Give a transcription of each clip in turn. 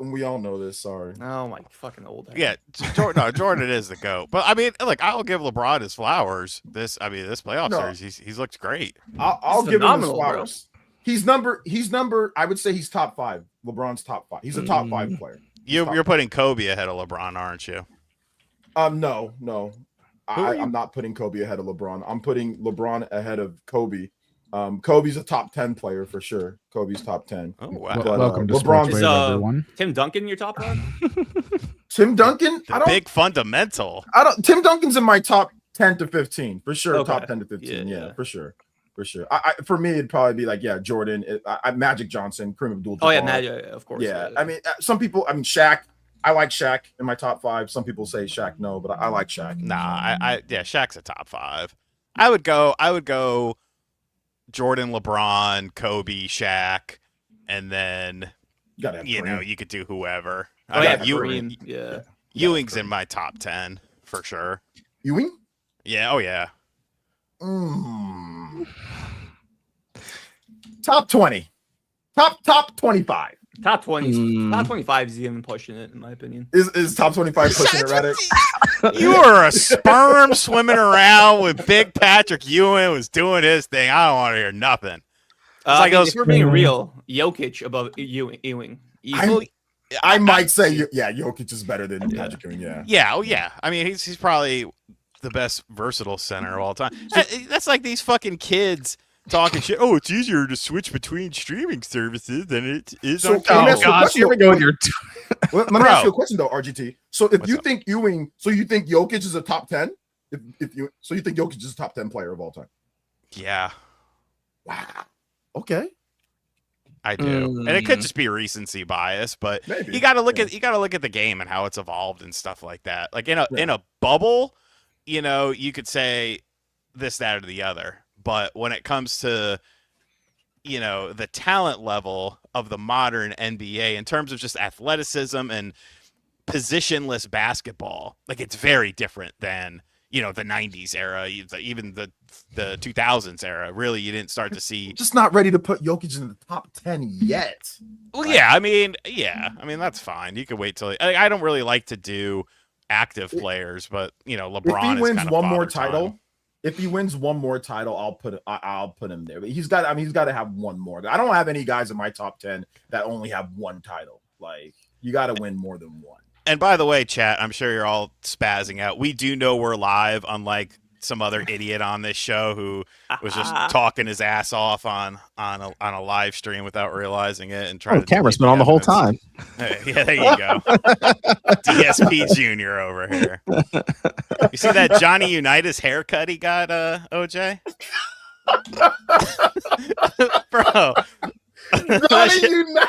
We all know this. Sorry. Oh my fucking old. Yeah, Jordan is the GOAT. But I mean, look, I'll give LeBron his flowers. This playoff series, he's looked great. I'll give him his flowers. Bro. He's number. I would say he's top 5. LeBron's top 5. He's a top 5 player. You're putting Kobe ahead of LeBron, aren't you? No. I'm not putting Kobe ahead of LeBron. I'm putting LeBron ahead of Kobe. Kobe's a top 10 player for sure. Kobe's top 10. Oh wow! But, welcome to LeBron's everyone. Tim Duncan in your top 5? Tim Duncan, big fundamental. Tim Duncan's in my top 10 to 15 for sure. Okay. Top 10 to 15, yeah, for sure. For me, it'd probably be like Jordan, Magic Johnson, Kareem Abdul-Jabbar. Oh yeah, Magic, of course. Yeah, I mean, some people. I mean, Shaq. I like Shaq in my top 5. Some people say Shaq no, but I like Shaq. Nah, Shaq's a top 5. I would go Jordan, LeBron, Kobe, Shaq, and then you could do whoever. Ewing. Yeah. Ewing's in my top 10 for sure. Ewing? Yeah, oh yeah. Top 20. Top 25. Top 20. Top 25 is even pushing it, in my opinion. Is top 25 pushing it, Reddick? You are a sperm swimming around with Big Patrick Ewing was doing his thing. I don't want to hear nothing. If we're being real, Jokic above Ewing. I might say, Jokic is better than Patrick Ewing. Yeah. I mean, he's probably the best versatile center of all time. That's like these fucking kids talking shit. Oh, it's easier to switch between streaming services than it is on gosh, here we go with your let me ask you a question though, RGT. So if you think Ewing, so you think Jokic is a top 10? You think Jokic is a top 10 player of all time? Yeah. Wow. Okay. I do. And it could just be recency bias, but maybe. You got to look at the game and how it's evolved and stuff like that. Like in a bubble, you could say this, that, or the other. But when it comes to, the talent level of the modern NBA in terms of just athleticism and positionless basketball, like it's very different than, the 90s era, even the 2000s era. Really, you didn't start to see. Just not ready to put Jokic in the top 10 yet. Well, I mean, that's fine. You could wait till I don't really like to do active players, but LeBron. If he wins one more title. If he wins one more title, I'll put him there. But he's got to have one more. I don't have any guys in my top 10 that only have one title. Like, you got to win more than one. And by the way, chat, I'm sure you're all spazzing out. We do know we're live, unlike some other idiot on this show who was just talking his ass off on a live stream without realizing it and trying to. The camera's been on the whole time. Yeah, there you go. DSP Junior over here. You see that Johnny Unitas haircut he got, OJ? Bro. Johnny Unitas.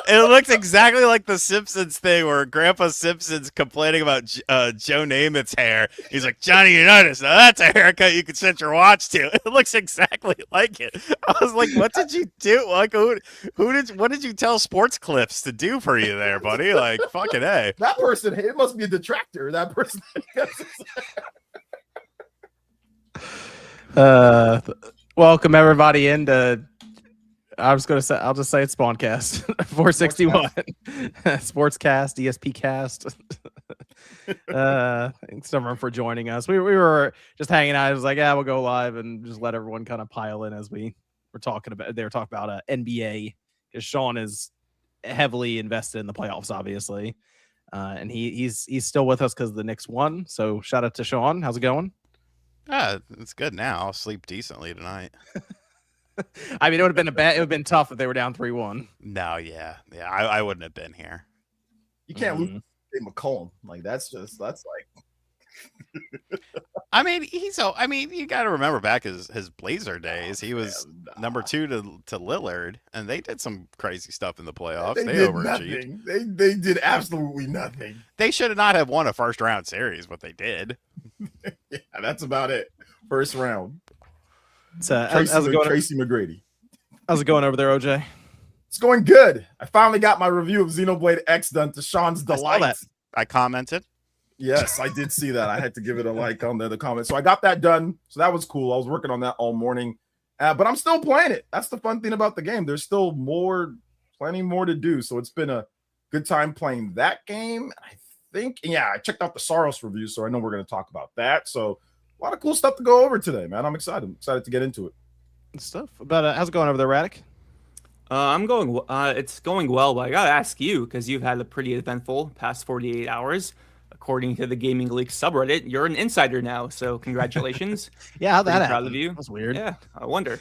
It looks exactly like the Simpsons thing where Grandpa Simpson's complaining about Joe Namath's hair. He's like, Johnny Unitas, now that's a haircut you could set your watch to. It looks exactly like it. I was like, what did you do? Like, what did you tell Sports Clips to do for you there, buddy? Like, fucking A. That person, it must be a detractor. That person. Welcome everybody into. I'll just say it's Spawncast 461 Sportscast, ESP Cast. Thanks everyone for joining us. We were just hanging out. I was like, we'll go live and just let everyone kind of pile in as we were talking about. They were talking about NBA because Sean is heavily invested in the playoffs, obviously, and he's still with us because the Knicks won. So shout out to Sean. How's it going? It's good now. I'll sleep decently tonight. I mean, it would have been tough if they were down 3-1. No, I wouldn't have been here. You can't lose McCollum. Like that's like. I mean, you got to remember back his Blazer days. He was number 2 to Lillard, and they did some crazy stuff in the playoffs. They overachieved. They did absolutely nothing. They should not have won a first round series, but they did. Yeah, that's about it. First round. So, Tracy McGrady. How's it going over there, OJ? It's going good. I finally got my review of Xenoblade X done to Sean's delight. I commented. Yes, I did see that. I had to give it a like on the comment. So I got that done. So that was cool. I was working on that all morning. But I'm still playing it. That's the fun thing about the game. There's still plenty more to do. So it's been a good time playing that game. I think, yeah, I checked out the Saros review, so I know we're going to talk about that. So a lot of cool stuff to go over today, man. I'm excited. I'm excited to get into it. Good stuff. But how's it going over there, Radic? It's going well, but I gotta ask you because you've had a pretty eventful past 48 hours. According to the Gaming League subreddit, you're an insider now, so congratulations. Yeah, how'd that Pretty happen? proud of you. That's weird. Yeah, I wonder.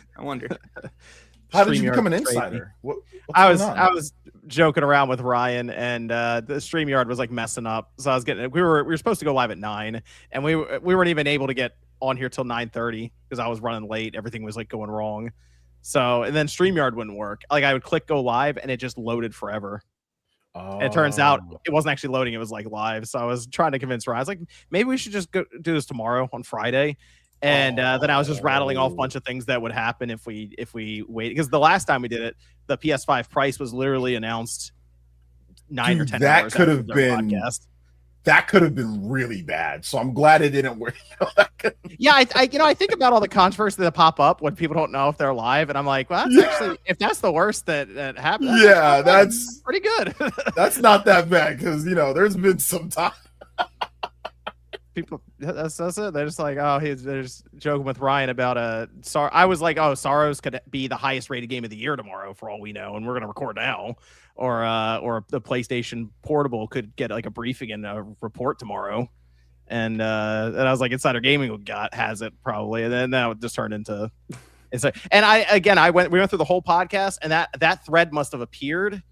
How did you StreamYard become an betrayed me. insider? What's I going on? was joking around with Ryan, and the StreamYard was like messing up. So I was getting we were supposed to go live at 9, and we weren't even able to get on here till 9:30 because I was running late. Everything was like going wrong. So and then StreamYard wouldn't work. Like I would click go live, and it just loaded forever. Oh. It turns out it wasn't actually loading; it was like live. So I was trying to convince Ryan. I was like, maybe we should just go do this tomorrow on Friday. And then I was just rattling off a bunch of things that would happen if we wait. Because the last time we did it, the PS5 price was literally announced 9 or 10 that hours could after have the been podcast. That could have been really bad. So I'm glad it didn't work. Yeah, I think about all the controversy that pop up when people don't know if they're live, and I'm like, well, that's actually, if that's the worst that happened, that's pretty good. That's not that bad because there's been some time. People, that's it. They're just like, oh, they're just joking with Ryan about I was like, oh, Sorrowos could be the highest rated game of the year tomorrow for all we know, and we're gonna record now. Or the PlayStation Portable could get like a briefing and a report tomorrow, and I was like, Insider Gaming has it probably, and then that just turned into. And we went through the whole podcast, and that thread must have appeared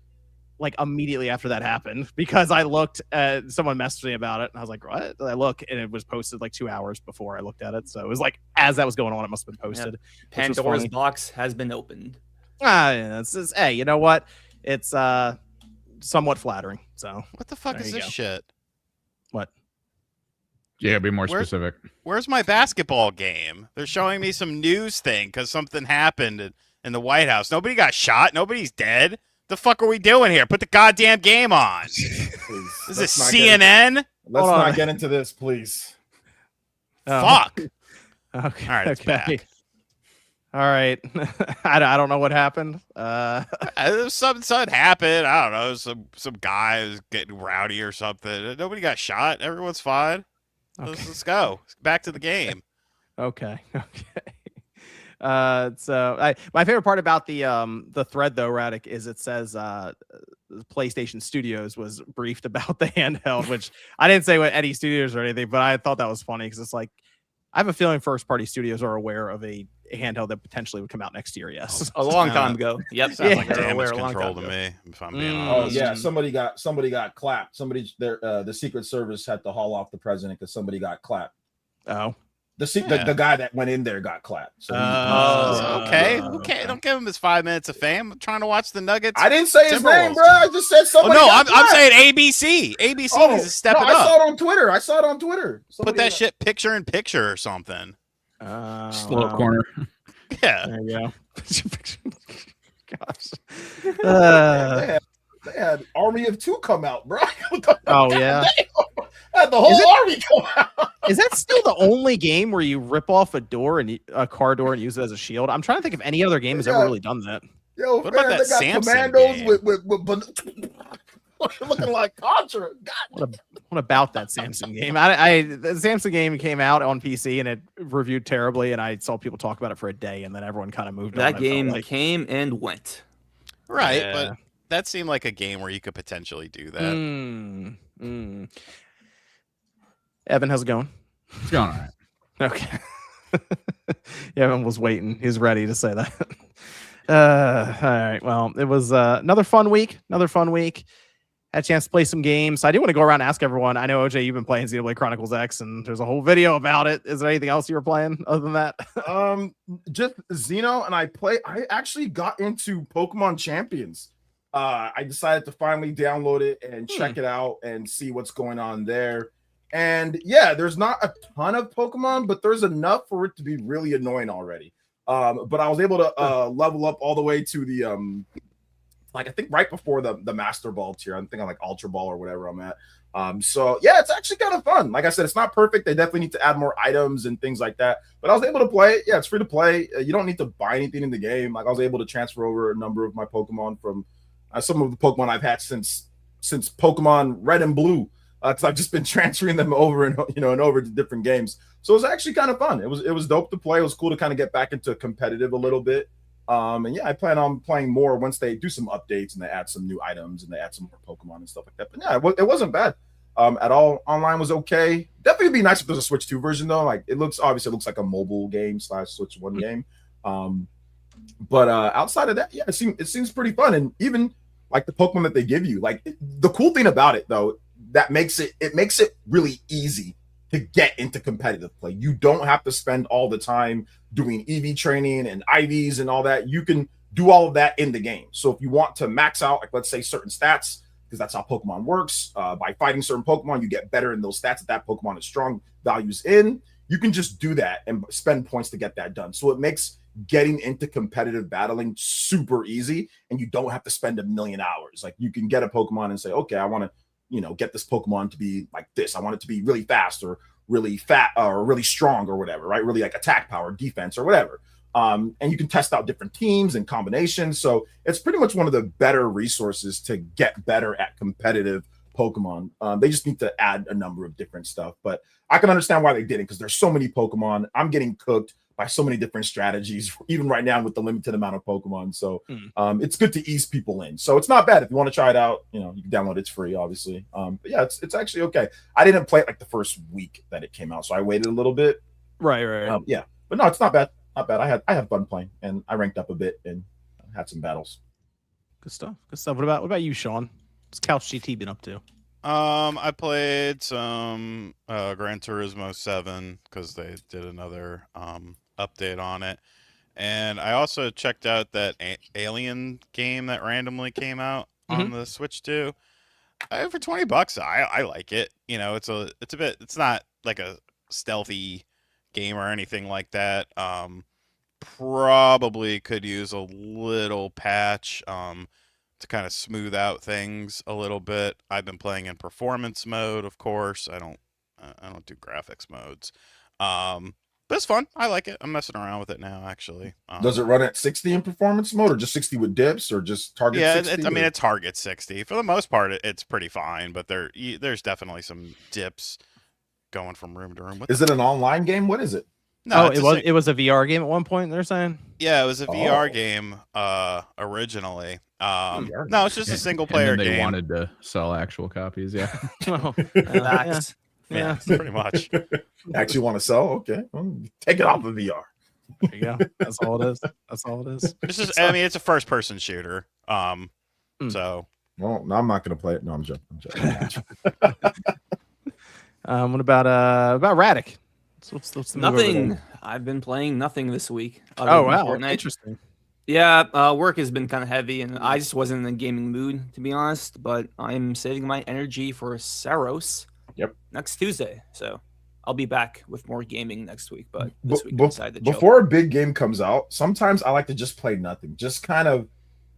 like immediately after that happened because I looked at someone messaged me about it and I was like, what? I look and it was posted like 2 hours before I looked at it. So it was like as that was going on, it must have been posted. Yeah. Pandora's box has been opened. Yeah, hey, you know what? It's somewhat flattering. So what the fuck is this shit? What? Yeah, be more specific. Where's my basketball game? They're showing me some news thing because something happened in the White House. Nobody got shot. Nobody's dead. The fuck are we doing here? Put the goddamn game on. Is this CNN? Let's not get into this, please. Fuck. Okay. All right, it's back. All right. I don't know what happened. Something happened. I don't know. Some guy was getting rowdy or something. Nobody got shot. Everyone's fine. Okay. Let's go. Back to the game. Okay. So my favorite part about the thread though, Radic, is it says PlayStation Studios was briefed about the handheld, which I didn't say what any studios or anything, but I thought that was funny because it's like I have a feeling first party studios are aware of a handheld that potentially would come out next year. Yes, a long time ago. Yep, sounds like damage control to me. If I'm being honest. Oh yeah, somebody got clapped. The Secret Service had to haul off the president because somebody got clapped. Oh. The guy that went in there got clapped. So okay. Don't give him his 5 minutes of fame. I'm trying to watch the Nuggets. I didn't say his name, bro. I just said somebody. Oh, no, I'm saying ABC. ABC needs to step it up. I saw it on Twitter. Put that shit picture in picture or something. Just a little corner. Yeah. There you go. Gosh. They had Army of Two come out, bro. Oh yeah. Had the whole army come out. Is that still the only game where you rip off a car door and use it as a shield? I'm trying to think if any other game has ever really done that. Yo, what about that Samsung commandos game? with looking like Contra. What about that Samsung game? The Samsung game came out on PC and it reviewed terribly, and I saw people talk about it for a day, and then everyone kind of moved on. That game came and went. Right, but that seemed like a game where you could potentially do that. Evan, how's it going? It's going all right. Okay. Evan was waiting. He's ready to say that. All right. Well, it was another fun week. Had a chance to play some games. I do want to go around and ask everyone. I know, OJ, you've been playing Xenoblade Chronicles X, and there's a whole video about it. Is there anything else you were playing other than that? Just Xeno, and I actually got into Pokemon Champions. I decided to finally download it and check it out and see what's going on there. And yeah, there's not a ton of Pokemon, but there's enough for it to be really annoying already. But I was able to level up all the way to the I think right before the Master Ball tier. I'm thinking like Ultra Ball or whatever I'm at. So yeah, it's actually kind of fun. Like I said, it's not perfect. They definitely need to add more items and things like that. But I was able to play it. Yeah, it's free to play. You don't need to buy anything in the game. Like I was able to transfer over a number of my Pokemon from some of the Pokemon I've had since since Pokemon Red and Blue, because I've just been transferring them over and over to different games. So it was actually kind of fun. It was dope to play. It was cool to kind of get back into competitive a little bit. And yeah, I plan on playing more once they do some updates and they add some new items and they add some more Pokemon and stuff like that. But yeah, it wasn't bad at all. Online was okay. Definitely would be nice if there's a Switch 2 version though. Like it looks like a mobile game / Switch 1 game. But outside of that, yeah, it seems pretty fun. And even like the Pokemon that they give you, like the cool thing about it though, that makes it really easy to get into competitive play. You don't have to spend all the time doing EV training and IVs and all that. You can do all of that in the game. So if you want to max out, like let's say certain stats, because that's how Pokemon works, by fighting certain Pokemon, you get better in those stats that Pokemon is strong values in. You can just do that and spend points to get that done. So it makes getting into competitive battling super easy, and you don't have to spend a million hours. Like you can get a Pokemon and say, okay, I want to get this Pokemon to be like this. I want it to be really fast or really fat or really strong or whatever, right? Really like attack power, defense or whatever. And you can test out different teams and combinations. So it's pretty much one of the better resources to get better at competitive Pokemon. They just need to add a number of different stuff, but I can understand why they didn't, because there's so many Pokemon. I'm getting cooked by so many different strategies, even right now with the limited amount of Pokemon. So it's good to ease people in. So it's not bad. If you want to try it out, you can download it. It's free, obviously. But yeah, it's actually okay. I didn't play it like the first week that it came out, so I waited a little bit. Right. Yeah, but no, it's not bad. Not bad. I had fun playing, and I ranked up a bit and had some battles. Good stuff. What about you, Sean? What's Couch GT been up to? I played some Gran Turismo 7 because they did another update on it, and I also checked out that Alien game that randomly came out on the Switch 2. For $20, I like it. It's not like a stealthy game or anything like that. Probably could use a little patch to kind of smooth out things a little bit. I've been playing in performance mode, of course. I don't do graphics modes. But it's fun. I like it. I'm messing around with it now, actually. Does it run at 60 in performance mode, or just 60 with dips, or just target 60? Yeah, it targets 60. For the most part, it's pretty fine, but there's definitely some dips going from room to room. Is it an online game? What is it? No, it was a VR game at one point, they're saying? Yeah, it was a VR game originally. No, it's just a single player game. They wanted to sell actual copies, yeah. Yeah, pretty much. Actually want to sell? Okay. Well, take it off of VR. There you go. That's all it is. It's just, it's a first person shooter. So. Well, no, I'm not going to play it. No, I'm joking. What about Radic? What's the nothing. I've been playing nothing this week. Oh wow, Fortnite. Interesting. Yeah, work has been kind of heavy, and I just wasn't in the gaming mood, to be honest. But I'm saving my energy for SAROS. Yep. Next Tuesday, so I'll be back with more gaming next week. But this week, inside the before a big game comes out, sometimes I like to just play nothing. Just kind of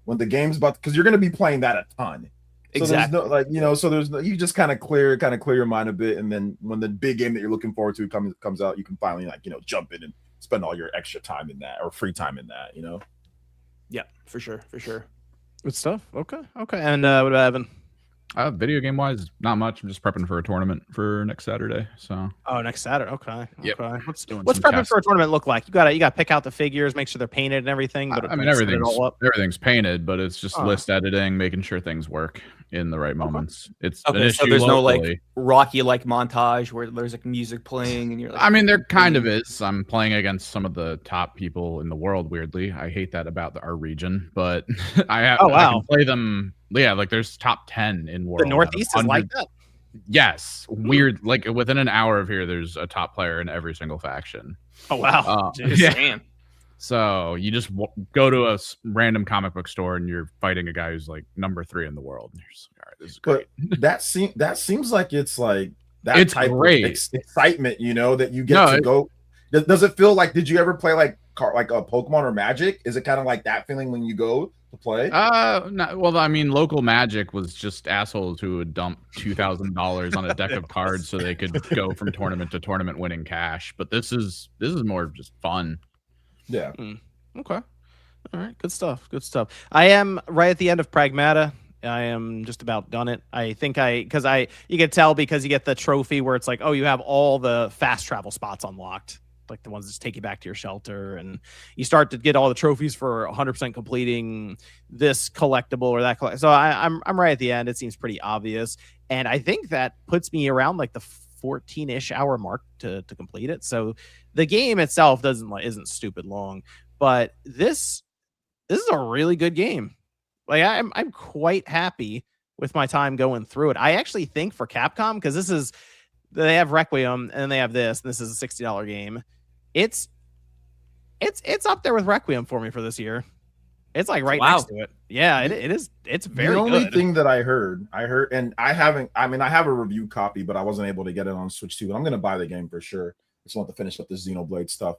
when the game's about, because you're going to be playing that a ton. So exactly. There's no, you just kind of clear your mind a bit, and then when the big game that you're looking forward to comes out, you can finally jump in and spend all your extra time in that, or free time in that. Yeah, for sure. Good stuff. Okay. And what about Evan? Video game wise, not much. I'm just prepping for a tournament for next Saturday. So. Oh, next Saturday. Okay. Yep. Okay. What's prepping for a tournament look like? You got to pick out the figures, make sure they're painted and everything. But everything's painted, but it's just list editing, making sure things work in the right moments. It's okay. So there's no Rocky montage where there's music playing and you're like. There kind of is. I'm playing against some of the top people in the world. Weirdly, I hate that about our region, but I can play them. Yeah, there's top 10 in world. The Northeast is like that. Yes, weird. Within an hour of here, there's a top player in every single faction. Oh wow! Yeah. So you just go to a random comic book store and you're fighting a guy who's number 3 in the world. And you're just all right, this is great. But that seems like it's that it's type great. Of excitement, that you get to go. Does it feel like? Did you ever play like a Pokemon or Magic? Is it kind of like that feeling when you go to play? No, well, local Magic was just assholes who would dump $2,000 on a deck of cards so they could go from tournament to tournament winning cash. But this is more just fun. Yeah. Okay. All right. Good stuff. I am right at the end of Pragmata, I am just about done it. I think you can tell because you get the trophy where it's like, oh, you have all the fast travel spots unlocked, like the ones that take you back to your shelter, and you start to get all the trophies for 100% completing this collectible or that. So I'm right at the end. It seems pretty obvious, and I think that puts me around like the 14-ish hour mark to complete it. So the game itself isn't stupid long, but this is a really good game. Like I'm quite happy with my time going through it. I actually think for Capcom, because they have Requiem and they have this, and this is a $60 game. It's up there with Requiem for me for this year. It's like right next to it. Yeah, it is. It's very good. The only thing that I heard, and I have a review copy, but I wasn't able to get it on Switch 2. But I'm going to buy the game for sure. I just want to finish up this Xenoblade stuff.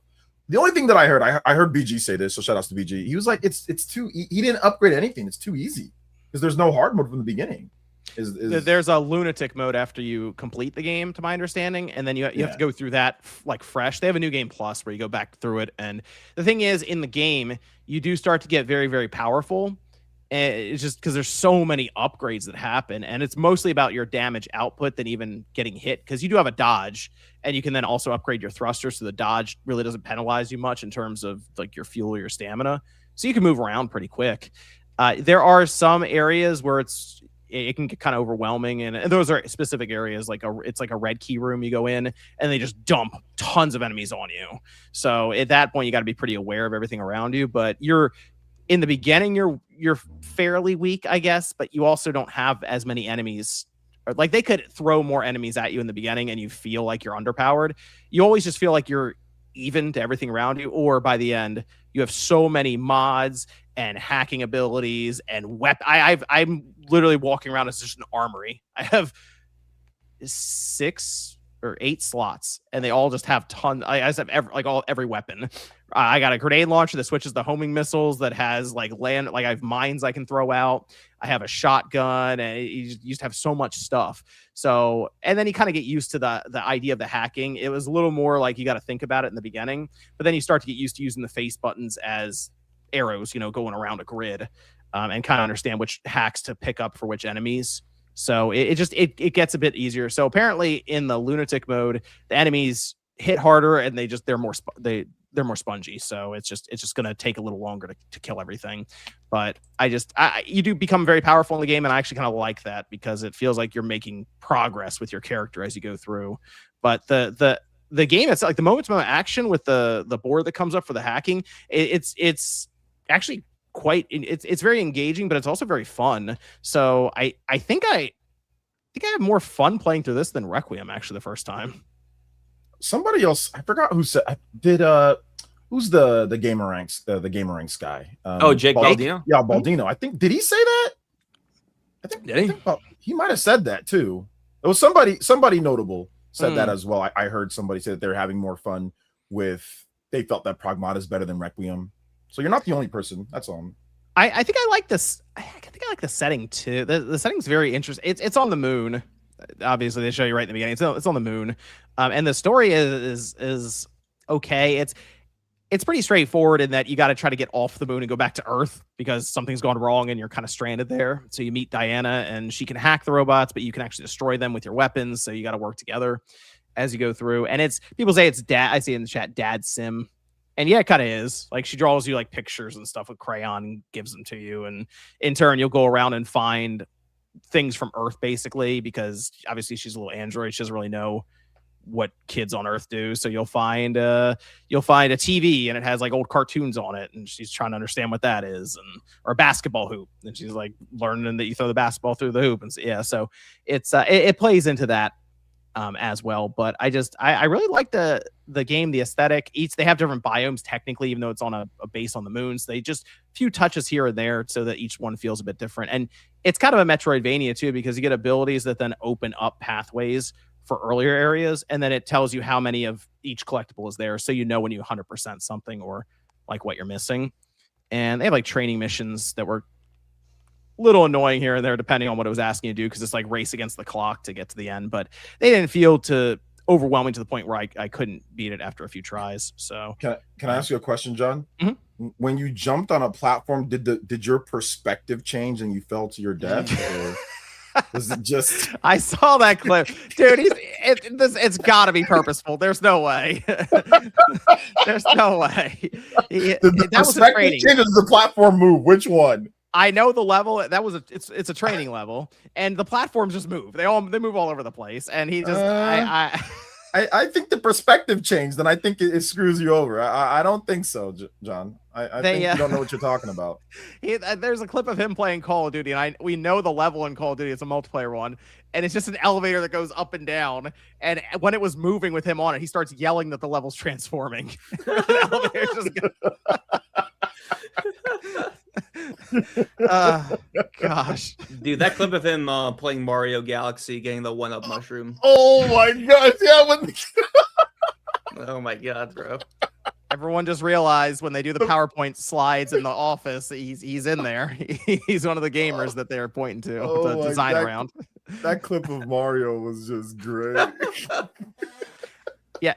The only thing that I heard BG say this, so shout outs to BG. He was like, it's too. He didn't upgrade anything. It's too easy because there's no hard mode from the beginning. There's a lunatic mode after you complete the game, to my understanding, and then you have to go through that like fresh. They have a new game plus where you go back through it, and the thing is, in the game, you do start to get very, very powerful. And it's just because there's so many upgrades that happen, and it's mostly about your damage output than even getting hit, because you do have a dodge, and you can then also upgrade your thruster, so the dodge really doesn't penalize you much in terms of like your fuel or your stamina, so you can move around pretty quick. There are some areas where it can get kind of overwhelming, and those are specific areas, it's like a red key room you go in, and they just dump tons of enemies on you. So at that point, you got to be pretty aware of everything around you, but in the beginning, you're fairly weak, I guess, but you also don't have as many enemies. Like, they could throw more enemies at you in the beginning and you feel like you're underpowered. You always just feel like you're even to everything around you, or by the end, you have so many mods and hacking abilities and I'm literally walking around as just an armory. I have 6 or 8 slots, and they all just have I just have every weapon. I got a grenade launcher that switches the homing missiles, that has I have mines I can throw out. I have a shotgun, and you just have so much stuff. So, and then you kind of get used to the idea of the hacking. It was a little more like you got to think about it in the beginning, but then you start to get used to using the face buttons as arrows, going around a grid, and kind of understand which hacks to pick up for which enemies. So it gets a bit easier. So apparently in the lunatic mode, the enemies hit harder, and they're more spongy. So it's just going to take a little longer to kill everything. But you do become very powerful in the game, and I actually kind of like that, because it feels like you're making progress with your character as you go through. But the game, it's like the moment to moment action with the board that comes up for the hacking. It's actually it's very engaging, but it's also very fun. So I think I had more fun playing through this than Requiem actually the first time. Somebody else, I forgot who said, who's the Gamer Ranks, the Gamer Ranks guy? Jake Baldino. Yeah, Baldino. I think, did he say that? Did he? He might have said that too. It was somebody notable said that as well. I heard somebody say that they're having more fun they felt that Pragmata is better than Requiem. So you're not the only person. That's all. I think I like this. I think I like the setting too. The setting's very interesting. It's on the moon. Obviously, they show you right in the beginning. It's on the moon, and the story is okay. It's pretty straightforward in that you got to try to get off the moon and go back to Earth because something's gone wrong and you're kind of stranded there. So you meet Diana, and she can hack the robots, but you can actually destroy them with your weapons. So you got to work together as you go through. And people say it's dad. I see in the chat, dad sim. And yeah, it kind of is. Like, she draws you like pictures and stuff with crayon and gives them to you. And in turn, you'll go around and find things from Earth, basically, because obviously she's a little android. She doesn't really know what kids on Earth do. So you'll find a TV, and it has like old cartoons on it, and she's trying to understand what that is, or a basketball hoop, and she's like learning that you throw the basketball through the hoop. And so it plays into that as well. But I really like the game, the aesthetic. They have different biomes technically, even though it's on a base on the moon. So they just few touches here and there so that each one feels a bit different. And it's kind of a Metroidvania too, because you get abilities that then open up pathways for earlier areas, and then it tells you how many of each collectible is there, so you know when you 100% something or like what you're missing. And they have like training missions that were a little annoying here and there depending on what it was asking you to do, because it's like race against the clock to get to the end, but they didn't feel to overwhelming to the point where I couldn't beat it after a few tries. So can I ask you a question, John? Mm-hmm. When you jumped on a platform, did your perspective change and you fell to your death? Or was it just? I saw that clip, dude. It's got to be purposeful. There's no way. There's no way. The that was a training. Changes the platform move. Which one? I know the level. That was it's a training level, and the platforms just move. They move all over the place, and he just I think the perspective changed, and I think it screws you over. I don't think so, John. I think you don't know what you're talking about. There's a clip of him playing Call of Duty, and we know the level in Call of Duty. It's a multiplayer one, and it's just an elevator that goes up and down. And when it was moving with him on it, he starts yelling that the level's transforming. The elevator's just gosh, dude, that clip of him playing Mario Galaxy, getting the 1-up mushroom. Oh my gosh, yeah. Oh my god, bro. Everyone just realized when they do the PowerPoint slides in the office, he's in there. He's one of the gamers that they're pointing to design around. That clip of Mario was just great. Yeah.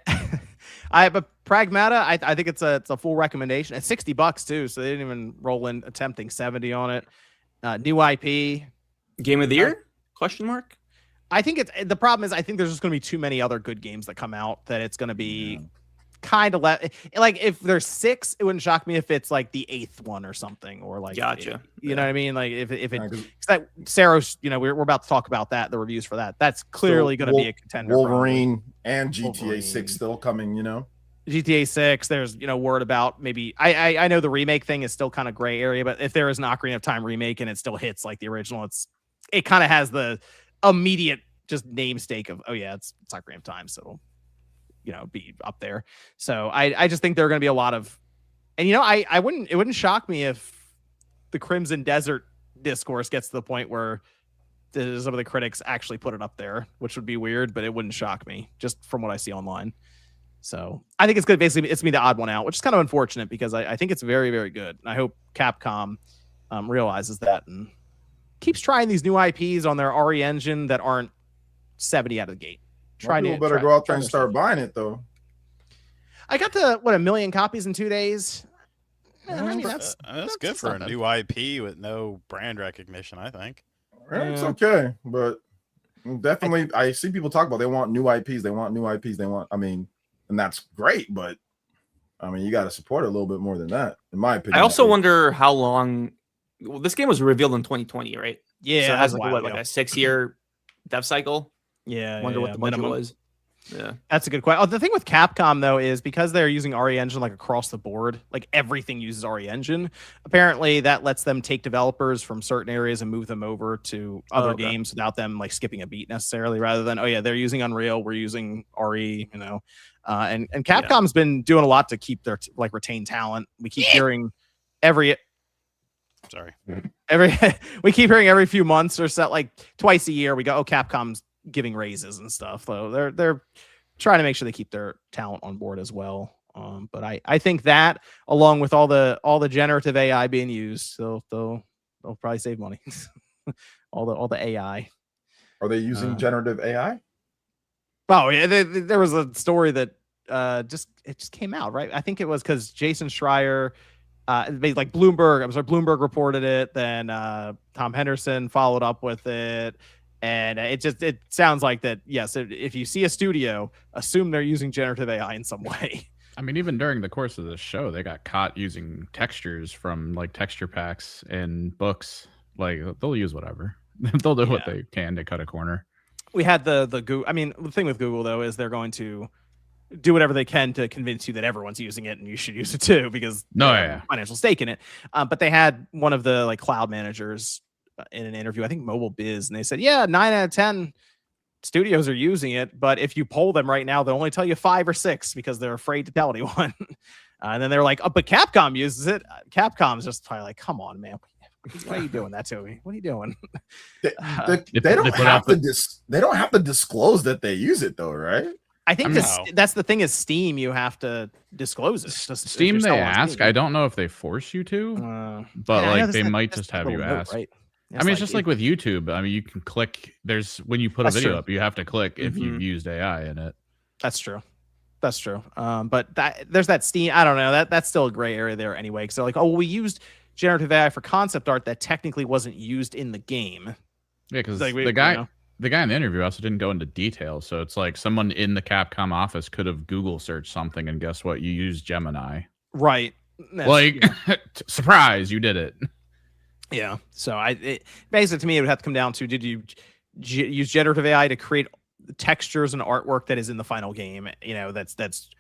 But Pragmata, I think it's a full recommendation. It's $60 too, so they didn't even roll in attempting 70 on it. New IP, game of the year? Question mark. I think the problem is I think there's just going to be too many other good games that come out that it's going to be kind of like if there's 6, it wouldn't shock me if it's like the 8th one or something, or like gotcha. You know what I mean? Like if that Saros, we're about to talk about that, the reviews for that. That's clearly going to be a contender. Wolverine and GTA 6 still coming. GTA 6, there's word about maybe I know the remake thing is still kind of gray area, but if there is an Ocarina of Time remake and it still hits like the original, it kind of has the immediate just namesake of it's Ocarina of Time, so it'll be up there. So I just think there are going to be a lot of, and it wouldn't shock me if the Crimson Desert discourse gets to the point where some of the critics actually put it up there, which would be weird, but it wouldn't shock me just from what I see online. So I think it's good. Basically, it's me the odd one out, which is kind of unfortunate because I think it's very, very good. And I hope Capcom realizes that and keeps trying these new IPs on their RE engine that aren't 70 out of the gate. People better go out there and start buying it, though. I got 1 million copies in 2 days. I mean, that's good for a new IP with no brand recognition, I think. It's okay, but definitely, I see people talk about they want new IPs. And that's great, but I mean, you got to support it a little bit more than that, in my opinion. I also wonder how long. Well, this game was revealed in 2020, right? Yeah, so it has like a 6-year dev cycle. Yeah, wonder what the budget was. Yeah, that's a good question. Oh, the thing with Capcom though is because they're using RE Engine like across the board, like everything uses RE Engine. Apparently, that lets them take developers from certain areas and move them over to other games without them like skipping a beat necessarily. Rather than they're using Unreal, we're using RE. And Capcom's been doing a lot to keep their retain talent. We keep hearing we keep hearing every few months or so, like twice a year, we go, Capcom's giving raises and stuff. So they're trying to make sure they keep their talent on board as well. But I think that along with all the generative AI being used, they'll probably save money. all the AI. Are they using generative AI? Oh yeah, there was a story that just came out, right? I think it was because Jason Schreier, Bloomberg reported it, then Tom Henderson followed up with it, and it sounds like that. Yes, if you see a studio, assume they're using generative AI in some way. I mean, even during the course of the show, they got caught using textures from like texture packs in books. Like they'll use whatever. They'll do what they can to cut a corner. We had the Google. I mean, the thing with Google though is they're going to do whatever they can to convince you that everyone's using it and you should use it too, because financial stake in it. But they had one of the cloud managers in an interview, I think Mobile Biz, and they said, 9 out of 10 studios are using it, but if you poll them right now, they'll only tell you 5 or 6 because they're afraid to tell anyone. And then they're like, but Capcom uses it. Capcom's just probably like, come on, man. Why are you doing that to me? What are you doing? They don't have to disclose that they use it though, right? I think that's the thing is Steam, you have to disclose it. Steam, they ask. I don't know if they force you to, but they might just have you ask. Right? I mean, it's just like with YouTube. I mean, you can click. When you put a video up, you have to click if you've used AI in it. That's true. That's true. But there's that Steam. I don't know. That's still a gray area there anyway. So like, we used generative AI for concept art that technically wasn't used in the game. Yeah, because like the guy in the interview also didn't go into detail. So it's like someone in the Capcom office could have Google searched something, and guess what? You used Gemini. Right. Surprise, you did it. Yeah. So basically to me, it would have to come down to, did you use generative AI to create textures and artwork that is in the final game? That's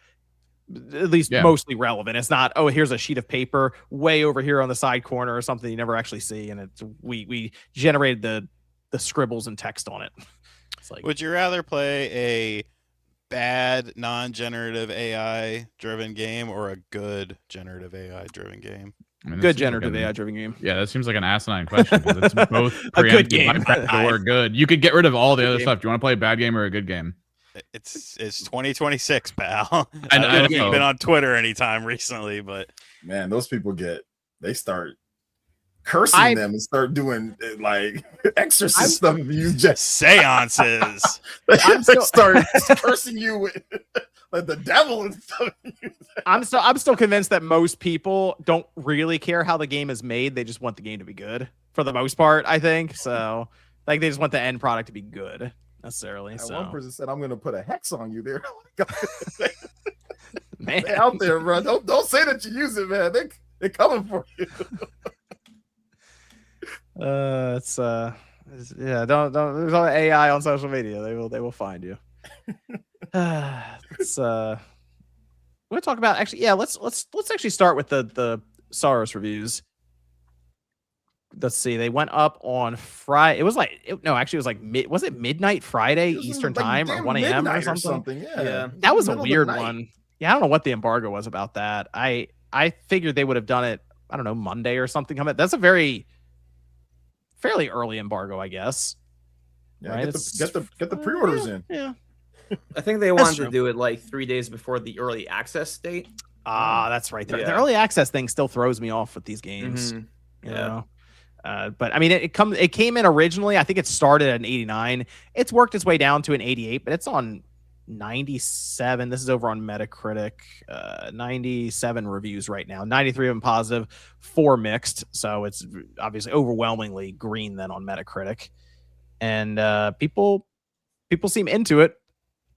at least mostly relevant. It's not, here's a sheet of paper way over here on the side corner or something you never actually see, and it's we generated the scribbles and text on it. It's like, would you rather play a bad non-generative AI driven game or a good generative AI driven game? I mean, good generative AI driven game. Yeah, that seems like an asinine question, because it's both a good game. Or good. You could get rid of all the other stuff. Do you want to play a bad game or a good game? It's 2026, pal. I know. You've been on Twitter anytime recently, but man, those people they start cursing them and start doing like exorcist stuff. You just seances. They start cursing you with like the devil and stuff. I'm still convinced that most people don't really care how the game is made. They just want the game to be good for the most part, I think. So like they just want the end product to be good necessarily. One person said, "I'm going to put a hex on you there." Man, they out there, bro. Don't say that you use it, man. They're coming for you. Don't there's all AI on social media. They will find you. Let's we'll talk about let's actually start with the SAROS reviews. Let's see, they went up on Friday. It was midnight Friday Eastern time or 1 a.m. or something. Yeah. That was a weird one. Yeah, I don't know what the embargo was about that. I figured they would have done it, I don't know, Monday or something. That's a fairly early embargo, I guess. Yeah, right? Get the pre-orders in. Yeah. I think they wanted to do it like 3 days before the early access date. That's right. The early access thing still throws me off with these games. Mm-hmm. You know? But I mean, it came in originally. I think it started at an 89. It's worked its way down to an 88, but it's on 97. This is over on Metacritic. 97 reviews right now. 93 of them positive, 4 mixed. So it's obviously overwhelmingly green then on Metacritic. And people seem into it.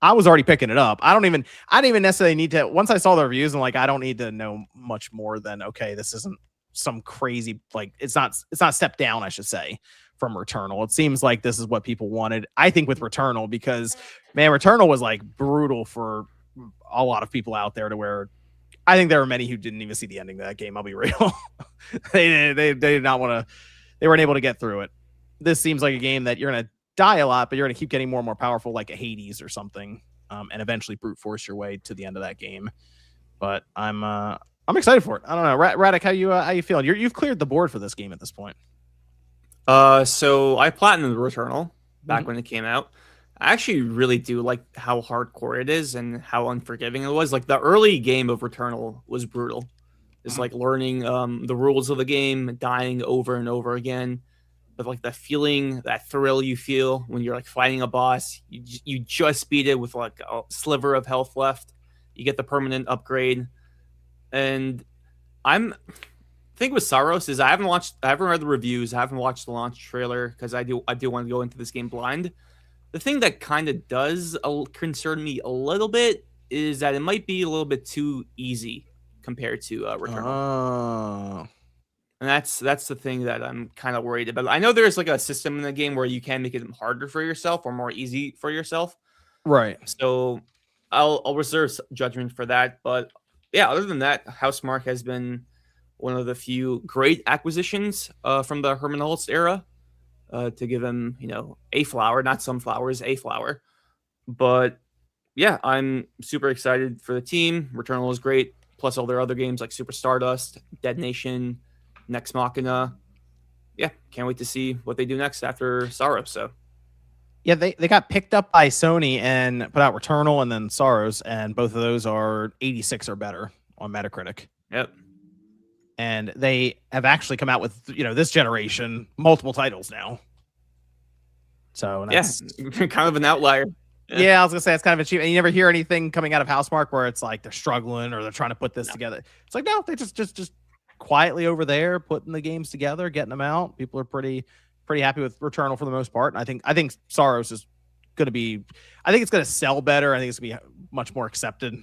I was already picking it up. I didn't even necessarily need to. Once I saw the reviews, I'm like, I don't need to know much more than, okay, this isn't some crazy, like, it's not a step down, I should say, from Returnal. It seems like this is what people wanted, I think, with Returnal, because man, Returnal was like brutal for a lot of people out there, to where I think there were many who didn't even see the ending of that game. I'll be real. they did not want to, they weren't able to get through it. This seems like a game that you're going to die a lot, but you're going to keep getting more and more powerful, like a Hades or something, and eventually brute force your way to the end of that game. But I'm excited for it. I don't know, Radek, how you feeling? You've cleared the board for this game at this point. So I platinumed Returnal back when it came out. I actually really do like how hardcore it is and how unforgiving it was. Like the early game of Returnal was brutal. It's like learning the rules of the game, dying over and over again. But like the feeling, that thrill you feel when you're like fighting a boss, you just beat it with like a sliver of health left. You get the permanent upgrade. And I think with SAROS is I haven't read the reviews, I haven't watched the launch trailer, because I do want to go into this game blind. The thing that kind of does concern me a little bit is that it might be a little bit too easy compared to Returnal. And that's the thing that I'm kind of worried about. I know there's like a system in the game where you can make it harder for yourself or more easy for yourself. Right. So I'll reserve judgment for that, but yeah, other than that, Housemarque has been one of the few great acquisitions from the Herman Holtz era, to give him, a flower, not some flowers, a flower. But yeah, I'm super excited for the team. Returnal is great, plus all their other games like Super Stardust, Dead Nation, Nex Machina. Yeah, can't wait to see what they do next after SAROS. So yeah, they got picked up by Sony and put out Returnal and then SAROS, and both of those are 86 or better on Metacritic. Yep. And they have actually come out with, this generation, multiple titles now. So that's kind of an outlier. Yeah, I was gonna say it's kind of a cheap. And you never hear anything coming out of Housemarque where it's like they're struggling or they're trying to put this together. It's like no, they just quietly over there putting the games together, getting them out. People are pretty happy with Returnal for the most part. And I think Saros is going to be. I think it's going to sell better. I think it's going to be much more accepted.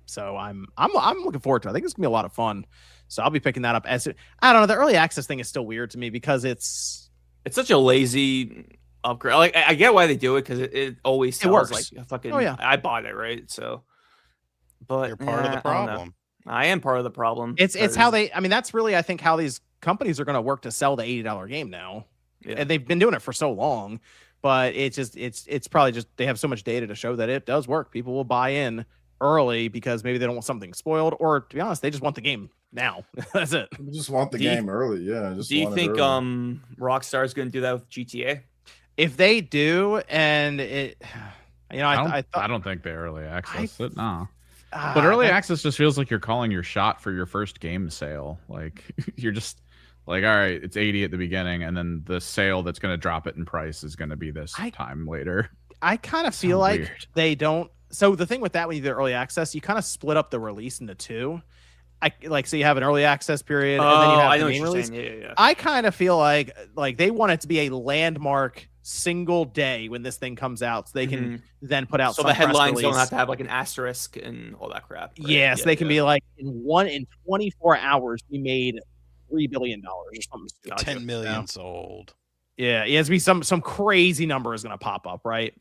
So I'm looking forward to it. I think it's going to be a lot of fun. So I'll be picking that up. I don't know. The early access thing is still weird to me because it's such a lazy upgrade. Like I get why they do it because it always sells works. like a fucking. Oh, yeah. I bought it, right? So, but You're part of the problem. I am part of the problem. It's how they. I mean, that's really I think how these companies are going to work to sell the $80 game now, and they've been doing it for so long. But it's probably just they have so much data to show that it does work. People will buy in early because maybe they don't want something spoiled, or to be honest, they just want the game now. That's it. We just want the game early. Yeah. Do you think Rockstar is going to do that with GTA? If they do, and it, I don't think they early access it. No. But early access just feels like you're calling your shot for your first game sale. Like you're just like, all right, it's 80 at the beginning, and then the sale that's going to drop it in price is going to be this time later. I kind of feel like they don't. So the thing with that, when you do early access, you kind of split up the release into two. So you have an early access period, and then you have the main release. Yeah. I kind of feel like they want it to be a landmark single day when this thing comes out, so they can then put out. So the headlines don't have to have like an asterisk and all that crap. Right? Yes, they can be like in 24 hours we made $3 billion or something. 10 million sold. Yeah, it has to be some crazy number is going to pop up, right?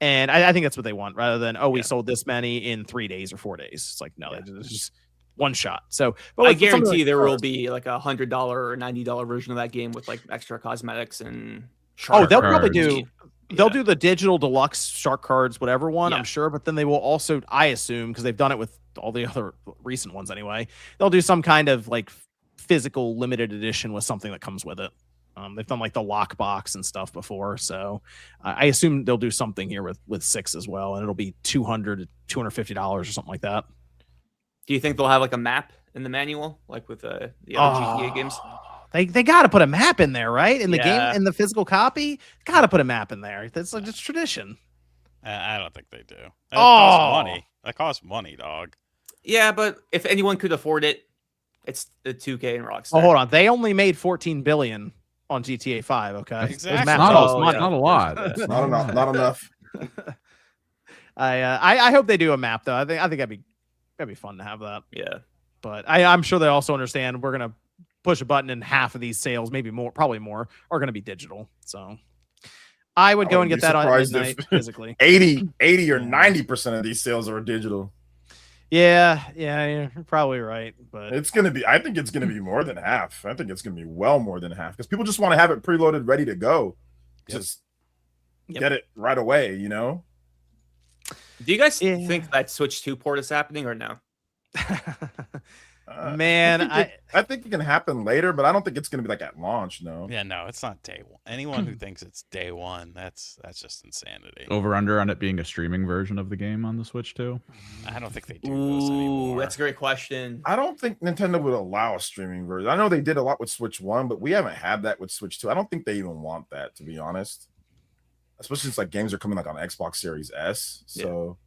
And I think that's what they want, rather than we sold this many in 3 days or 4 days. It's like no, it's just one shot. So, but I guarantee there will be like $100 or $90 version of that game with like extra cosmetics and. They'll probably do. They'll do the digital deluxe shark cards, whatever one, I'm sure. But then they will also, I assume, because they've done it with all the other recent ones anyway, they'll do some kind of like physical limited edition with something that comes with it. They've done like the lockbox and stuff before, so I assume they'll do something here with 6 as well, and it'll be $200 to $250 or something like that. Do you think they'll have like a map in the manual, like with the other GTA games? They got to put a map in there, right? In the game, in the physical copy, got to put a map in there. That's like just tradition. I don't think they do. That costs money. That costs money, dog. Yeah, but if anyone could afford it, it's the 2K and Rockstar. Oh, hold on. They only made $14 billion on GTA 5. Okay, exactly. Not a lot. Not enough. I hope they do a map though. I think that'd be fun to have that. Yeah, but I'm sure they also understand we're gonna push a button and half of these sales, maybe more, probably more, are going to be digital. So I would go and get that on midnight physically. 80 or 90% of these sales are digital. Yeah, you're probably right. But it's going to be, I think it's going to be more than half. I think it's going to be well more than half because people just want to have it preloaded, ready to go. Just get it right away, you know? Do you guys think that Switch 2 port is happening or no? Man, I think it can happen later, but I don't think it's going to be like at launch. No. Yeah, no, it's not day one. Anyone who thinks it's day one, that's just insanity. Over under on it being a streaming version of the game on the Switch too. I don't think they do those anymore. That's a great question. I don't think Nintendo would allow a streaming version. I know they did a lot with Switch 1, but we haven't had that with Switch 2. I don't think they even want that, to be honest. Especially since like games are coming like on Xbox Series S. So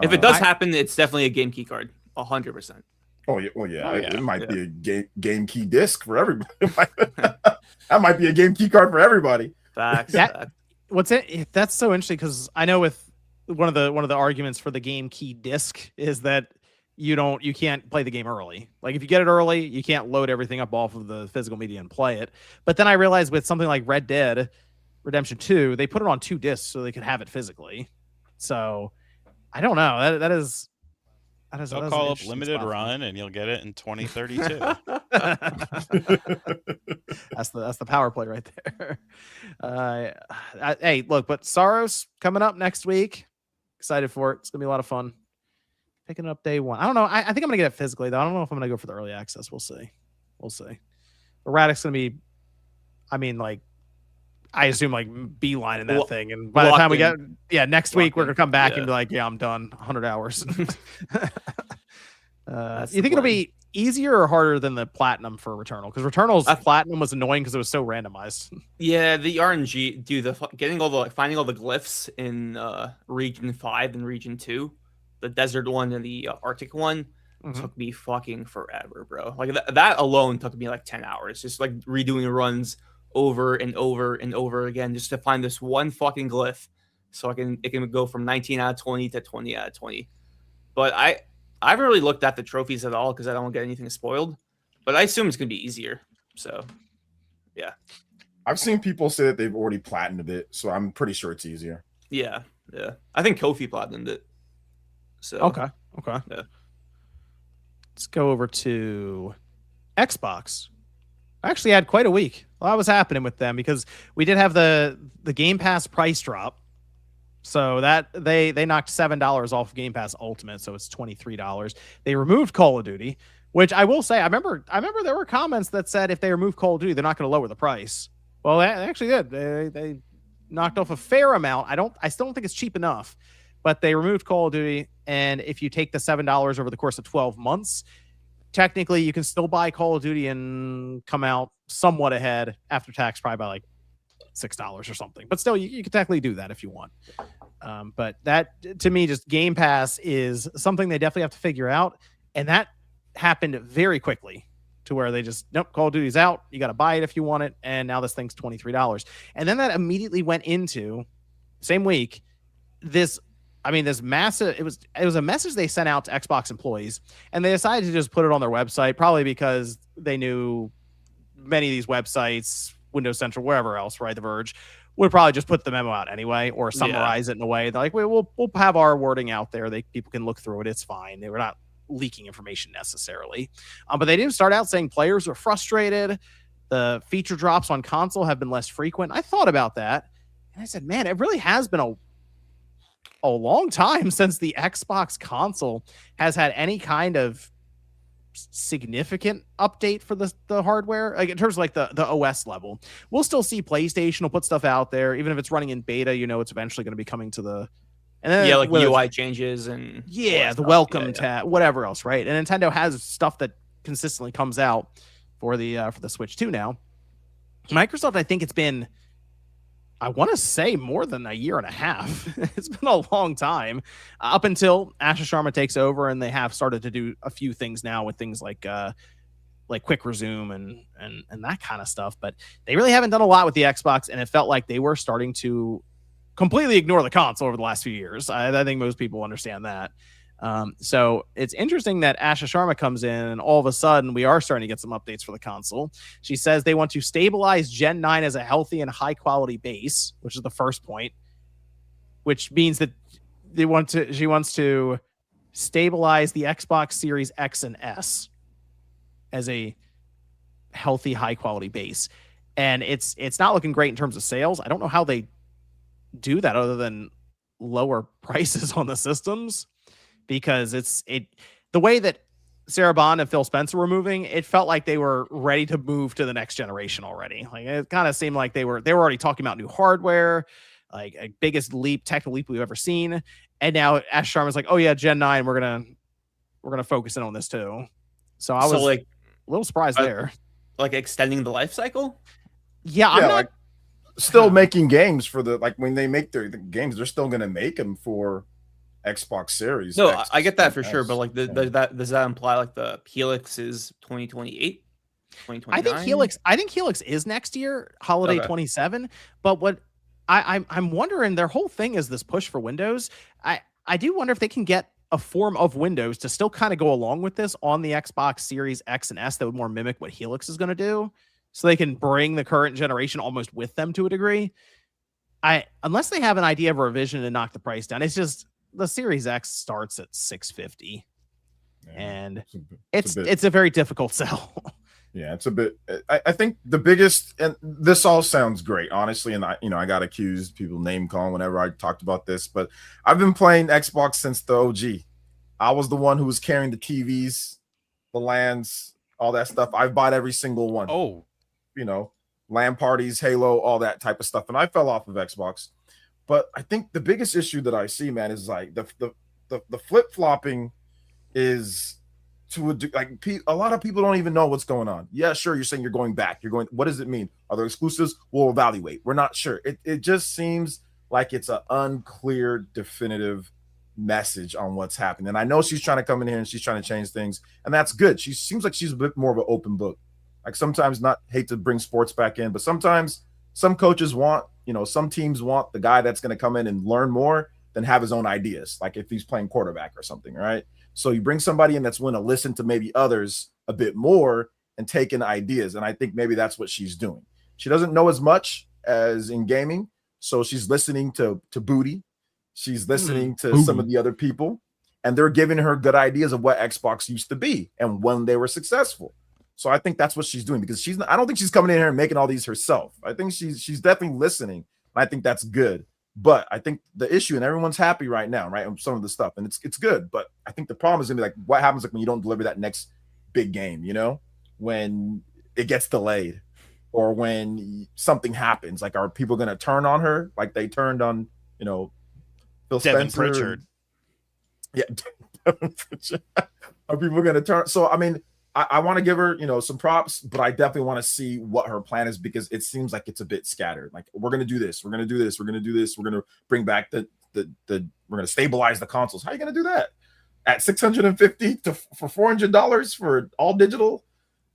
if it does happen, it's definitely a game key card, 100%. Oh yeah, well yeah, it might be a game key disc for everybody. That might be a game key card for everybody. Facts. That's so interesting because I know with one of the arguments for the game key disc is that you can't play the game early. Like if you get it early, you can't load everything up off of the physical media and play it. But then I realized with something like Red Dead Redemption 2, they put it on 2 discs so they could have it physically. So I don't know. That is. They'll call up limited run and you'll get it in 2032. That's the power play right there. Hey, look, but Saros coming up next week. Excited for it. It's gonna be a lot of fun. Picking it up day one. I don't know. I think I'm gonna get it physically though. I don't know if I'm gonna go for the early access. We'll see. But Radic's gonna be. I mean, like, I assume like beeline in that thing, and by the time we get next week we're gonna come back and be like, I'm done, 100 hours. You think it'll be easier or harder than the platinum for Returnal? Because Returnal's platinum was annoying because it was so randomized. Yeah, the RNG, dude, finding all the glyphs in Region 5 and Region 2, the desert one and the Arctic one, took me fucking forever, bro. Like that alone took me like 10 hours, just like redoing runs over and over and over again just to find this one fucking glyph, so it can go from 19 out of 20 to 20 out of 20. But I haven't really looked at the trophies at all because I don't get anything spoiled. But I assume it's gonna be easier. So, yeah. I've seen people say that they've already platinumed it, so I'm pretty sure it's easier. Yeah. I think Kofi platinumed it. So Okay. Yeah. Let's go over to Xbox. I actually had quite a week. A lot was happening with them because we did have the Game Pass price drop. So that they knocked $7 off Game Pass Ultimate, so it's $23. They removed Call of Duty, which I will say, I remember there were comments that said if they remove Call of Duty, they're not going to lower the price. Well, they actually did. They knocked off a fair amount. I still don't think it's cheap enough, but they removed Call of Duty, and if you take the $7 over the course of 12 months, technically you can still buy Call of Duty and come out somewhat ahead after tax, probably by like $6 or something. But still, you can technically do that if you want. But that, to me, just Game Pass is something they definitely have to figure out, and that happened very quickly to where they just, nope, Call of Duty's out. You got to buy it if you want it, and now this thing's $23. And then that immediately went into, same week, this massive, it was a message they sent out to Xbox employees, and they decided to just put it on their website, probably because they knew many of these websites, Windows Central, wherever else, right, The Verge, would probably just put the memo out anyway or summarize it in a way. They're like, we'll have our wording out there. People can look through it. It's fine. They were not leaking information necessarily. But they did start out saying players are frustrated. The feature drops on console have been less frequent. I thought about that, and I said, man, it really has been a long time since the Xbox console has had any kind of significant update for the hardware, like in terms of like the OS level. We'll still see PlayStation will put stuff out there, even if it's running in beta. It's eventually going to be coming to the, and then like UI changes and the welcome tab, whatever else, right? And Nintendo has stuff that consistently comes out for the Switch 2 now. Microsoft, I think it's been, I want to say, more than a year and a half. It's been a long time up until Asha Sharma takes over, and they have started to do a few things now with things like quick resume and that kind of stuff. But they really haven't done a lot with the Xbox, and it felt like they were starting to completely ignore the console over the last few years. I think most people understand that. So it's interesting that Asha Sharma comes in, and all of a sudden we are starting to get some updates for the console. She says they want to stabilize Gen 9 as a healthy and high quality base, which is the first point, which means that she wants to stabilize the Xbox Series X and S as a healthy, high quality base. And it's not looking great in terms of sales. I don't know how they do that other than lower prices on the systems. Because the way that Sarah Bond and Phil Spencer were moving, it felt like they were ready to move to the next generation already. Like it kind of seemed like they were already talking about new hardware, like a biggest technical leap we've ever seen. And now Ash Sharma's like, oh yeah, Gen 9, we're gonna focus in on this too. So I was like a little surprised there. Like extending the life cycle? Yeah, I'm not like still making games for when they make the games, they're still gonna make them for Xbox Series. No, I get that for sure, but like does that imply like the Helix is 2028, 2029? I think Helix is next year, holiday 27. But what I'm wondering, their whole thing is this push for Windows. I do wonder if they can get a form of Windows to still kind of go along with this on the Xbox Series X and S that would more mimic what Helix is going to do, so they can bring the current generation almost with them to a degree. Unless they have an idea of a revision to knock the price down, it's just the Series X starts at $650, and it's a very difficult sell. Yeah, it's a bit. I think the biggest, and this all sounds great, honestly, and I got accused, people name calling whenever I talked about this, but I've been playing Xbox since the OG. I was the one who was carrying the TVs, the LANs, all that stuff. I've bought every single one. Oh, LAN parties, Halo, all that type of stuff, and I fell off of Xbox. But I think the biggest issue that I see, man, is like the flip-flopping is a lot of people don't even know what's going on. Yeah, sure, you're saying you're going back. You're going. What does it mean? Are there exclusives? We'll evaluate. We're not sure. It just seems like it's an unclear, definitive message on what's happening. And I know she's trying to come in here and she's trying to change things, and that's good. She seems like she's a bit more of an open book. Like sometimes, not hate to bring sports back in, but sometimes some coaches want, some teams want the guy that's going to come in and learn more than have his own ideas. Like if he's playing quarterback or something, right? So you bring somebody in that's willing to listen to maybe others a bit more and take in ideas. And I think maybe that's what she's doing. She doesn't know as much as in gaming. So she's listening to Booty. She's listening to some of the other people, and they're giving her good ideas of what Xbox used to be and when they were successful. So I think that's what she's doing, because I don't think she's coming in here and making all these herself. I think she's definitely listening. I think that's good. But I think the issue, and everyone's happy right now, right? On some of the stuff, and it's good. But I think the problem is gonna be like, what happens like when you don't deliver that next big game, when it gets delayed, or when something happens. Like, are people gonna turn on her like they turned on, Phil Devin Spencer? Pritchard. Yeah, Devin Pritchard. Are people gonna turn? So I mean, I want to give her, some props, but I definitely want to see what her plan is, because it seems like it's a bit scattered. Like, we're going to do this. We're going to do this. We're going to do this. We're going to bring back we're going to stabilize the consoles. How are you going to do that? At $650 for $400 for all digital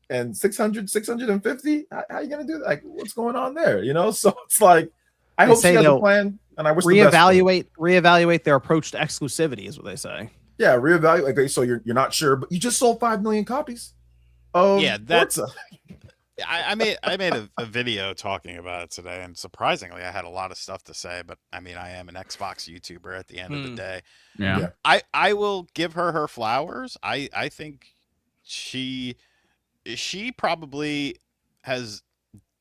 and $650? How are you going to do that? Like, what's going on there? So it's like, I hope she has a plan, and I wish reevaluate their approach to exclusivity is what they say. Yeah, reevaluate. Okay, so you're not sure, but you just sold 5 million copies. Oh, yeah, that's. I made a video talking about it today, and surprisingly, I had a lot of stuff to say. But I mean, I am an Xbox YouTuber at the end of the day. Yeah. I will give her flowers. I think she probably has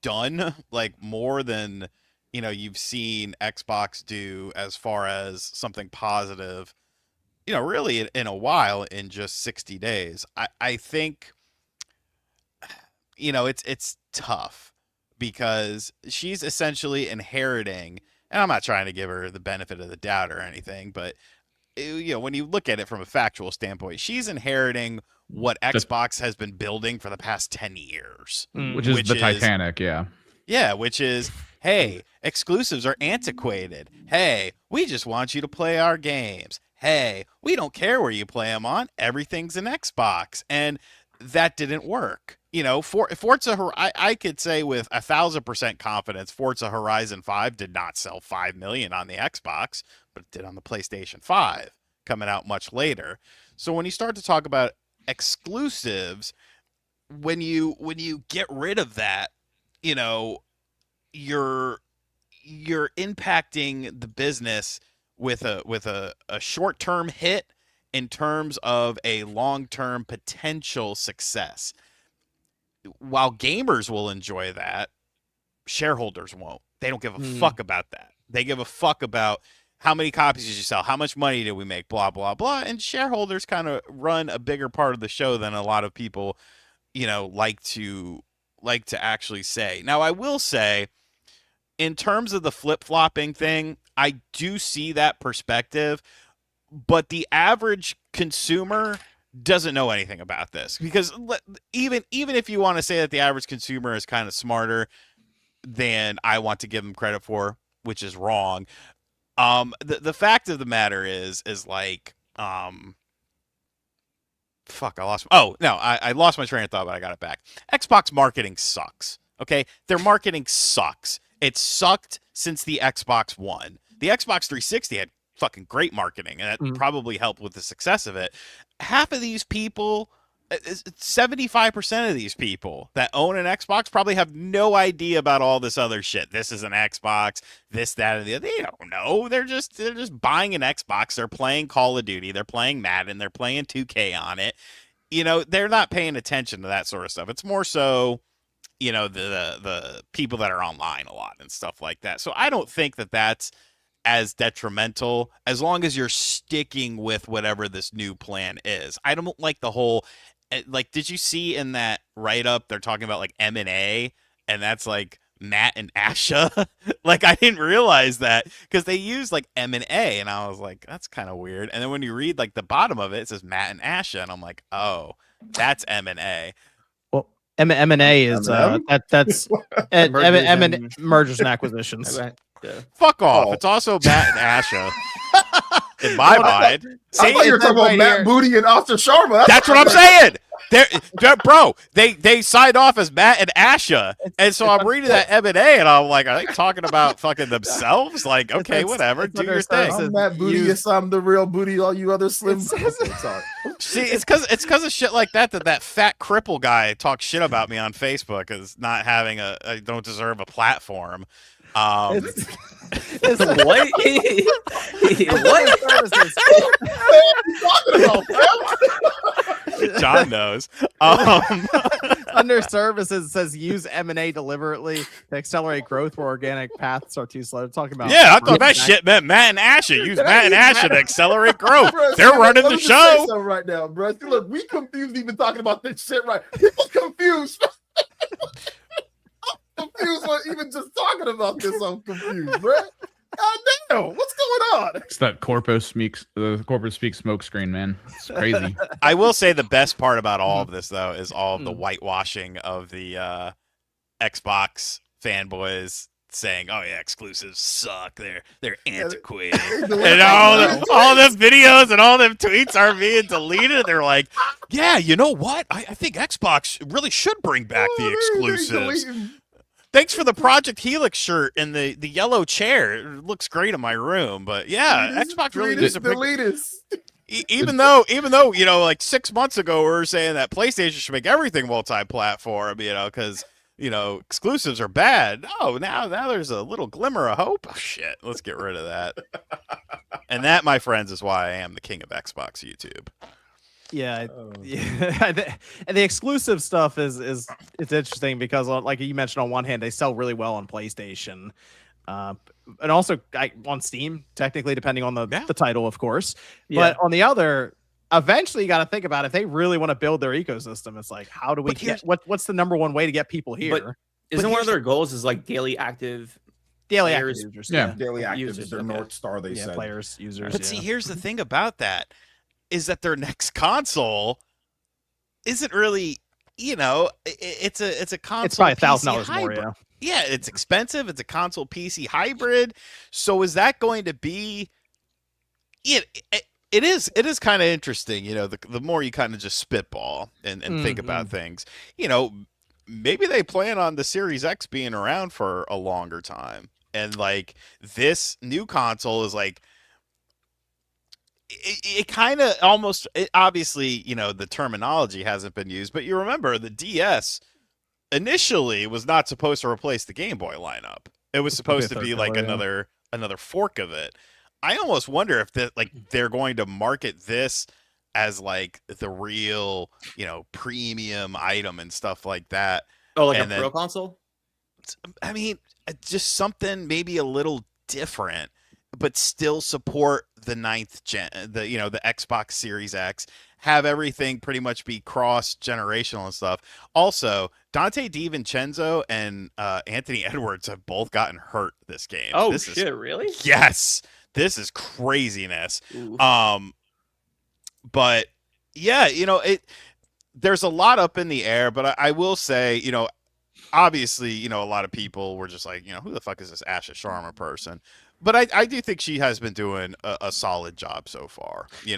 done like more than you've seen Xbox do as far as something positive. Really in a while, in just 60 days. I think, it's tough, because she's essentially inheriting, and I'm not trying to give her the benefit of the doubt or anything, but, when you look at it from a factual standpoint, she's inheriting what Xbox has been building for the past 10 years. Which is the Titanic, yeah. Yeah, which is, hey, exclusives are antiquated. Hey, we just want you to play our games. Hey, we don't care where you play them on. Everything's an Xbox. And that didn't work. Forza, I could say with 1,000% confidence, Forza Horizon 5 did not sell 5 million on the Xbox, but it did on the PlayStation 5, coming out much later. So when you start to talk about exclusives, when you get rid of that, you're impacting the business with a short-term hit in terms of a long-term potential success. While gamers will enjoy that, shareholders won't. They don't give a fuck about that. They give a fuck about how many copies did you sell, how much money did we make, blah, blah, blah. And shareholders kind of run a bigger part of the show than a lot of people, like to actually say. Now, I will say, in terms of the flip-flopping thing, I do see that perspective, but the average consumer doesn't know anything about this, because even if you want to say that the average consumer is kind of smarter than I want to give them credit for, which is wrong. The fact of the matter is like, fuck, I lost. Oh no, I lost my train of thought, but I got it back. Xbox marketing sucks. Okay, their marketing sucks. It sucked since the Xbox One. The Xbox 360 had fucking great marketing, and that probably helped with the success of it. Half of these people, 75% of these people that own an Xbox probably have no idea about all this other shit. This is an Xbox, this, that, and the other. They don't know. They're just buying an Xbox. They're playing Call of Duty. They're playing Madden. They're playing 2K on it. They're not paying attention to that sort of stuff. It's more so, the people that are online a lot and stuff like that. So I don't think that that's as detrimental, as long as you're sticking with whatever this new plan is. I don't like the whole, like, did you see in that write-up they're talking about like M&A, and that's like Matt and Asha? Like, I didn't realize that, because they use like M&A, and I was like, that's kind of weird. And then when you read like the bottom of it, it says Matt and Asha, and I'm like, oh, That's M&A. Well, M&A is that's mergers and acquisitions. Yeah. Fuck off. Oh. It's also Matt and Asha. In my mind. I thought you were talking about Matt Booty and Oscar Sharma. That's what I'm saying. Bro, they signed off as Matt and Asha, and so I'm reading that M&A, and I'm like, are they talking about fucking themselves? Like, okay, whatever, do your thing. I'm Matt Booty, yes, I'm the real booty. All you other slim. Sorry. See, it's because of shit like that fat cripple guy talks shit about me on Facebook as not having I don't deserve a platform. It's what? What? John knows. Under services, it says use M&A deliberately to accelerate growth where organic paths are too slow. Talking about I thought that shit meant Matt and Asha. Use Matt and Asha to accelerate growth. They're running the show right now, bro. See, look, we confused even talking about this shit. Right? People confused. Confused with even just talking about this. I'm confused, bro. God damn, what's going on? It's that corporate speak smoke screen, man. It's crazy. I will say the best part about all of this, though, is all of the whitewashing of the Xbox fanboys saying, "Oh yeah, exclusives suck. They're antiquated," and all the videos and all them tweets are being deleted. They're like, "Yeah, you know what? I think Xbox really should bring back the exclusives." Thanks for the Project Helix shirt and the yellow chair. It looks great in my room, but yeah, Xbox really needs to bring. Even though like 6 months ago we were saying that PlayStation should make everything multi-platform, because exclusives are bad. Oh, now there's a little glimmer of hope. Oh shit, let's get rid of that. And that, my friends, is why I am the king of Xbox YouTube. Yeah, and the exclusive stuff is it's interesting because, like you mentioned, on one hand they sell really well on PlayStation, and also on Steam, technically, depending on the title, of course. Yeah. But on the other, eventually you got to think about if they really want to build their ecosystem. It's like, how do we get what's the number one way to get people here? But isn't one of their goals is like daily active users? Yeah, daily active users, is their North Star. They said players, users. But see, here's the thing about that. Is that their next console isn't really, it's a console. It's probably $1,000 more. Yeah. Yeah, it's expensive. It's a console PC hybrid. So is that going to be? It is kind of interesting. The more you kind of just spitball and think about things. Maybe they plan on the Series X being around for a longer time, and like this new console is like. It kind of almost, obviously, the terminology hasn't been used, but you remember the DS initially was not supposed to replace the Game Boy lineup. It was supposed to be like another fork of it. I almost wonder if they're going to market this as like the real, premium item and stuff like that. Oh, like a Pro console? I mean, just something maybe a little different, but still support the 9th gen, the Xbox Series X, have everything pretty much be cross-generational and stuff. Also, Dante DiVincenzo and Anthony Edwards have both gotten hurt this game. Oh, shit, really? Yes. This is craziness. Ooh. But yeah, there's a lot up in the air, but I will say, obviously, a lot of people were just like, who the fuck is this Asha Sharma person? But I do think she has been doing a solid job so far. Do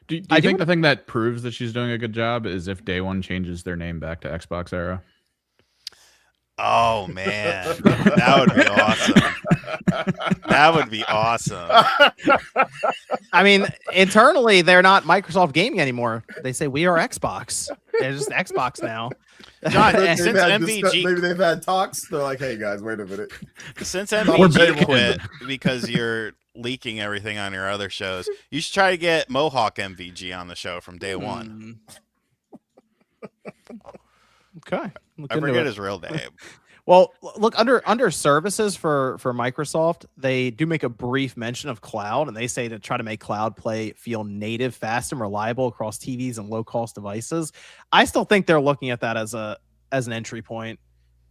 you think the thing that proves that she's doing a good job is if Day One changes their name back to Xbox Era? Oh man, that would be awesome. That would be awesome. I mean, internally, they're not Microsoft Gaming anymore. They say we are Xbox. They're just Xbox now. John, since MVG, maybe they've had talks. They're like, "Hey guys, wait a minute." Since MVG quit because you're leaking everything on your other shows, you should try to get Mohawk MVG on the show from day one. Okay, I forget his real name. Well, look, under services for Microsoft, they do make a brief mention of cloud, and they say to try to make cloud play feel native, fast, and reliable across TVs and low-cost devices. I still think they're looking at that as an entry point,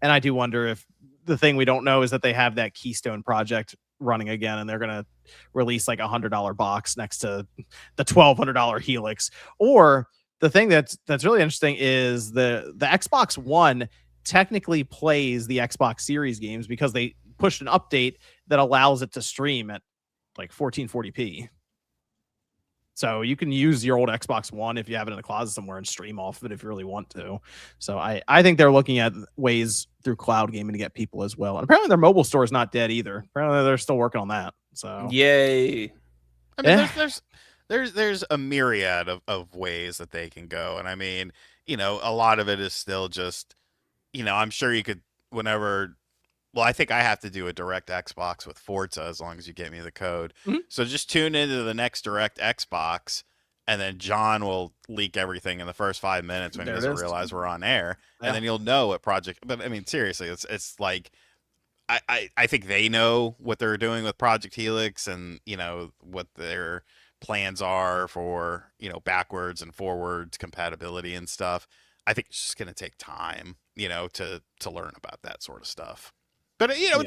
and I do wonder if the thing we don't know is that they have that Keystone project running again, and they're going to release like $100 box next to the $1,200 Helix, or the thing that's really interesting is the Xbox One technically plays the Xbox Series games because they pushed an update that allows it to stream at like 1440p. So you can use your old Xbox One if you have it in a closet somewhere and stream off of it if you really want to. So I think they're looking at ways through cloud gaming to get people as well. And apparently their mobile store is not dead either. Apparently they're still working on that. So yay. I mean, there's a myriad of ways that they can go. And I mean, you know, a lot of it is still just, you know, I'm sure you could whenever. Well, I think I have to do a direct Xbox with Forza as long as you get me the code. Mm-hmm. So just tune into the next direct Xbox, and then John will leak everything in the first 5 minutes when he doesn't realize we're on air, and then you'll know what project. But I mean, seriously, it's like I think they know what they're doing with Project Helix, and you know what their plans are for, you know, backwards and forwards compatibility and stuff. I think it's just going to take time, you know, to learn about that sort of stuff. But, you know,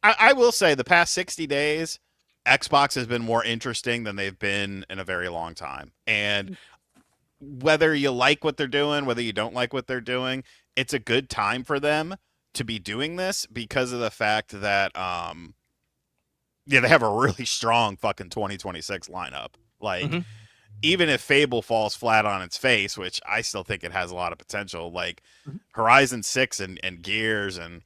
I will say the past 60 days, Xbox has been more interesting than they've been in a very long time. And whether you like what they're doing, whether you don't like what they're doing, it's a good time for them to be doing this because of the fact that, they have a really strong fucking 2026 lineup. Like, even if Fable falls flat on its face, which I still think it has a lot of potential, like Horizon 6 and Gears and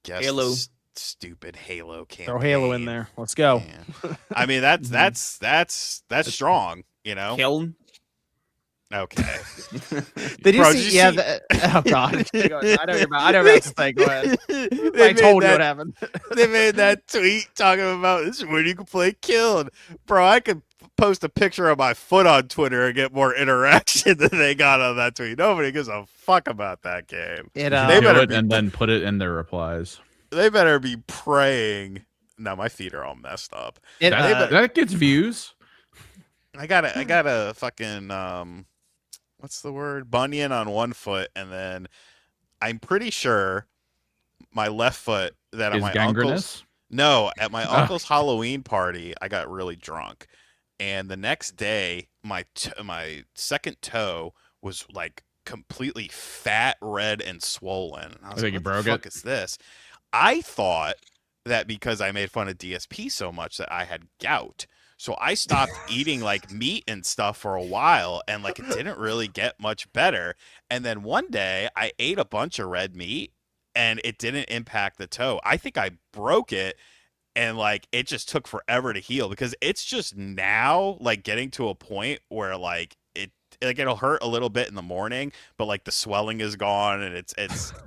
guess Halo. Stupid Halo campaign. Throw Halo in there. Let's go. Yeah. I mean, that's strong, you know. Kiln. Okay. Did you Bro, see? Oh God. I know you're about to say. Go ahead. I told you what happened. They made that tweet talking about this is when you can play Killed. Bro, I could post a picture of my foot on Twitter and get more interaction than they got on that tweet. Nobody gives a fuck about that game. They better and then put it in their replies. They better be praying. Now my feet are all messed up. That gets views. I got a fucking what's the word? Bunion on one foot, and then I'm pretty sure my left foot that is at my gangrenous? at my uncle's Halloween party, I got really drunk. And the next day, my second toe was like completely fat, red, and swollen. And I was like, "What the fuck is this?" I thought that because I made fun of DSP so much that I had gout. So I stopped eating like meat and stuff for a while, and like it didn't really get much better. And then one day I ate a bunch of red meat, and it didn't impact the toe. I think I broke it. And like it just took forever to heal because it's just now like getting to a point where like it'll hurt a little bit in the morning, but like the swelling is gone and it's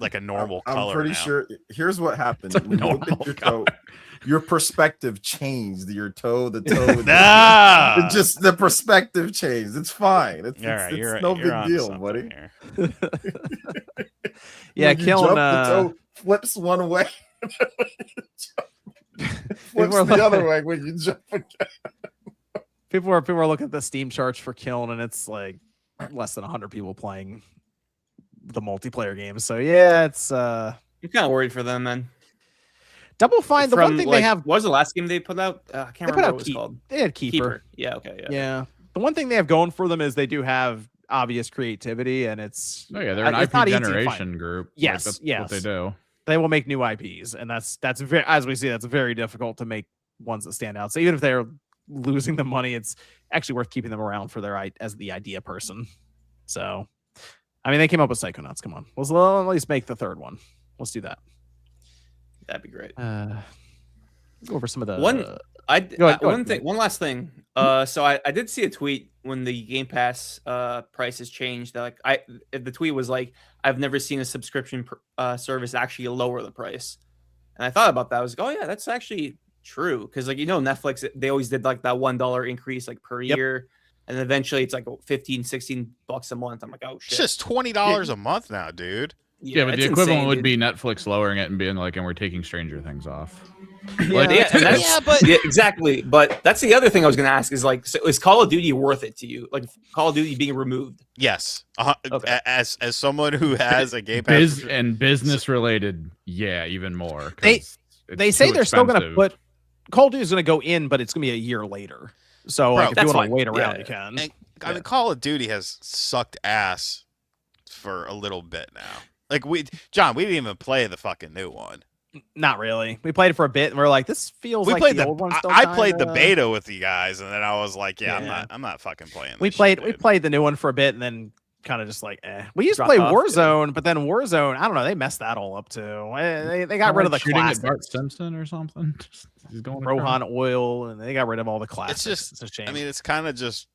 like a normal color. I'm pretty now. sure. Here's what happened. When you look at your toe, your perspective changed. Your toe, the toe, just the perspective changed. It's fine. It's no big deal, buddy. Yeah, Killing the toe flips one way. Flips the other way when you jump again. People are looking at the Steam charts for Kiln, and it's like less than 100 people playing the multiplayer games. So yeah, it's I'm kind of worried for them, man. Double Fine. The one thing they have, what was the last game they put out? I can't remember what it was called. They had Keeper. Yeah. Okay. Yeah. The one thing they have going for them is they do have obvious creativity, and it's they're an IP generation group. Yes, that's yes. what they do. They will make new IPs, and that's very, as we see, that's very difficult to make ones that stand out. So even if they're losing the money, it's actually worth keeping them around for their as the idea person. So, I mean, they came up with Psychonauts. Come on, let's at least make the third one. Let's do that. That'd be great. Go over some of the one last thing. So I did see a tweet when the Game Pass prices changed. That the tweet was like, I've never seen a subscription service actually lower the price. And I thought about that. I was like, oh yeah, that's actually true. Because like, you know, Netflix, they always did like that $1 increase like per year. And then eventually it's like $15-$16 a month. I'm like, oh shit. It's just $20 a month now, dude. Yeah, but the equivalent would be Netflix lowering it and being like, and we're taking Stranger Things off. Exactly. But that's the other thing I was going to ask is like, so is Call of Duty worth it to you? Like Call of Duty being removed? Yes. Okay. As someone who has a Game Pass and business related, yeah, even more. They say they're still going to put Call of Duty is going to go in, but it's going to be a year later. So Bro, like, if you want to fine. wait around, you can. And, I mean, Call of Duty has sucked ass for a little bit now. Like John, we didn't even play the fucking new one. Not really. We played it for a bit, and we're like, this feels We like played the old one. I played the beta with you guys, and then I was like, I'm not fucking playing. We played the new one for a bit, and then kind of just like, We used to play Warzone, but then Warzone, I don't know, they messed that all up too. They got rid of the classics. Bart Simpson or something. He's going Rohan Oil, and they got rid of all the classics. It's a shame. I mean, it's kind of just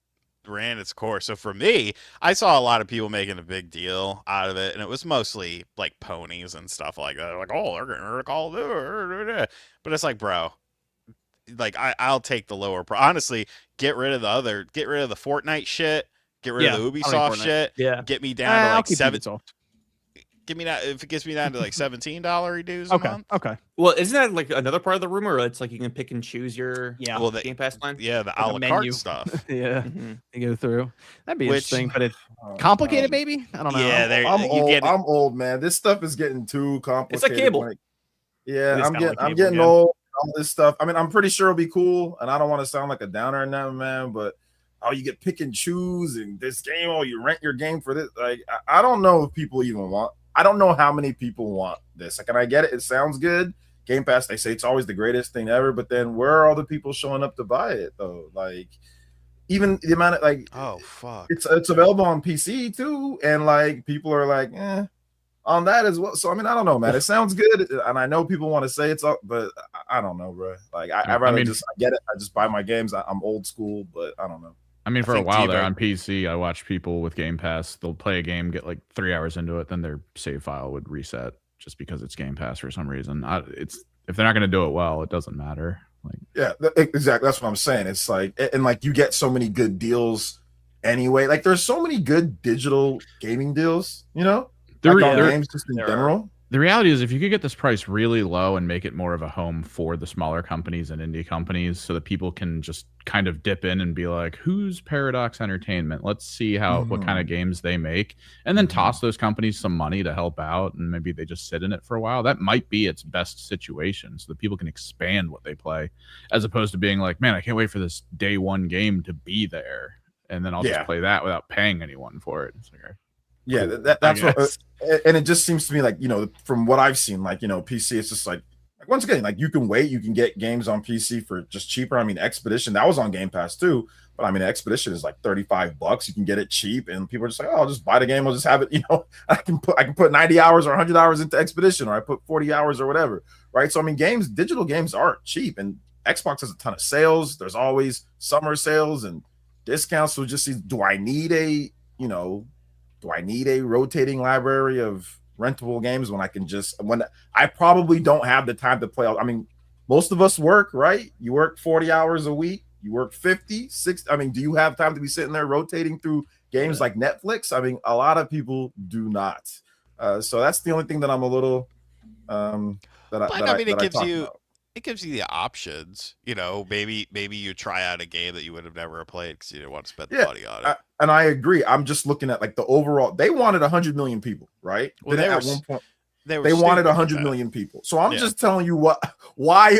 ran its course. So for me, I saw a lot of people making a big deal out of it, and it was mostly like ponies and stuff like that. Like, oh, they're gonna call it, but it's like, bro, like I'll take the lower. Honestly, get rid of the Fortnite shit. Get rid of the Ubisoft shit. Yeah. Get me down to like $7. Give me that if it gets me down to like $17 dues a month. Okay. Well, isn't that like another part of the rumor? It's like you can pick and choose your Game Pass plan. Yeah, the like a la carte stuff. Yeah, you go through. That'd be interesting, but it's complicated, maybe. I don't know. Yeah, I'm old, man. This stuff is getting too complicated. It's like cable. I'm getting old. All this stuff. I mean, I'm pretty sure it'll be cool, and I don't want to sound like a downer or nothing, man, but. Oh, you get pick and choose and this game. Oh, you rent your game for this. Like, I don't know if people even want. I don't know how many people want this. Like, and I get it. It sounds good. Game Pass. They say it's always the greatest thing ever. But then, where are all the people showing up to buy it though? Like, even the amount of like, oh fuck, it's available on PC too, and like people are like, on that as well. So I mean, I don't know, man. It sounds good, and I know people want to say it's up, but I don't know, bro. Like, I get it. I just buy my games. I'm old school, but I don't know. I mean, for a while there on PC, I watched people with Game Pass. They'll play a game, get like 3 hours into it, then their save file would reset just because it's Game Pass for some reason. If they're not going to do it well, it doesn't matter. Like, yeah, exactly. That's what I'm saying. It's like, and like you get so many good deals anyway. Like there's so many good digital gaming deals, you know, games just in general. The reality is, if you could get this price really low and make it more of a home for the smaller companies and indie companies so that people can just kind of dip in and be like, who's Paradox Entertainment? Let's see what kind of games they make. And then toss those companies some money to help out. And maybe they just sit in it for a while. That might be its best situation so that people can expand what they play, as opposed to being like, man, I can't wait for this day one game to be there. And then I'll just play that without paying anyone for it. It's like, all right. Yeah, that's what, and it just seems to me like, you know, from what I've seen, like, you know, PC, it's just like once again, like you can wait, you can get games on PC for just cheaper. I mean, Expedition, that was on Game Pass too, but I mean, Expedition is like $35. You can get it cheap, and people are just like, oh, I'll just buy the game, I'll just have it. You know, I can put 90 hours or 100 hours into Expedition, or I put 40 hours or whatever, right? So I mean, digital games are cheap, and Xbox has a ton of sales. There's always summer sales and discounts. So just see, do I need a rotating library of rentable games when I probably don't have the time to play? I mean, most of us work, right? You work 40 hours a week, you work 50, 60. I mean, do you have time to be sitting there rotating through games like Netflix? I mean, a lot of people do not. So that's the only thing that I'm a little it gives you the options, you know. Maybe you try out a game that you would have never played because you didn't want to spend the money on it. And I agree. I'm just looking at like the overall. They wanted 100 million people, right? Well, at one point they wanted 100 million people. So I'm just telling you why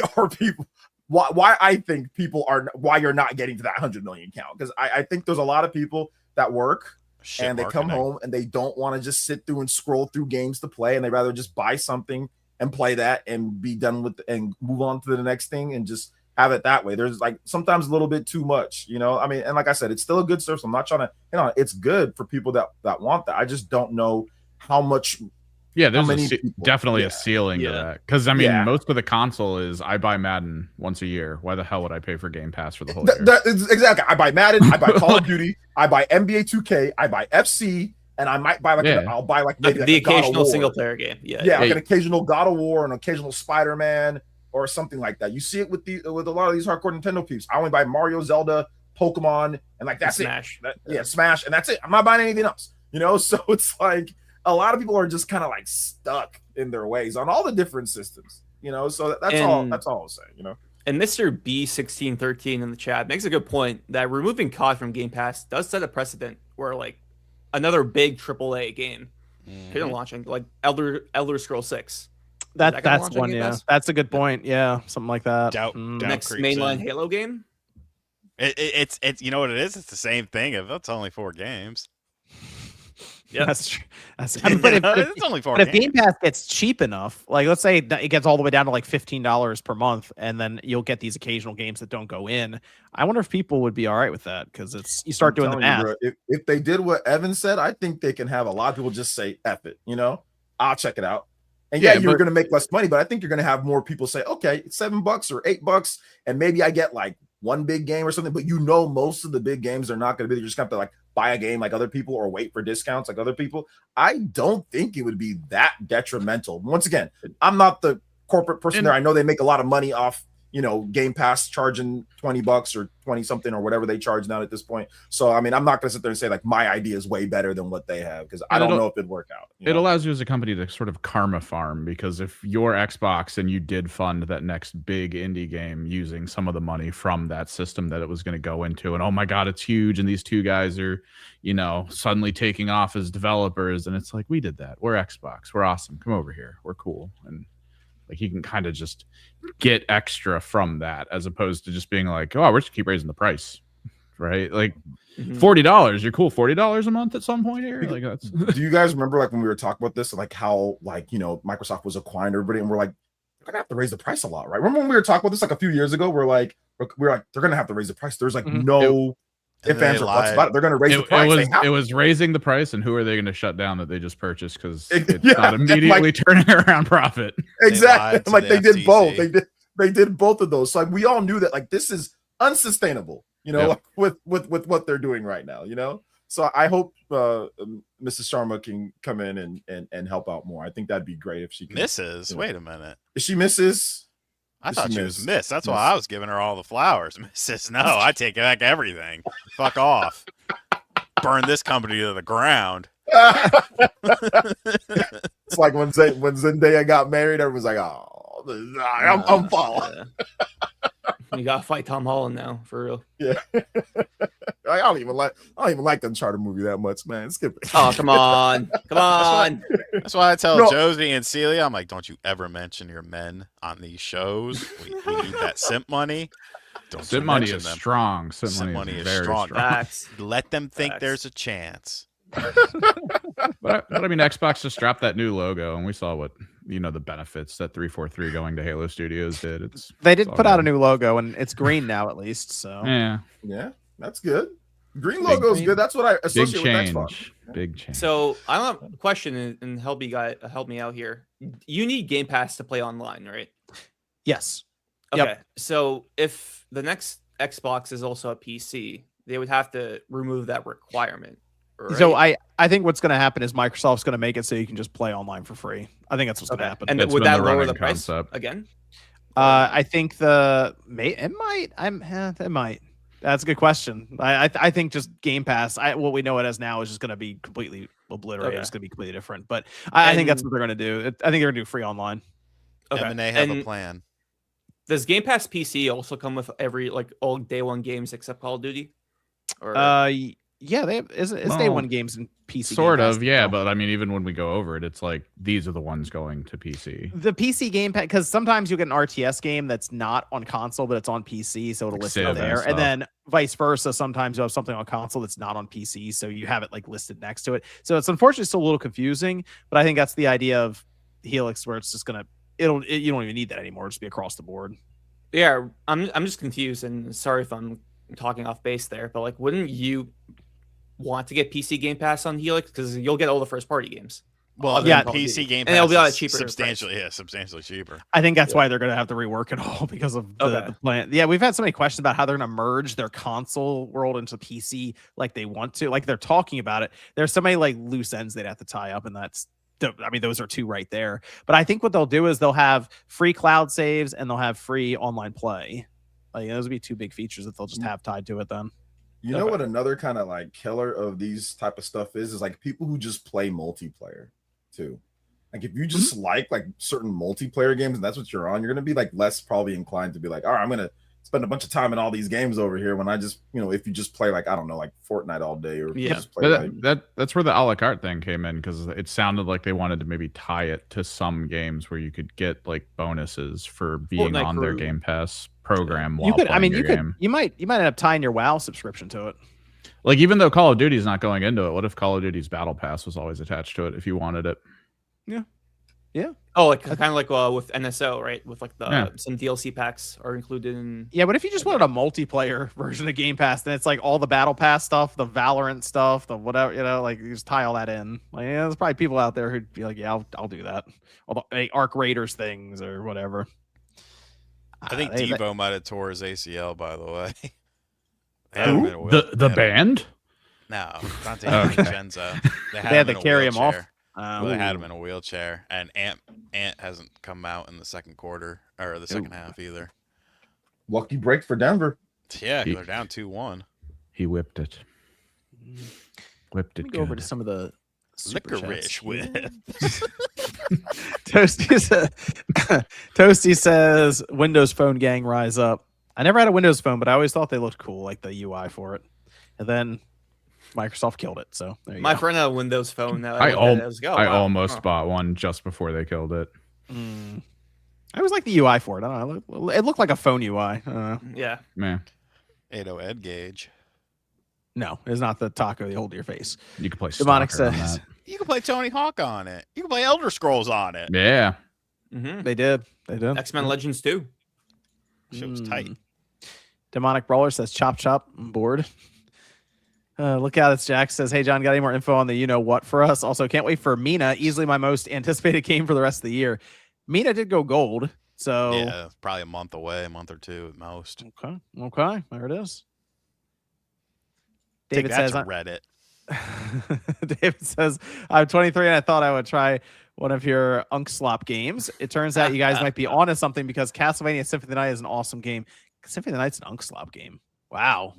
I think people are, why you're not getting to that 100 million count, because I think there's a lot of people that work and they come home and they don't want to just sit through and scroll through games to play, and they rather just buy something and play that and be done with and move on to the next thing and just have it that way. There's like sometimes a little bit too much, you know. I mean, and like I said, it's still a good service. I'm not trying to, you know, it's good for people that want that. I just don't know how much. Yeah, there's definitely a ceiling to that. Because I mean, most of the console is I buy Madden once a year. Why the hell would I pay for Game Pass for the whole year? Exactly. I buy Madden. I buy Call of Duty. I buy NBA 2K. I buy FC. And I might buy I'll buy like maybe the occasional single player game. Like an occasional God of War, an occasional Spider-Man, or something like that. You see it with a lot of these hardcore Nintendo peeps. I only buy Mario, Zelda, Pokemon, and like that's Smash. it. Smash, and that's it. I'm not buying anything else. You know, so it's like a lot of people are just kind of like stuck in their ways on all the different systems. You know, so that's all I'll say. You know. And Mr. B1613 in the chat makes a good point that removing COD from Game Pass does set a precedent where like another big AAA game launching, like Elder Scrolls 6. That's one. Yeah, that's a good point. Yeah, something like that. Next mainline Halo game. It's you know what it is? It's the same thing. If it's only 4 games. Yeah, that's true. But it's only 4 games. If Game Pass gets cheap enough, like let's say it gets all the way down to like $15 per month, and then you'll get these occasional games that don't go in. I wonder if people would be all right with that because you start doing the math. If they did what Evan said, I think they can have a lot of people just say F it. I'll check it out. And you're going to make less money, but I think you're going to have more people say, okay, it's $7 or $8, and maybe I get like one big game or something. But most of the big games are not going to be. You're just going to have to like buy a game like other people or wait for discounts like other people. I don't think it would be that detrimental. Once again, I'm not the corporate person there. I know they make a lot of money off Game Pass charging $20 or 20 something or whatever they charge now at this point. So I mean, I'm not going to sit there and say like my idea is way better than what they have because I don't know if it'd work out. It allows you as a company to sort of karma farm because if you're Xbox and you did fund that next big indie game using some of the money from that system that it was going to go into, and oh my god, it's huge, and these two guys are suddenly taking off as developers, and it's like we did that. We're Xbox. We're awesome. Come over here. We're cool. And like you can kind of just get extra from that as opposed to just being like, oh, we're just keep raising the price, right? Like $40, you're cool. $40 a month at some point here. Like that's. Do you guys remember like when we were talking about this, like how like Microsoft was acquiring everybody, and we're like, they're gonna have to raise the price a lot, right? Remember when we were talking about this like a few years ago? We're like, they're gonna have to raise the price. There's like no. If fans are buts about it, they're going to raise the price. It was raising the price, and who are they going to shut down that they just purchased because it's not immediately turning around profit? Exactly. Like they did both. They did both of those. So like we all knew that like this is unsustainable. Like, with what they're doing right now. So I hope Mrs. Sharma can come in and help out more. I think that'd be great if she can. Mrs. Wait a minute. Is she Mrs.? I thought she was Miss. That's why I was giving her all the flowers. Mrs. No, I take back everything. Fuck off. Burn this company to the ground. It's like when Zendaya got married, everyone's like, "Oh, I'm falling." You gotta fight Tom Holland now, for real. Yeah. I don't even like the Uncharted movie that much, man. Skip it. Oh, come on. That's why I tell Josie and Celia, I'm like, don't you ever mention your men on these shows. We need that simp money. Simp money is strong. Simp money is very strong. Let them think there's a chance. But I mean, Xbox just dropped that new logo, and we saw what the benefits that 343 going to Halo Studios did. They did put out a new logo, and it's green now at least. So yeah, that's good. Green logo is good. That's what I associate with Xbox. Big change. So I have a question, and help me out here. You need Game Pass to play online, right? Yes. Okay. Yep. So if the next Xbox is also a PC, they would have to remove that requirement. Right? So I think what's going to happen is Microsoft's going to make it so you can just play online for free. I think that's what's going to happen. And would that lower the price again? I think it might. That's a good question. I think just Game Pass, what we know it as now is just going to be completely obliterated. Okay. It's going to be completely different. But I think that's what they're going to do. I think they're going to do free online. Okay. And they have a plan. Does Game Pass PC also come with all day one games except Call of Duty? Or yeah, they have. It's day one games in PC. Sort of, yeah. But I mean, even when we go over it, it's like these are the ones going to PC. The PC Game Pass, because sometimes you get an RTS game that's not on console, but it's on PC, so it'll list it there. And then vice versa. Sometimes you have something on console that's not on PC, so you have it like listed next to it. So it's unfortunately still a little confusing, but I think that's the idea of Helix, where it's just gonna you don't even need that anymore. It'll just be across the board. Yeah, I'm just confused, and sorry if I'm talking off base there, but like, wouldn't you want to get PC Game Pass on Helix because you'll get all the first party games? Well, yeah, PC Game Pass, and it'll be a lot cheaper, substantially cheaper. I think that's why they're going to have to rework it all because of the plan. Yeah, we've had so many questions about how they're going to merge their console world into PC like they want to, like they're talking about it. There's so many like loose ends they'd have to tie up, and those are two right there. But I think what they'll do is they'll have free cloud saves and they'll have free online play. Like those would be two big features that they'll just have tied to it then. You know what another kind of like killer of these type of stuff is like people who just play multiplayer too. Like if you just like certain multiplayer games and that's what you're on, you're gonna be like less probably inclined to be like, all right, I'm gonna spend a bunch of time in all these games over here when I just, if you just play like, I don't know, like Fortnite all day or just play that's where the a la carte thing came in, because it sounded like they wanted to maybe tie it to some games where you could get like bonuses for being Fortnite on their Crew. Game Pass program while You could, playing your game. you might end up tying your WoW subscription to it. Like, even though Call of Duty's not going into it, what if Call of Duty's Battle Pass was always attached to it if you wanted it? Yeah. Oh, like kind of like with NSO, right? With like some DLC packs are included in. Yeah, but if you just wanted a multiplayer version of Game Pass, then it's like all the Battle Pass stuff, the Valorant stuff, the whatever, like you just tie all that in. Like, there's probably people out there who'd be like, yeah, I'll do that. All the Arc Raiders things or whatever. I think Devo might have tore his ACL, by the way. The band? No, Dante DiVincenzo. They had to carry him off. They had him in a wheelchair, and Ant hasn't come out in the second quarter or the second half either. Lucky break for Denver. Yeah, they're down 2-1. He whipped it. Whipped it. Go over to some of the licorice whip. Toasty says, "Windows Phone gang rise up." I never had a Windows Phone, but I always thought they looked cool, like the UI for it, and then Microsoft killed it. So there you My go. friend had a Windows Phone. I almost bought one just before they killed it. I always like the UI for it. I don't know. It looked like a phone UI. Yeah. Man. 80 Ed Gauge. No, it's not the taco you hold to your face. You can play Demonic Stalker on says that. You can play Tony Hawk on it. You can play Elder Scrolls on it. Yeah. They did. X-Men Legends 2. Shit was tight. Demonic Brawler says, chop, chop. I'm bored. Look out, it's Jack says, hey, John, got any more info on the you-know-what for us? Also, can't wait for Mina, easily my most anticipated game for the rest of the year. Mina did go gold, so... Yeah, probably a month away, a month or two at most. Okay, there it is. David says... Reddit. David says, I'm 23 and I thought I would try one of your Unkslop games. It turns out you guys might be onto something because Castlevania Symphony of the Night is an awesome game. Symphony of the Night's an Unkslop game. Wow.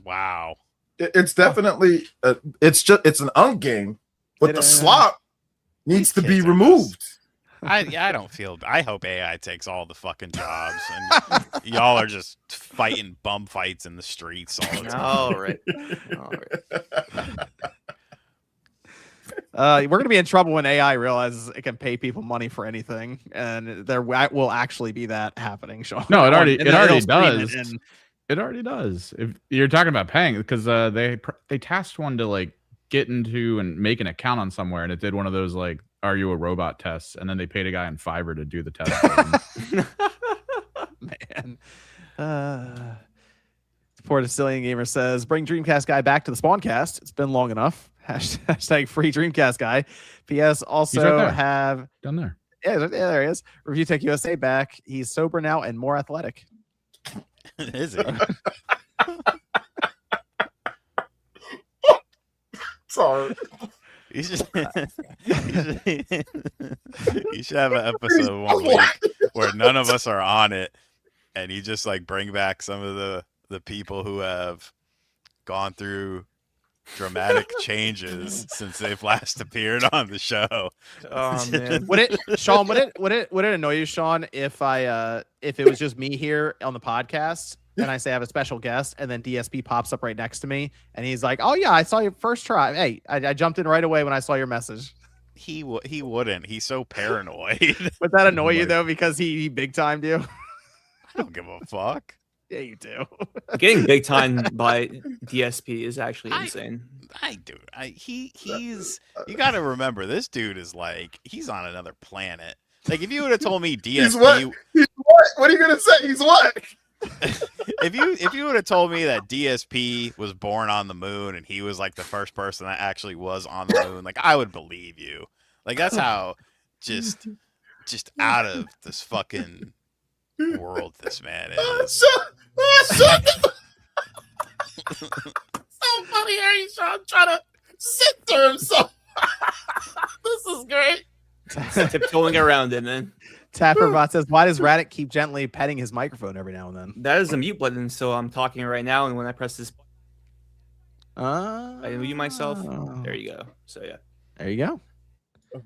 It's definitely it's an Unk game, but the slop needs to be removed. I don't feel. I hope AI takes all the fucking jobs, and y'all are just fighting bum fights in the streets all the time. All right. We're gonna be in trouble when AI realizes it can pay people money for anything, and there will actually be that happening. Sean. No, it already does. It already does. If you're talking about paying, because they tasked one to like get into and make an account on somewhere, and it did one of those like, "Are you a robot?" tests, and then they paid a guy in Fiverr to do the test. Man, Poor Sicilian Gamer says, "Bring Dreamcast guy back to the Spawncast. It's been long enough." Hashtag free Dreamcast guy. PS also have down there. Yeah, there he is. Review Tech USA back. He's sober now and more athletic. Is he? Sorry. You should have an episode one week where none of us are on it, and you just like bring back some of the people who have gone through dramatic changes since they've last appeared on the show. Oh man. Would it annoy you, Sean, if it was just me here on the podcast and I say I have a special guest and then DSP pops up right next to me and he's like, "Oh yeah, I saw your first try. Hey, I jumped in right away when I saw your message." He wouldn't. He's so paranoid. Would that annoy you though because he big timed you? I don't give a fuck. Yeah, you do. Getting big time by DSP is actually insane. He's you got to remember, this dude is like, he's on another planet. Like, if you would have told me DSP, he's what? What are you gonna say? He's what? if you would have told me that DSP was born on the moon and he was like the first person that actually was on the moon, like, I would believe you. Like, that's how just out of this fucking world this man is. So funny how he's trying to sit to himself. This is great. Tiptoeing around it, man. Tapperbot says, "Why does Raditz keep gently petting his microphone every now and then?" That is a mute button, so I'm talking right now, and when I press this, I mute myself. There you go. So yeah, there you go.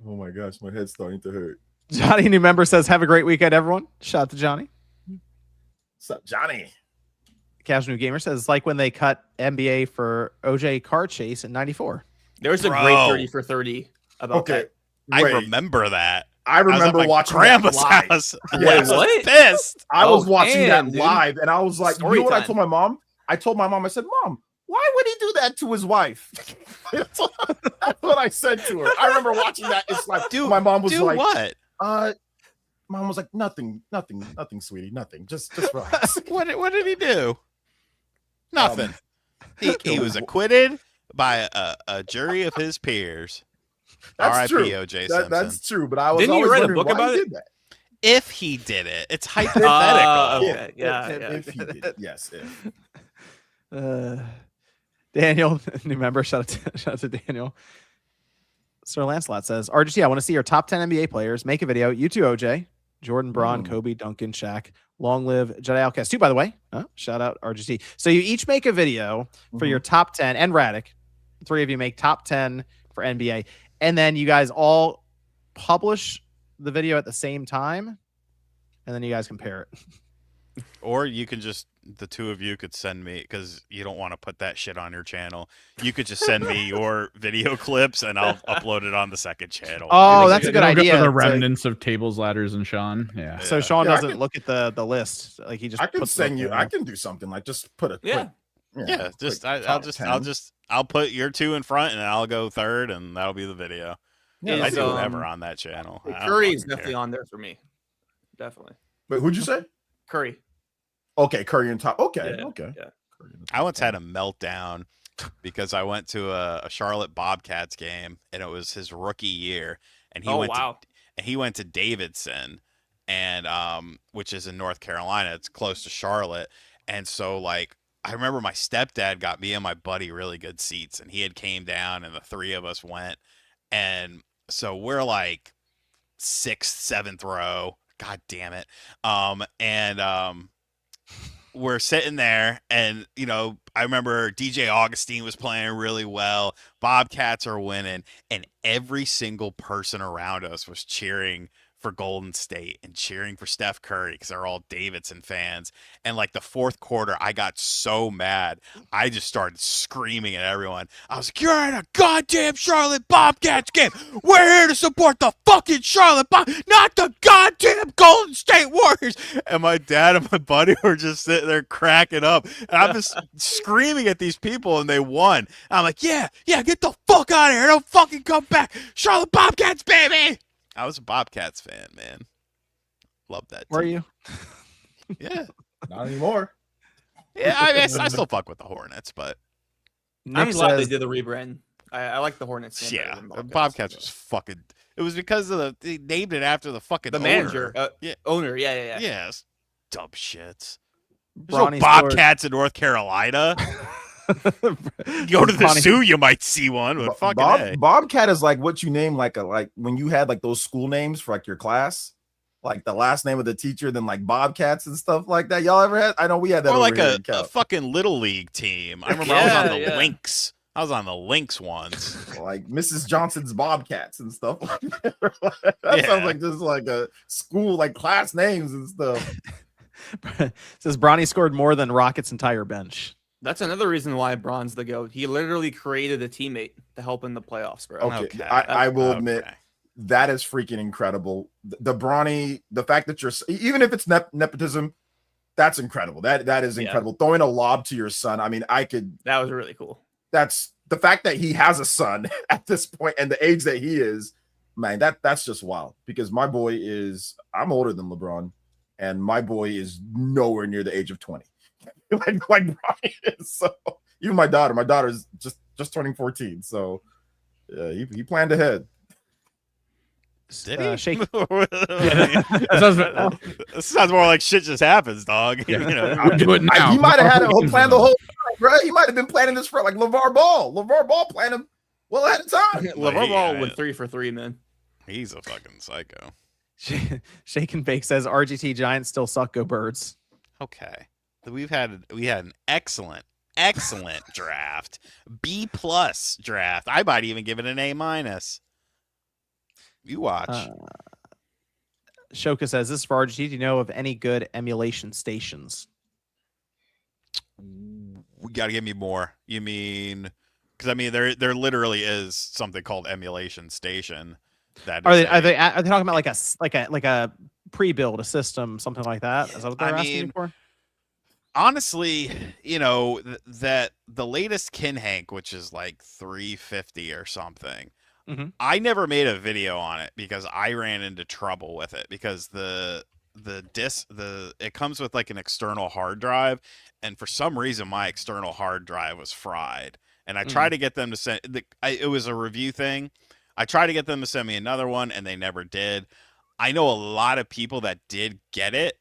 Oh my gosh, my head's starting to hurt. Johnny, new member, says, "Have a great weekend, everyone." Shout out to Johnny. What's up, Johnny? Casual New Gamer says it's like when they cut NBA for OJ car chase in '94. There's a great 30 for 30 about that. I remember that. I remember watching grandma's that live. house. Yes. Wait, what? Pissed. I was watching that dude. live, and I was like, Story you know what time. I told my mom? I said, Mom, why would he do that to his wife? That's what I said to her. I remember watching that. It's like, my mom was like, what? Mom was like, nothing, sweetie, nothing. Just relax. What did he do? Nothing. He was acquitted by a jury of his peers. That's true. O.J. Simpson. That's true. But I was Didn't you always write a wondering book why about he it? did that. If he did it, it's hypothetical. Okay. Yeah. If he did, yes. If. Daniel, new member. Shout out to Daniel. Sir Lancelot says, RGT, I want to see your top 10 NBA players. Make a video. You too, OJ. Jordan, Braun, Kobe, Duncan, Shaq. Long live Jedi Outcast. Too, by the way. Shout out RGT. So you each make a video for your top 10, and Radic. 3 of you make top 10 for NBA. And then you guys all publish the video at the same time. And then you guys compare it. Or you can just, the 2 of you could send me, because you don't want to put that shit on your channel. You could just send me your video clips and I'll upload it on the second channel. Oh, that's a good It'll go idea. to the It's like- remnants of Tables, Ladders, and Sean. Yeah. So Sean Yeah, I doesn't can- look at the list. Like he just I can puts send it you. there. I can do something like just put a Yeah. quick, Yeah, just quick I'll top just 10. I'll put your 2 in front and I'll go third and that'll be the video. Yeah, I Is, do whatever on that channel. I don't Curry is fucking definitely care. on there for me. Definitely. But who'd you say? Curry. Okay, Curry and top. Okay, Yeah, okay. yeah. Curry in the I top once 10. had a meltdown because I went to a Charlotte Bobcats game and it was his rookie year, and he went to Davidson, and which is in North Carolina. It's close to Charlotte, and so like I remember my stepdad got me and my buddy really good seats, and he had came down, and the 3 of us went, and so we're like 6th, 7th row. God damn it. We're sitting there, and you know, I remember DJ Augustine was playing really well. Bobcats are winning, and every single person around us was cheering for Golden State and cheering for Steph Curry because they're all Davidson fans. And like the 4th quarter, I got so mad, I just started screaming at everyone. I was like, "You're at a goddamn Charlotte Bobcats game. We're here to support the fucking Charlotte not the goddamn Golden State Warriors." And my dad and my buddy were just sitting there cracking up. And I'm just screaming at these people, and they won. I'm like, yeah, get the fuck out of here. Don't fucking come back. Charlotte Bobcats, baby. I was a Bobcats fan, man. Love that. Were team. you? Yeah. Not anymore. Yeah, I still fuck with the Hornets, but I'm Nick glad they says- did the rebrand. I like the Hornets. name better yeah, than the Bobcats was fucking. It was because of they named it after the fucking the owner. manager. Yeah. Owner. Yeah. Yes, dumb shits. There's no Bronny Bobcats in North Carolina. Go to the Bronny- zoo, you might see one. But fucking A. Bobcat is like what you name like when you had like those school names for like your class, like the last name of the teacher, then like Bobcats and stuff like that. Y'all ever had? I know we had that. Or over like here a in Cal. fucking little league team. I remember I was on the Yeah. Lynx. I was on the Lynx once. Like Mrs. Johnson's Bobcats and stuff. That sounds like just like a school like class names and stuff. Says Bronny scored more than Rockets' entire bench. That's another reason why Braun's the GOAT. He literally created a teammate to help in the playoffs, bro. Okay, I will admit Okay. that is freaking incredible. The Bronny, the fact that you're even if it's nepotism, that's incredible. That is incredible. Throwing a lob to your son. I mean, That was really cool. that's the fact that he has a son at this point and the age that he is, man, that's just wild. Because my boy I'm older than LeBron, and my boy is nowhere near the age of 20. like Bronny is. So even my daughter's just turning 14. So he planned ahead. Did he? Shake. This sounds more like shit just happens, dog. Yeah. You know, I'll do it now. He might have had a whole plan the whole time, bro. He might have been planning this for like LeVar Ball. LeVar Ball planned him well ahead of time. LeVar Ball went 3 for 3, man. he's a fucking psycho. Shake and Bake says RGT Giants still suck. Go Birds. Okay, we had an excellent draft, B+ draft. I might even give it an A-. You watch. Shoka says this is for RGT. Do you know of any good emulation stations? We got to give me more. You mean? Because I mean, there literally is something called Emulation Station. That are they talking about like a pre-build, a system, something like that? Is that what they're asking me for? Honestly, you know, that the latest Kinhank, which is like 350 or something, I never made a video on it because I ran into trouble with it because it comes with like an external hard drive, and for some reason my external hard drive was fried, and I tried to get them to send it was a review thing. I tried to get them to send me another one, and they never did. I know a lot of people that did get it,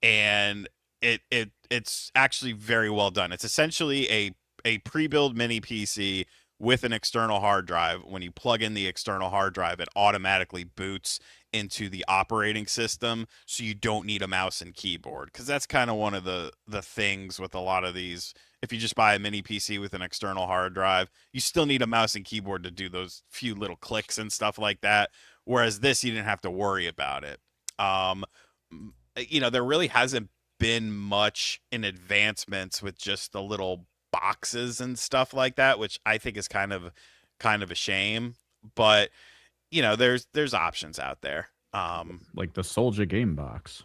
and it's actually very well done. It's essentially a pre-built mini PC with an external hard drive. When you plug in the external hard drive, it automatically boots into the operating system, so you don't need a mouse and keyboard, because that's kind of one of the things with a lot of these. If you just buy a mini PC with an external hard drive, you still need a mouse and keyboard to do those few little clicks and stuff like that, whereas this, you didn't have to worry about it. You know, there really hasn't been much in advancements with just the little boxes and stuff like that, which I think is kind of a shame, but you know, there's options out there. Like the Soldier game box.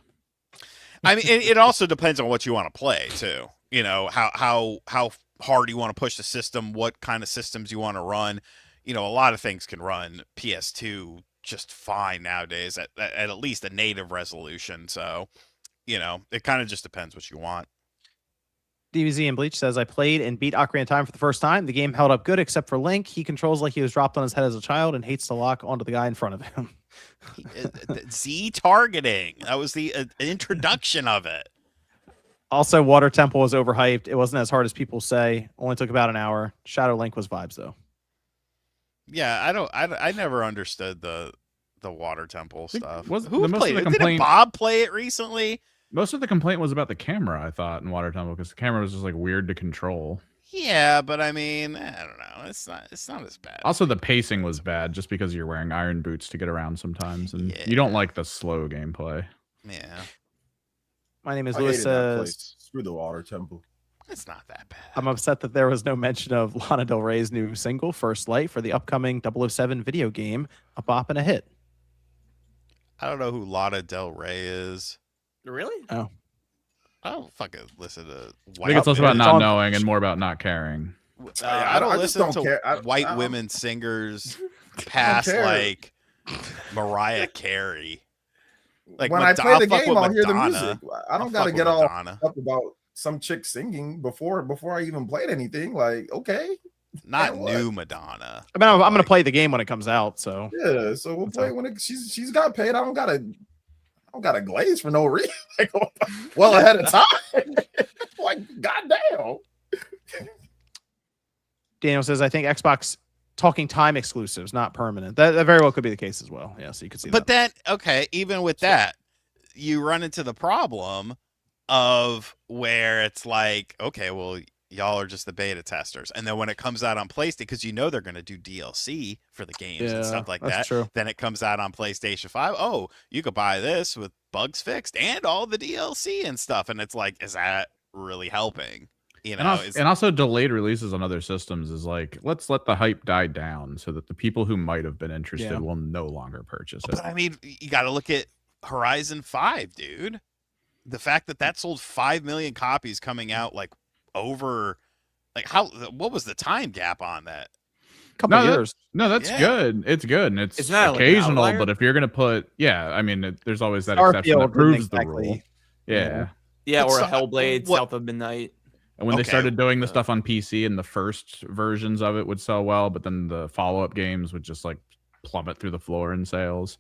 I mean, it also depends on what you want to play too. You know, how hard you want to push the system, what kind of systems you want to run. You know, a lot of things can run PS2 just fine nowadays at least a native resolution. So, you know, it kind of just depends what you want. DBZ and Bleach says, I played and beat Ocarina of Time for the first time. The game held up good except for Link. He controls like he was dropped on his head as a child and hates to lock onto the guy in front of him. Z targeting. That was the introduction of it. Also, Water Temple was overhyped. It wasn't as hard as people say. Only took about an hour. Shadow Link was vibes though. Yeah, I never understood the Water Temple stuff. Who played it? Didn't Bob play it recently? Most of the complaint was about the camera, I thought, in Water Temple, because the camera was just like weird to control. Yeah, but I mean, I don't know. It's not as bad. Also, the pacing was bad just because you're wearing iron boots to get around sometimes, and you don't like the slow gameplay. Yeah. My name is Lewis. Screw the Water Temple. It's not that bad. I'm upset that there was no mention of Lana Del Rey's new single, First Light, for the upcoming 007 video game, a bop and a hit. I don't know who Lana Del Rey is. Really? Oh. I don't fucking listen to white. I think it's less about not knowing and more about not caring. I don't listen to white women singers past like Mariah Carey. Like when I play the game, I'll hear the music. I don't gotta get all up about some chick singing before I even played anything. Like, okay. Not new Madonna. I mean, I'm gonna play the game when it comes out. So yeah, so we'll play when she's got paid. I don't got a glaze for no reason. Well ahead of time. Like, goddamn. Daniel says, I think Xbox talking time exclusives, not permanent. That very well could be the case as well. Yeah, so you could see but that. But then, okay, even with that, you run into the problem of where it's like, okay, well, y'all are just the beta testers, and then when it comes out on PlayStation, because you know they're going to do DLC for the games and stuff like that, true. Then it comes out on PlayStation 5. Oh, you could buy this with bugs fixed and all the DLC and stuff, and it's like, is that really helping? You know, and also delayed releases on other systems is like, let's let the hype die down so that the people who might have been interested will no longer purchase it. But I mean, you got to look at Horizon 5, dude. The fact that sold 5 million copies coming out like over, like what was the time gap on that? Couple years. That's good. It's good, and it's not occasional. But if you're gonna put, I mean, there's always that exception that proves the rule. Yeah, or a Hellblade, South of Midnight. And when they started doing the stuff on PC, and the first versions of it would sell well, but then the follow-up games would just like plummet through the floor in sales.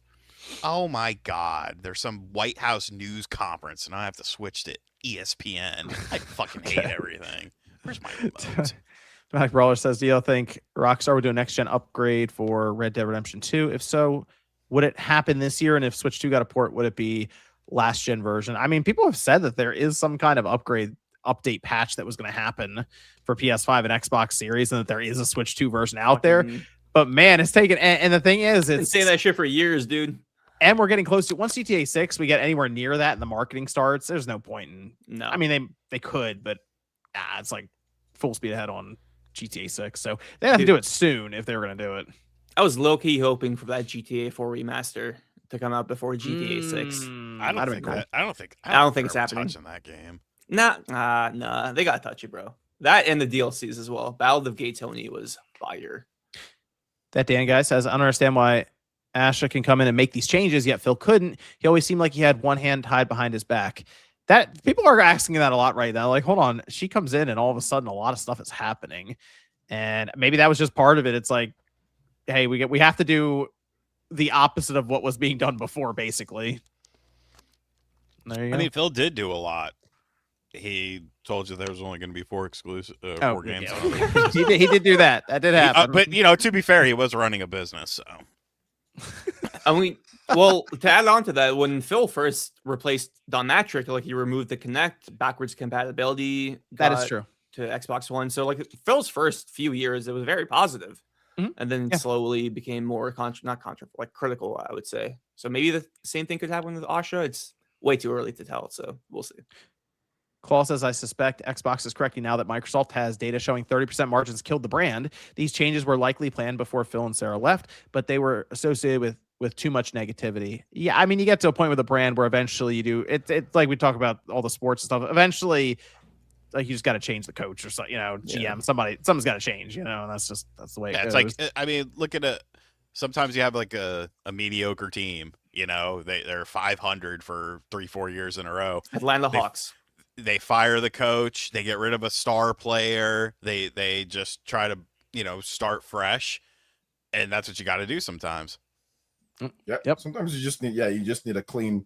Oh my God! There's some White House news conference, and I have to switch to ESPN. I fucking hate everything. Where's my remote? Mac Brawler says, do you think Rockstar would do a next-gen upgrade for Red Dead Redemption 2? If so, would it happen this year? And if Switch 2 got a port, would it be last-gen version? I mean, people have said that there is some kind of update patch that was going to happen for PS5 and Xbox Series, and that there is a Switch 2 version out there. But man, it's taken, and the thing is, it's been saying that shit for years, dude. And we're getting close to, once GTA 6 we get anywhere near that and the marketing starts, there's no point in. No, I mean they could, but it's like full speed ahead on GTA 6. So they have to do it soon if they were going to do it. I was low-key hoping for that GTA 4 remaster to come out before GTA 6. I don't think it's happening. Touching that game. Nah. They got to touch it, bro. That and the DLCs as well. Battle of Gay Tony was fire. That Dan guy says, I don't understand why Asha can come in and make these changes, yet Phil couldn't. He always seemed like he had one hand tied behind his back. That people are asking that a lot right now. Like, hold on, she comes in and all of a sudden a lot of stuff is happening, and maybe that was just part of it. It's like, hey, we have to do the opposite of what was being done before, basically. There you go. I mean, Phil did do a lot. He told you there was only going to be 4 exclusive 4 games. Yeah. he did do that. That did happen. But you know, to be fair, he was running a business, so. I mean, well, to add on to that, when Phil first replaced Don Matrick, like he removed the Kinect backwards compatibility. That is true. To Xbox One. So like Phil's first few years, it was very positive. And then slowly became more critical, I would say. So maybe the same thing could happen with Asha. It's way too early to tell, so we'll see. Claw says, I suspect Xbox is correcting now that Microsoft has data showing 30% margins killed the brand. These changes were likely planned before Phil and Sarah left, but they were associated with too much negativity. Yeah, I mean, you get to a point with a brand where eventually you do. It's like we talk about all the sports and stuff. Eventually, like you just got to change the coach or something, you know, GM, something's got to change, you know, and that's the way it goes. It's like, I mean, look at it. Sometimes you have like a mediocre team, you know, they're 500 for 3-4 years in a row. Atlanta Hawks. They fire the coach. They get rid of a star player. They just try to, you know, start fresh, and that's what you got to do sometimes. Yep. Sometimes you just need a clean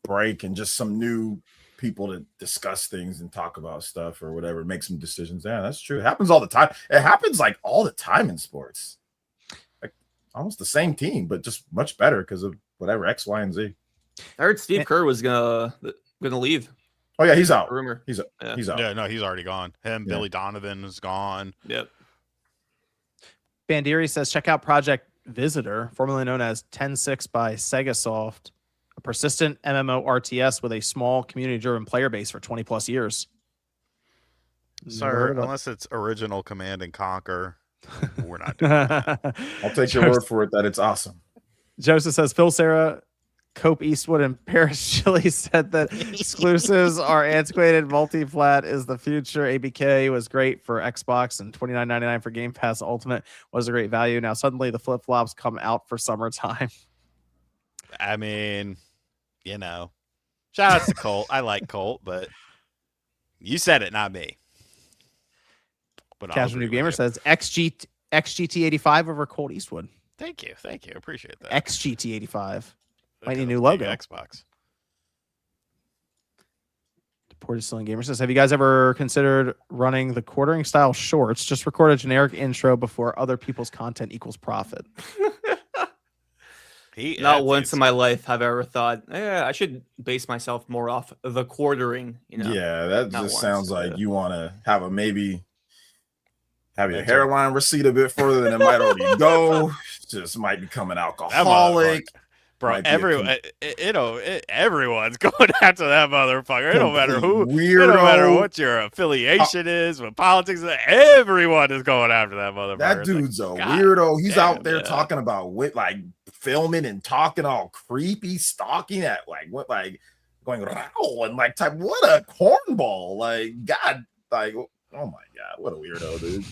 break and just some new people to discuss things and talk about stuff or whatever, make some decisions. Yeah, that's true. It happens all the time. It happens like all the time in sports. Like almost the same team, but just much better because of whatever X, Y, and Z. I heard Steve Kerr was gonna leave. Oh yeah, he's out. Rumor. He's out. Yeah, no, he's already gone. Billy Donovan is gone. Yep. Bandiri says, check out Project Visitor, formerly known as 10-6 by Segasoft, a persistent MMO RTS with a small community-driven player base for 20 plus years. Sorry, unless it's original Command and Conquer, we're not doing that. I'll take your word for it that it's awesome. Joseph says, Phil, Sarah, Cope Eastwood, and Paris Chili said that exclusives are antiquated. Multi-plat is the future. ABK was great for Xbox and $29.99 for Game Pass Ultimate was a great value. Now suddenly the flip-flops come out for summertime. I mean, you know, shout out to Colt. I like Colt, but you said it, not me. But Casual New Gamer says XGT85 over Colt Eastwood. Thank you. Appreciate that. XGT85. Might need a new logo. Xbox. Deported Stealing Gamer says, have you guys ever considered running the quartering style shorts? Just record a generic intro before other people's content equals profit. Not once in my life have I ever thought, I should base myself more off the quartering. You know? Yeah, that just sounds like you want to have your hairline recede a bit further than it might already go. Just might become an alcoholic. Bro, everyone's going after that motherfucker. It don't matter who, weirdo. It don't matter what your affiliation is, what politics is. Everyone is going after that motherfucker. That dude's like, a weirdo. He's out there talking about filming and talking all creepy, stalking at going and type. What a cornball! God, oh my God, what a weirdo, dude.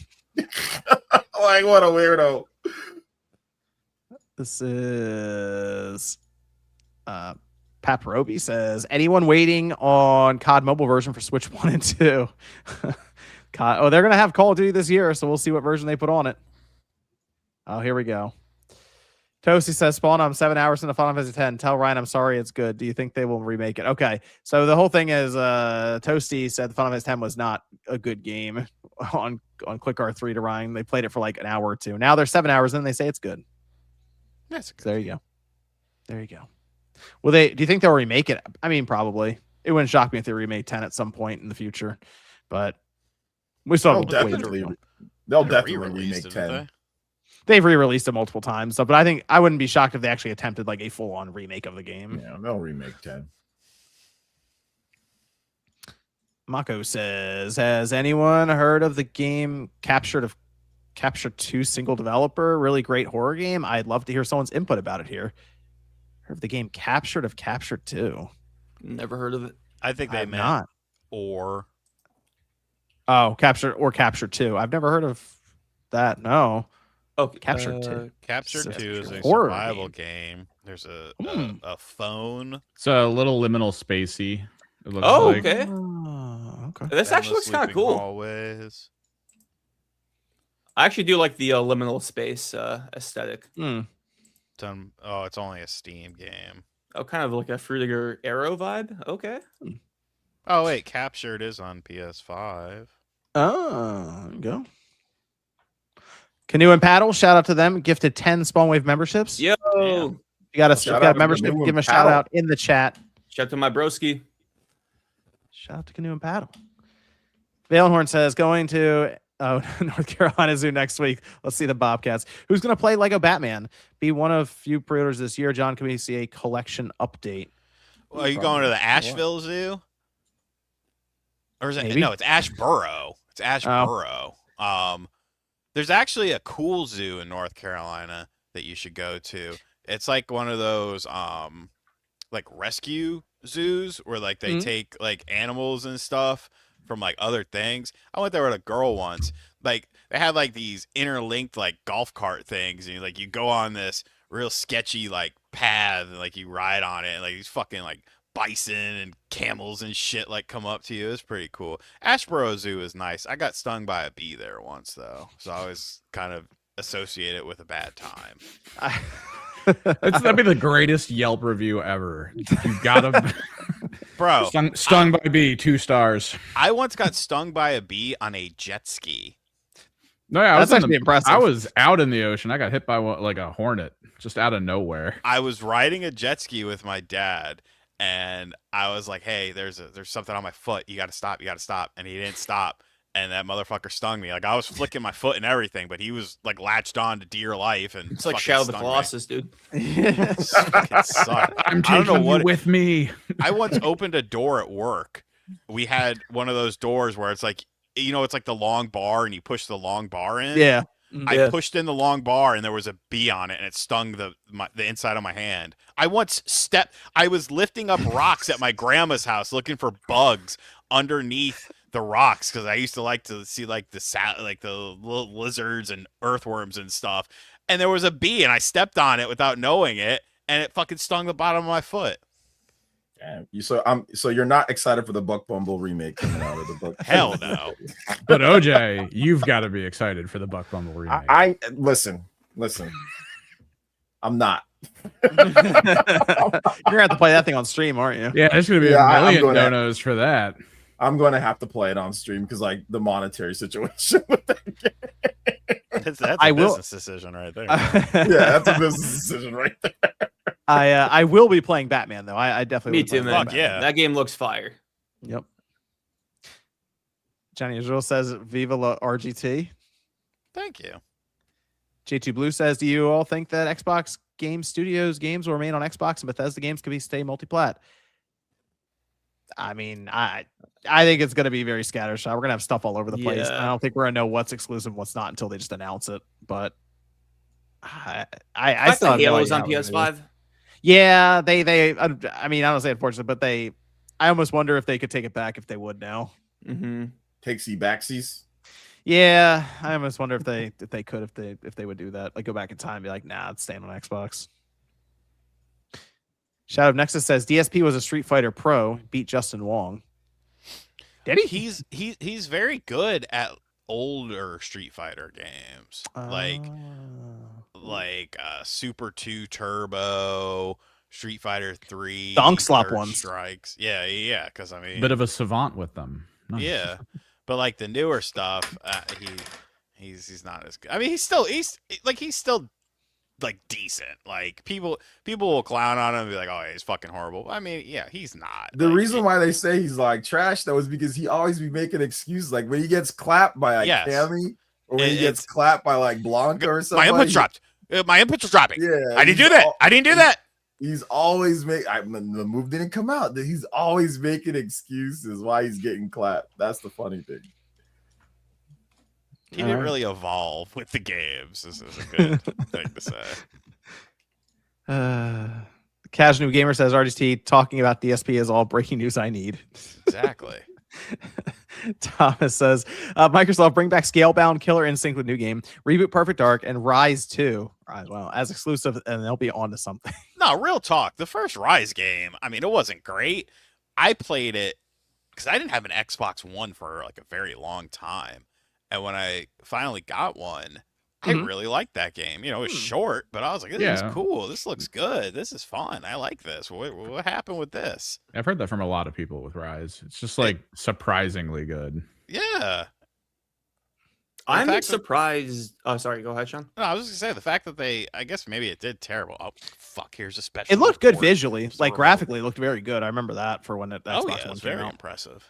What a weirdo. This is Paparobi says, anyone waiting on COD mobile version for Switch 1 and 2? COD, they're going to have Call of Duty this year, so we'll see what version they put on it. Oh, here we go. Toasty says, Spawn, I'm 7 hours into Final Fantasy X. Tell Ryan I'm sorry it's good. Do you think they will remake it? Okay, so the whole thing is Toasty said the Final Fantasy X was not a good game on Click R3 to Ryan. They played it for like an hour or two. Now they're 7 hours in, they say it's good. Yes. So there you go. Well, do you think they'll remake it? I mean, probably. It wouldn't shock me if they remade 10 at some point in the future, but we still they'll definitely remake 10. They've re-released it multiple times, but I wouldn't be shocked if they actually attempted like a full-on remake of the game. Yeah, they'll remake 10. Mako says, has anyone heard of the game Capture 2 single developer? Really great horror game. I'd love to hear someone's input about it here. Heard of the game Capture 2? Never heard of it. I think they meant not. or. Oh, Capture 2. I've never heard of that. No. Oh, Capture 2. Capture 2 is a horror survival game. There's a phone. It's a little liminal spacey. It looks Oh, like. okay. Okay. This actually looks kind of cool. Hallways. I actually do like the liminal space aesthetic. It's only a Steam game. Oh, kind of like a Fruitiger Arrow vibe. Okay. Oh wait, Captured is on PS5. Oh, there you go. Canoe and Paddle, shout out to them. Gifted 10 Spawnwave memberships. Yo. You got a membership. Give them a shout out in the chat. Shout out to my broski. Shout out to Canoe and Paddle. Valenhorn says going to North Carolina Zoo next week. Let's see the Bobcats. Who's going to play Lego Batman? Be one of few pre-orders this year. John, can we see a collection update? Well, are you going to the Asheville Zoo? Or is it? Maybe. No, it's Ashboro. It's Ashboro. There's actually a cool zoo in North Carolina that you should go to. It's like one of those like rescue zoos where like they take like animals and stuff from like other things. I went there with a girl once. Like they had like these interlinked like golf cart things, and you go on this real sketchy like path and like you ride on it, and like these fucking like bison and camels and shit like come up to you. It's pretty cool. Ashboro Zoo is nice. I got stung by a bee there once though, so I always kind of associate it with a bad time. That'd be the greatest Yelp review ever. You gotta, bro. Stung by bee, 2 stars. I once got stung by a bee on a jet ski. No, yeah, that's actually impressive. I was out in the ocean. I got hit by like a hornet just out of nowhere. I was riding a jet ski with my dad, and I was like, "Hey, there's something on my foot. You got to stop. You got to stop." And he didn't stop. And that motherfucker stung me. Like I was flicking my foot and everything, but he was like latched on to dear life. And it's like Shadow of the Colossus, dude. I'm taking you with me. I once opened a door at work. We had one of those doors where it's like, it's like the long bar, and you push the long bar in. Yeah. I pushed in the long bar, and there was a bee on it, and it stung the inside of my hand. I was lifting up rocks at my grandma's house looking for bugs underneath the rocks, because I used to like to see like the little lizards and earthworms and stuff, and there was a bee, and I stepped on it without knowing it, and it fucking stung the bottom of my foot. Damn. So you're not excited for the Buck Bumble remake coming out of the book? Hell no. But OJ, you've got to be excited for the Buck Bumble remake. I listen. I'm not. You're gonna have to play that thing on stream, aren't you? Yeah, there's gonna be a million donos for that. I'm going to have to play it on stream because like the monetary situation with that game. That's a business decision right there. Yeah, that's a business decision right there. I will be playing Batman though. I definitely. Me too, man. Fuck yeah, that game looks fire. Yep. Johnny Israel says, "Viva la RGT." Thank you. J2 Blue says, "Do you all think that Xbox Game Studios games will remain on Xbox and Bethesda games could stay multi-plat?" I mean, I think it's going to be very scattershot. We're going to have stuff all over the place. I don't think we're going to know what's exclusive, what's not until they just announce it. But I still have Halo's no on PS5. Yeah, they. I mean, I don't say unfortunate, but I almost wonder if they could take it back if they would now. Takesy backsies. Yeah, I almost wonder if they could if they would do that, like go back in time and be like, nah, it's staying on Xbox. Shadow of Nexus says DSP was a Street Fighter Pro, beat Justin Wong. Did he? He's very good at older Street Fighter games, like Super 2 Turbo, Street Fighter 3, Donk Slop ones. Strikes. Yeah. Because I mean, bit of a savant with them. Nice. Yeah, but like the newer stuff, he's not as good. I mean, he's still like decent. Like people will clown on him and be like, "Oh, he's fucking horrible." I mean, yeah, he's not. The reason why they say he's like trash though is because he always be making excuses. Like when he gets clapped by like Cammy, or when he gets clapped by like Blanca or something. My input dropped. My inputs are dropping. Yeah, I didn't do that. I didn't do that. He's always the move didn't come out. He's always making excuses why he's getting clapped. That's the funny thing. He didn't really evolve with the games. This is a good thing to say. Casual New Gamer says RGT talking about DSP is all breaking news I need. Exactly. Thomas says Microsoft bring back Scalebound, Killer Instinct with new game, reboot Perfect Dark, and Rise 2. Well, as exclusive, and they'll be on to something. No, real talk. The first Rise game, I mean, it wasn't great. I played it because I didn't have an Xbox One for like a very long time. And when I finally got one, I really liked that game. You know, it was short, but I was like, this is cool. This looks good. This is fun. I like this. What happened with this? I've heard that from a lot of people with Rise. It's just like surprisingly good. Yeah. I'm surprised. Oh, sorry. Go ahead, Sean. No, I was just gonna say the fact that I guess maybe it did terrible. Oh, fuck! Here's a special. It looked good visually, like graphically, it looked very good. I remember that for when Xbox One came out. Very impressive.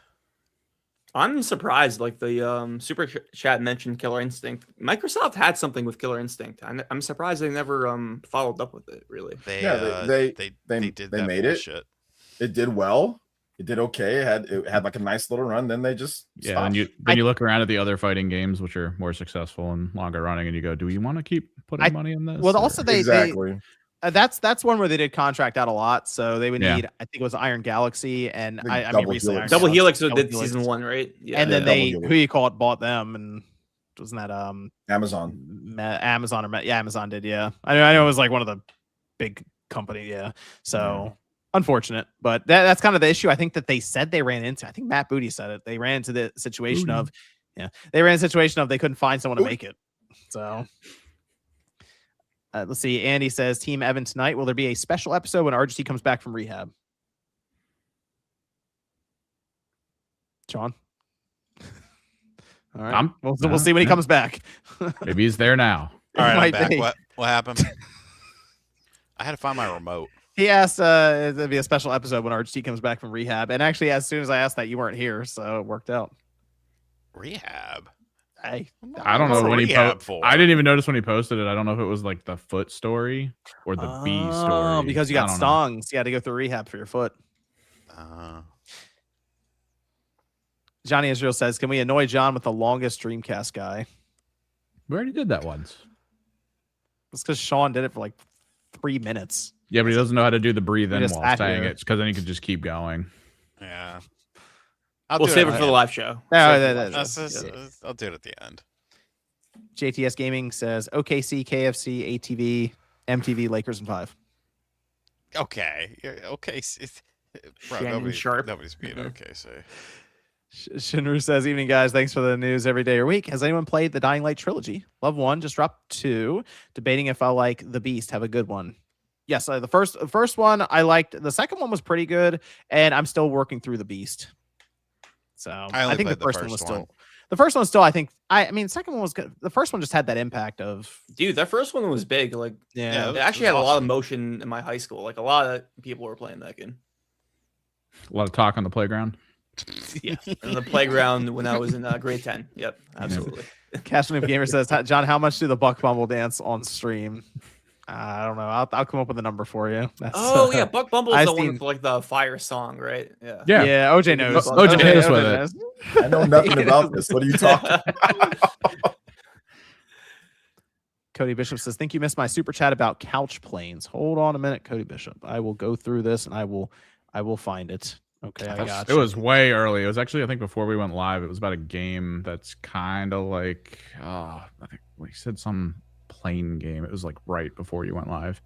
I'm surprised. Like the super chat mentioned Killer Instinct. Microsoft had something with Killer Instinct. I'm surprised they never followed up with it. Really. They made it. It did well. It did okay. It had like a nice little run. Then they just stopped. And you look around at the other fighting games which are more successful and longer running, and you go, "Do we want to keep putting money in this?" Well, also exactly. That's one where they did contract out a lot, so they would need. I think it was Iron Galaxy, and I mean recently Double Helix did season 1, right? Yeah, and then who you call it bought them, and wasn't that Amazon? Amazon did. Yeah, I know it was like one of the big company. Yeah, so. Unfortunate, but that's kind of the issue I think that they said they ran into. I think Matt Booty said it. They ran into the situation of they couldn't find someone to make it. So let's see. Andy says, Team Evan tonight, will there be a special episode when RGT comes back from rehab? John? All right. We'll see when he comes back. Maybe he's there now. All right, I'm back. What happened? I had to find my remote. He asked there'd be a special episode when RGT comes back from rehab. And actually, as soon as I asked that, you weren't here, so it worked out. Rehab? I don't know when I didn't even notice when he posted it. I don't know if it was like the foot story or the bee story. Because you got stung. So you had to go through rehab for your foot. Johnny Israel says, can we annoy John with the longest Dreamcast guy? We already did that once. It's because Sean did it for like 3 minutes. Yeah, but he doesn't know how to do the breathe in while saying it, because then he could just keep going. Yeah. We'll save it for the live show. I'll do it at the end. JTS Gaming says OKC, KFC, ATV, MTV, Lakers, and 5. Okay. Bro, nobody's beat OKC. Shinru says, evening guys, thanks for the news every day or week. Has anyone played the Dying Light trilogy? Love 1, just dropped 2. Debating if I like The Beast. Have a good one. Yes, the first one I liked. The second one was pretty good, and I'm still working through The Beast. So I think the first one was still. The first one still, I mean, the second one was good. The first one just had that impact of. Dude, that first one was big. Like, it actually had a lot of motion in my high school. Like, a lot of people were playing that game. A lot of talk on the playground. Yeah, in the playground when I was in grade 10. Yep, absolutely. Cashman Gamer says, John, how much do the Buck Bumble dance on stream? I don't know. I'll come up with a number for you. Yeah, Buck Bumble is the one with like the fire song, right? Yeah. OJ knows. OJ knows with it. I know nothing about this. What are you talking about? Cody Bishop says, think you missed my super chat about couch planes. Hold on a minute, Cody Bishop. I will go through this and I will find it. Okay, I got you. It was way early. It was actually, I think, before we went live. It was about a game that's kind of like, I think we said some plane game. It was like right before you went live.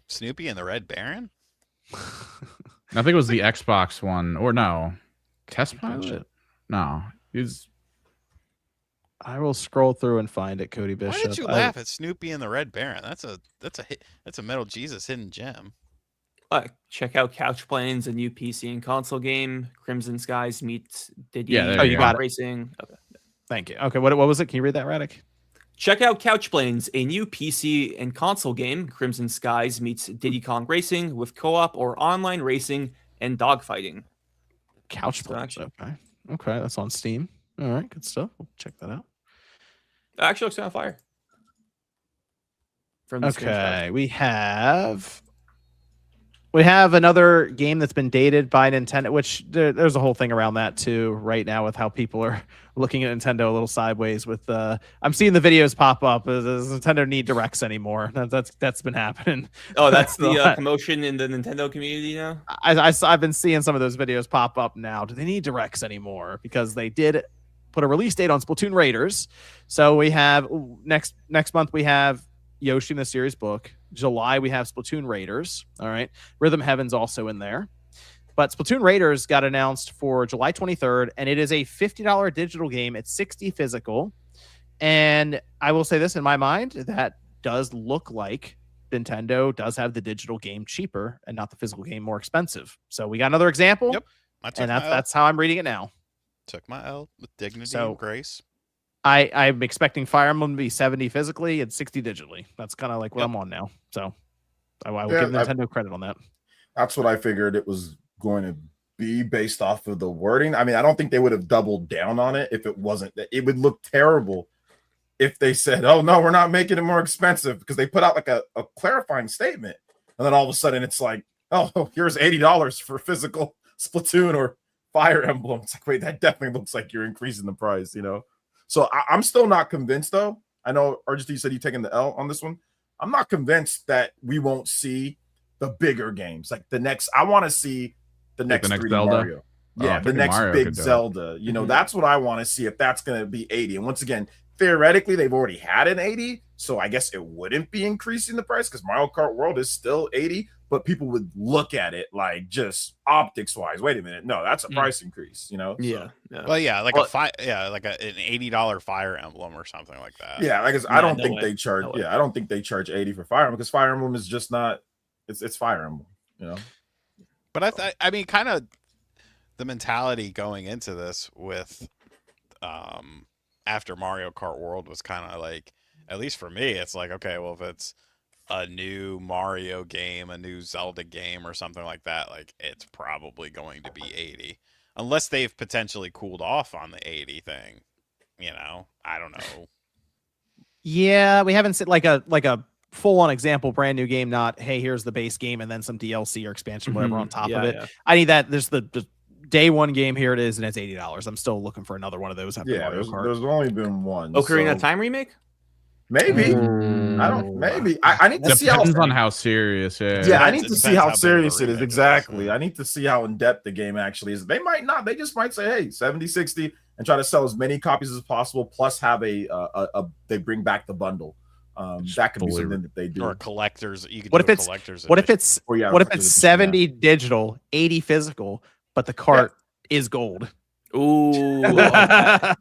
Snoopy and the Red Baron? I think it was the Xbox one, or no, Test Pilot. No, I will scroll through and find it, Cody Bishop. Why did you laugh at Snoopy and the Red Baron? That's a Metal Jesus hidden gem. Check out Couch Planes, a new PC and console game. Crimson Skies meets Diddy. You got Racing. Okay. Thank you. Okay, what was it? Can you read that, Radic? Check out Couch Planes, a new PC and console game. Crimson Skies meets Diddy Kong Racing with co-op or online racing and dogfighting. Couch Planes. Okay, that's on Steam. All right, good stuff. We'll check that out. It actually looks on fire. Okay, we have We have another game that's been dated by Nintendo, which there's a whole thing around that too right now with how people are looking at Nintendo a little sideways. With I'm seeing the videos pop up. Does Nintendo need directs anymore? That's been happening. Oh, that's the commotion in the Nintendo community now. I've been seeing some of those videos pop up now. Do they need directs anymore? Because they did put a release date on Splatoon Raiders. So we have next month we have Yoshi in the Series book. July we have Splatoon Raiders. All right, Rhythm Heaven's also in there, but Splatoon Raiders got announced for July 23rd, and it is a $50 digital game. It's $60 physical, and I will say this in my mind, that does look like Nintendo does have the digital game cheaper and not the physical game more expensive. So we got another example. Yep, and that's how I'm reading it now. Took my L with dignity and grace. I'm expecting Fire Emblem to be 70 physically and 60 digitally. That's kind of like what I'm on now. So I will give Nintendo credit on that. That's what I figured it was going to be based off of the wording. I mean, I don't think they would have doubled down on it if it wasn't. It would look terrible if they said, oh, no, we're not making it more expensive, because they put out like a clarifying statement. And then all of a sudden it's like, oh, here's $80 for physical Splatoon or Fire Emblem. It's like, wait, that definitely looks like you're increasing the price, you know? So I'm still not convinced, though. I know RGT said you're taking the L on this one. I'm not convinced that we won't see the bigger games. Like the next, I want to see the next 3D Zelda? Mario. Yeah, the next Mario big Zelda. You know, that's what I want to see, if that's going to be 80. And once again, theoretically, they've already had an 80. So I guess it wouldn't be increasing the price, because Mario Kart World is still 80. But people would look at it like just optics wise. Wait a minute, no, that's a price increase, you know? Yeah. Well, yeah, like an $80 Fire Emblem or something like that. Yeah, like I don't think they charge. Yeah, I don't think they charge 80 for Fire Emblem, because Fire Emblem is just not. It's Fire Emblem, you know. But I mean, kind of the mentality going into this with, after Mario Kart World was kind of like, at least for me, it's like, okay, well, if it's a new Mario game, a new Zelda game or something like that, like it's probably going to be 80, unless they've potentially cooled off on the 80 thing, you know. I don't know. Yeah, we haven't seen like a full-on example, brand new game, not hey, here's the base game and then some DLC or expansion, whatever on top of it. I need that. There's the day one game, here it is, and it's $80. I'm still looking for another one of those after Mario Kart. There's only been one. Ocarina of Time remake? Maybe. I don't. Maybe. I need to see how. Depends on how serious. Yeah, I need to see how serious it is. Exactly. I need to see how in depth the game actually is. They might not. They just might say, hey, 70, 60, and try to sell as many copies as possible. Plus, have they bring back the bundle. That could be something that they do. Or collectors. You could what if it's 70 digital, 80 physical, but the cart is gold? Ooh, that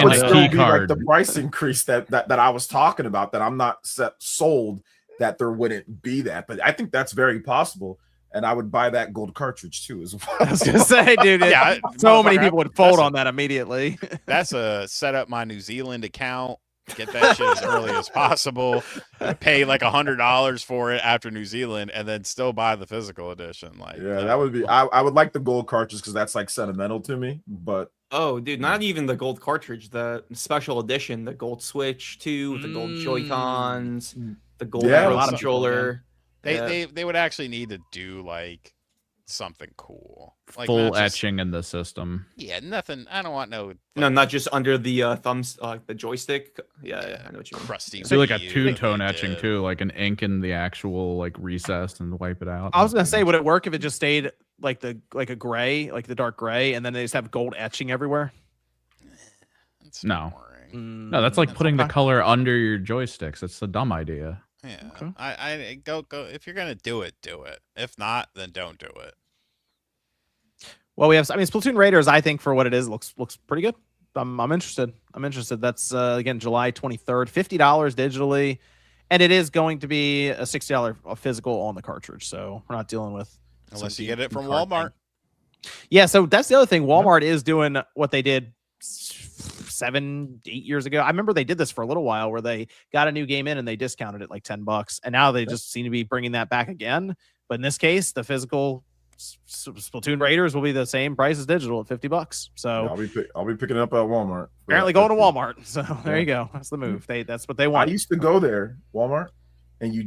would still be like the price increase that I was talking about. That I'm not sold that there wouldn't be that, but I think that's very possible, and I would buy that gold cartridge too as well. I was gonna say, dude, so many people would fold on that immediately. That's a set up my New Zealand account. Get that shit as early as possible. Pay like $100 for it after New Zealand, and then still buy the physical edition. Like, yeah, that would be. I would like the gold cartridge because that's like sentimental to me. But dude, not even the gold cartridge, the special edition, the gold Switch 2, the gold Joy-Cons, the gold controller. They would actually need to do like something cool, like full etching in the system. Yeah, nothing. I don't want not just under the thumbs, the joystick. Yeah, I know what you mean. Crusty. Do like a two-tone etching too, like an ink in the actual like recess and wipe it out. I was gonna say, would it work if it just stayed like a gray, like the dark gray, and then they just have gold etching everywhere? No, that's like putting the color under your joysticks. That's a dumb idea. Yeah, okay. I go. If you're gonna do it, do it. If not, then don't do it. Well, we have. Splatoon Raiders, I think for what it is, looks pretty good. I'm interested. That's again July 23rd, $50 digitally, and it is going to be a $60 physical on the cartridge. So we're not dealing with unless you get it from Walmart. Yeah, so that's the other thing. Walmart is doing what they did 7-8 years ago. I remember they did this for a little while where they got a new game in and they discounted it like $10, and now they just seem to be bringing that back again. But in this case, the physical Splatoon Raiders will be the same price as digital at $50. So I'll be picking it up at Walmart. Apparently going to Walmart. So there you go. That's the move. That's what they want. I used to go there, Walmart, and you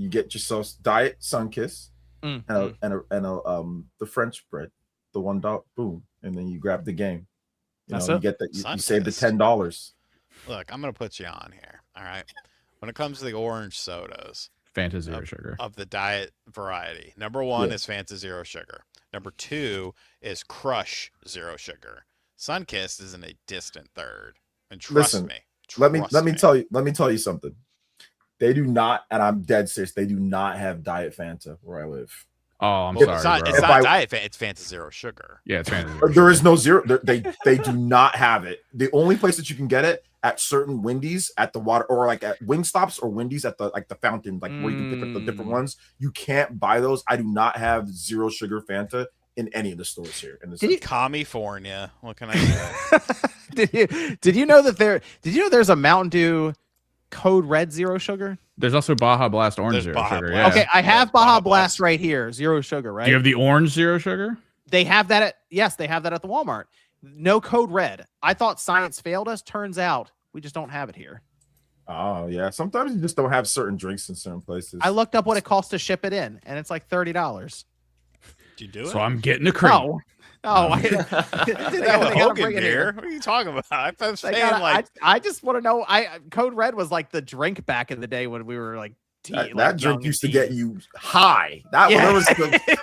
get yourself Diet Sunkist, and the French bread, the $1, boom, and then you grab the game. You get that. You save the $10. Look, I'm gonna put you on here. All right. When it comes to the orange sodas, Fanta Zero Sugar of the diet variety, number 1 is Fanta Zero Sugar. Number 2 is Crush Zero Sugar. Sunkist is in a distant third. And trust me. Let me tell you something. They do not, and I'm dead serious. They do not have Diet Fanta where I live. Oh, I'm sorry, bro. It's not Diet Fanta. It's Fanta Zero Sugar. Yeah, it's Fanta Zero. There is no zero. They do not have it. The only place that you can get it at certain Wendy's at the water, or like at Wingstops or Wendy's at the fountain, like where you can pick up the different ones. You can't buy those. I do not have zero sugar Fanta in any of the stores here. Did you California? What can I say? Did you know there's a Mountain Dew Code Red Zero Sugar? There's also Baja Blast Orange Zero Sugar. Yeah. Okay, I have Baja Blast right here, zero sugar, right? Do you have the orange Zero Sugar? They have that at the Walmart. No Code Red. I thought science failed us. Turns out we just don't have it here. Oh yeah, sometimes you just don't have certain drinks in certain places. I looked up what it costs to ship it in, and it's like $30. Did you do it? So I'm getting a crate. No, they got Hogan beer. What are you talking about? I just want to know. Code Red was like the drink back in the day when we were like that drink used to get you high. That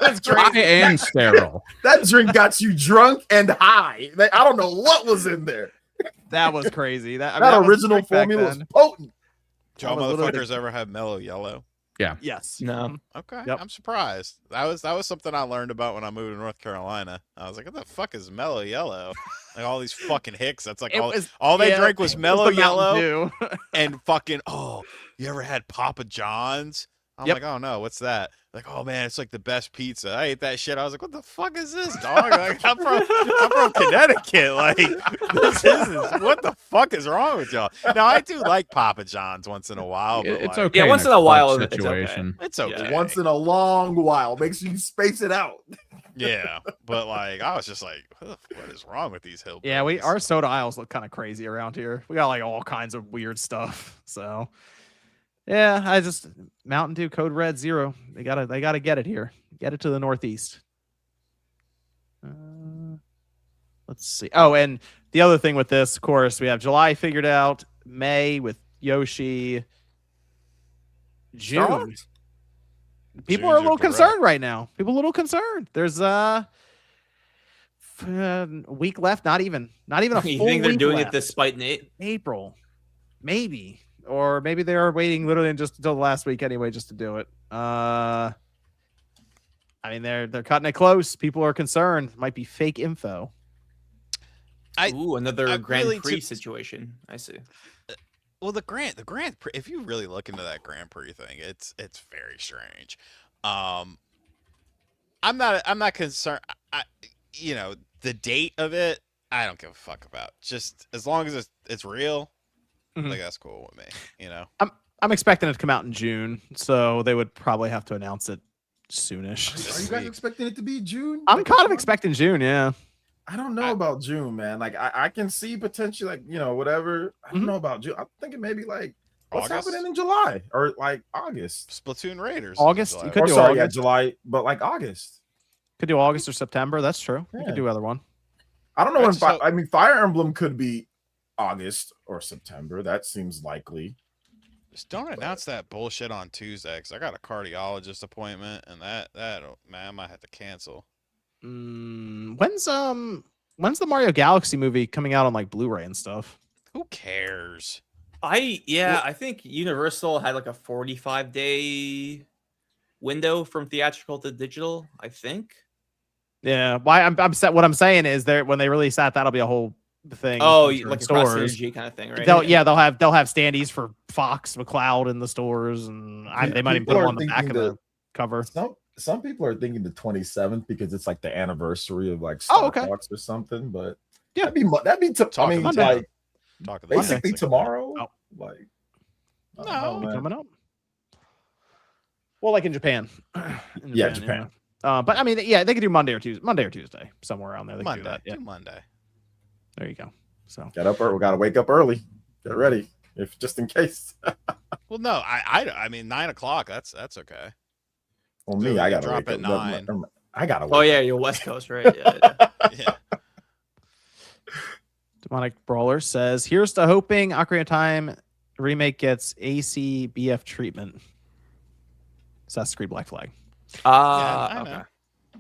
was dry and sterile. That drink got you drunk and high. I don't know what was in there. That was crazy. That original formula was potent. Y'all motherfuckers ever have Mellow Yellow? Yeah. Yes. No. Okay. Yep. I'm surprised. That was something I learned about when I moved to North Carolina. I was like, what the fuck is Mellow Yellow? Like all these fucking hicks. That's like all they drank was Mellow Yellow and fucking, you ever had Papa John's? I'm like, oh no, what's that? Like, oh man, it's like the best pizza. I ate that shit. I was like, what the fuck is this, dog? Like, I'm from Connecticut. Like, what the fuck is wrong with y'all? Now, I do like Papa John's once in a while. But it's like, okay. Yeah, once in a while, situation. It's okay. Yeah. Once in a long while. Makes you space it out. Yeah, but like, I was just like, what is wrong with these hillbillies? Yeah, our soda aisles look kind of crazy around here. We got like all kinds of weird stuff. So. Yeah, Mountain Dew Code Red Zero. They gotta get it here. Get it to the Northeast. Let's see. Oh, and the other thing with this, of course, we have July figured out, May with Yoshi, June. People are a little concerned right now. People are a little concerned. There's a week left. Not even a full You think they're week doing left. it despite April, maybe. Or maybe they are waiting literally just until the last week anyway, just to do it. I mean, they're cutting it close. People are concerned. Might be fake info. Another Grand Prix situation. I see. Well, the Grand Prix. If you really look into that Grand Prix thing, it's very strange. I'm not concerned. The date of it, I don't give a fuck about. Just as long as it's real. I think that's cool with me, I'm expecting it to come out in June, so they would probably have to announce it soonish. Are you guys expecting it to be June? I'm kind of expecting June, yeah. I don't know about June, man. Like I can see potentially, like, whatever. I don't know about June. I'm thinking maybe like what's happening in July or like August. Splatoon Raiders. August. You could do August. yeah, July, but like August. Could do August or September. That's true. Yeah. You could do either one. I don't know when. Fire Emblem could be August or September. That seems likely. Just don't announce that bullshit on Tuesday, because I got a cardiologist appointment, and that man, I might have to cancel. When's the Mario Galaxy movie coming out on like Blu-ray and stuff? Who cares? I think Universal had like a 45-day window from theatrical to digital. I think. Yeah. Why I'm set. What I'm saying is when they release that'll be a whole thing. Oh, like a cross stores synergy kind of thing, right? They'll have standees for Fox McCloud in the stores, and they might even put them on the back of the cover. Some people are thinking the 27th because it's like the anniversary of like Star Fox or something. But yeah, that'd be basically tomorrow. Oh. Like Coming up. Well, like in Japan. Japan. But I mean, yeah, they could do Monday or Tuesday, somewhere around there. They Monday, could do that. Yeah. Monday. There you go. So get up early. We gotta wake up early. Get ready, just in case. Well, no, I mean 9 o'clock. That's okay. Well, me, I gotta drop wake at up. 9. I gotta. Oh yeah, you're West Coast, right? Yeah. Yeah. Demonic Brawler says, "Here's to hoping Ocarina of Time remake gets ACBF treatment." Assassin's Creed Black Flag. I know. Okay.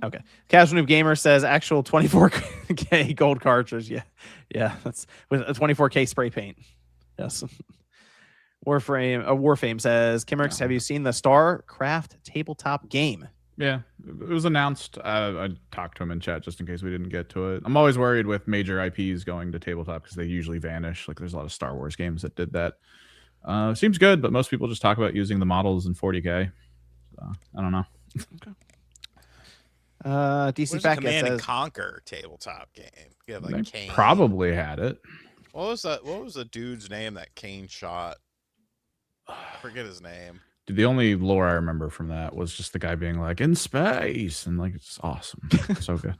Okay. Casual Noob Gamer says, "Actual 24K gold cartridge." Yeah, that's with a 24K spray paint. Yes. Warframe says, "Kimmerix, have you seen the StarCraft tabletop game?" Yeah, it was announced. I talked to him in chat just in case we didn't get to it. I'm always worried with major IPs going to tabletop because they usually vanish. Like there's a lot of Star Wars games that did that. Seems good, but most people just talk about using the models in 40K. So, I don't know. DC Fat Cat Command and says, Conquer tabletop game. You have like They Kane. probably had it. What was the dude's name that Kane shot? I forget his name. Dude, the only lore I remember from that was just the guy being like in space and like it's awesome. So good.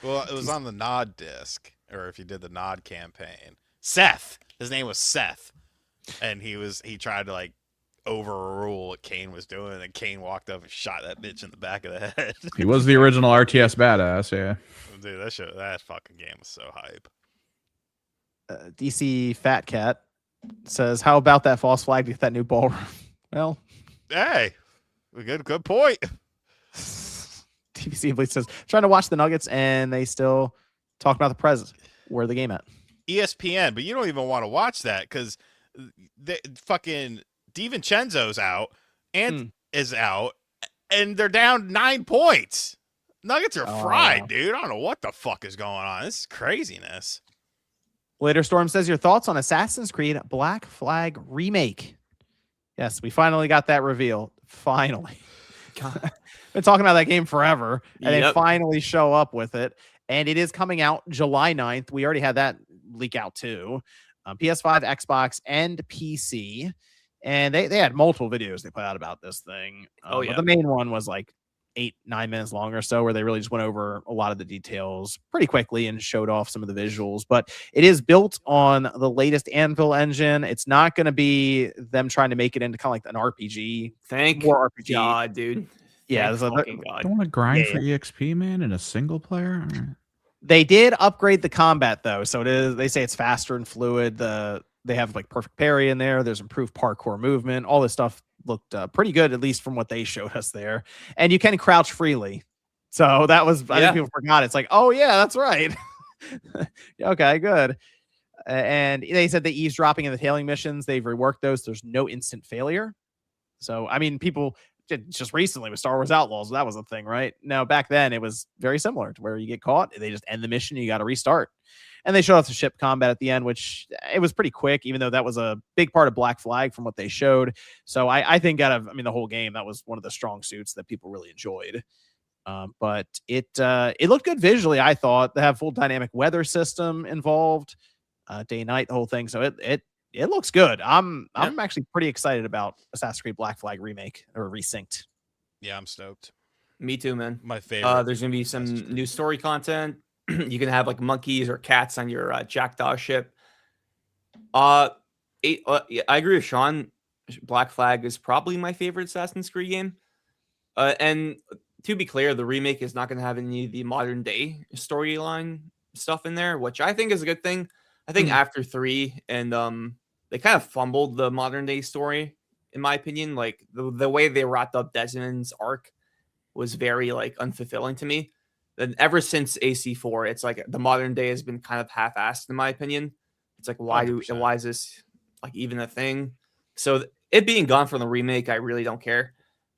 Well, it was on the Nod disc, or if you did the Nod campaign. Seth. His name was Seth. And he tried to like overrule what Kane was doing, and Kane walked up and shot that bitch in the back of the head. He was the original RTS badass, yeah. Dude, that fucking game was so hype. DC Fat Cat says, "How about that false flag to get that new ballroom?" Well, hey, good point. TBC Bleach says, "Trying to watch the Nuggets and they still talk about the Prez. Where the game at?" ESPN, but you don't even want to watch that because the fucking DiVincenzo's out and is out, and they're down 9 points. Nuggets are fried, dude. I don't know what the fuck is going on. This is craziness. Later Storm says, "Your thoughts on Assassin's Creed Black Flag remake?" Yes, we finally got that reveal. Finally. Been talking about that game forever, and they finally show up with it. And it is coming out July 9th. We already had that leak out too. PS5, Xbox, and PC. And they had multiple videos they put out about this thing. But the main one was like 8-9 minutes long or so, where they really just went over a lot of the details pretty quickly and showed off some of the visuals. But it is built on the latest Anvil engine. It's not going to be them trying to make it into kind of like an RPG. Thank more RPG. God, dude. Yeah, Thank fucking God. Don't want to grind for EXP, man, in a single player. They did upgrade the combat though, so it is. They say it's faster and fluid. They have like perfect parry in there. There's improved parkour movement. All this stuff looked pretty good, at least from what they showed us there. And you can crouch freely. So that was, I think people forgot. It's like, oh yeah, that's right. Okay, good. And they said the eavesdropping and the tailing missions, they've reworked those. There's no instant failure. So, I mean, people just recently with Star Wars Outlaws, that was a thing, right? Now, back then, it was very similar to where you get caught. They just end the mission. You got to restart. And they showed off the ship combat at the end, which it was pretty quick, even though that was a big part of Black Flag from what they showed. So I think the whole game, that was one of the strong suits that people really enjoyed. But it looked good visually, I thought. They have full dynamic weather system involved, day night, the whole thing. So it looks good. I'm actually pretty excited about Assassin's Creed Black Flag remake or Resynced. Yeah, I'm stoked. Me too, man. My favorite. There's gonna be some new story content. You can have like monkeys or cats on your jackdaw ship. I agree with Sean. Black Flag is probably my favorite Assassin's Creed game. And to be clear, the remake is not going to have any of the modern day storyline stuff in there, which I think is a good thing. I think after 3 and they kind of fumbled the modern day story, in my opinion. Like the way they wrapped up Desmond's arc was very like unfulfilling to me. And ever since AC4, it's like the modern day has been kind of half-assed, in my opinion. It's like why is this like even a thing? So it being gone from the remake, I really don't care.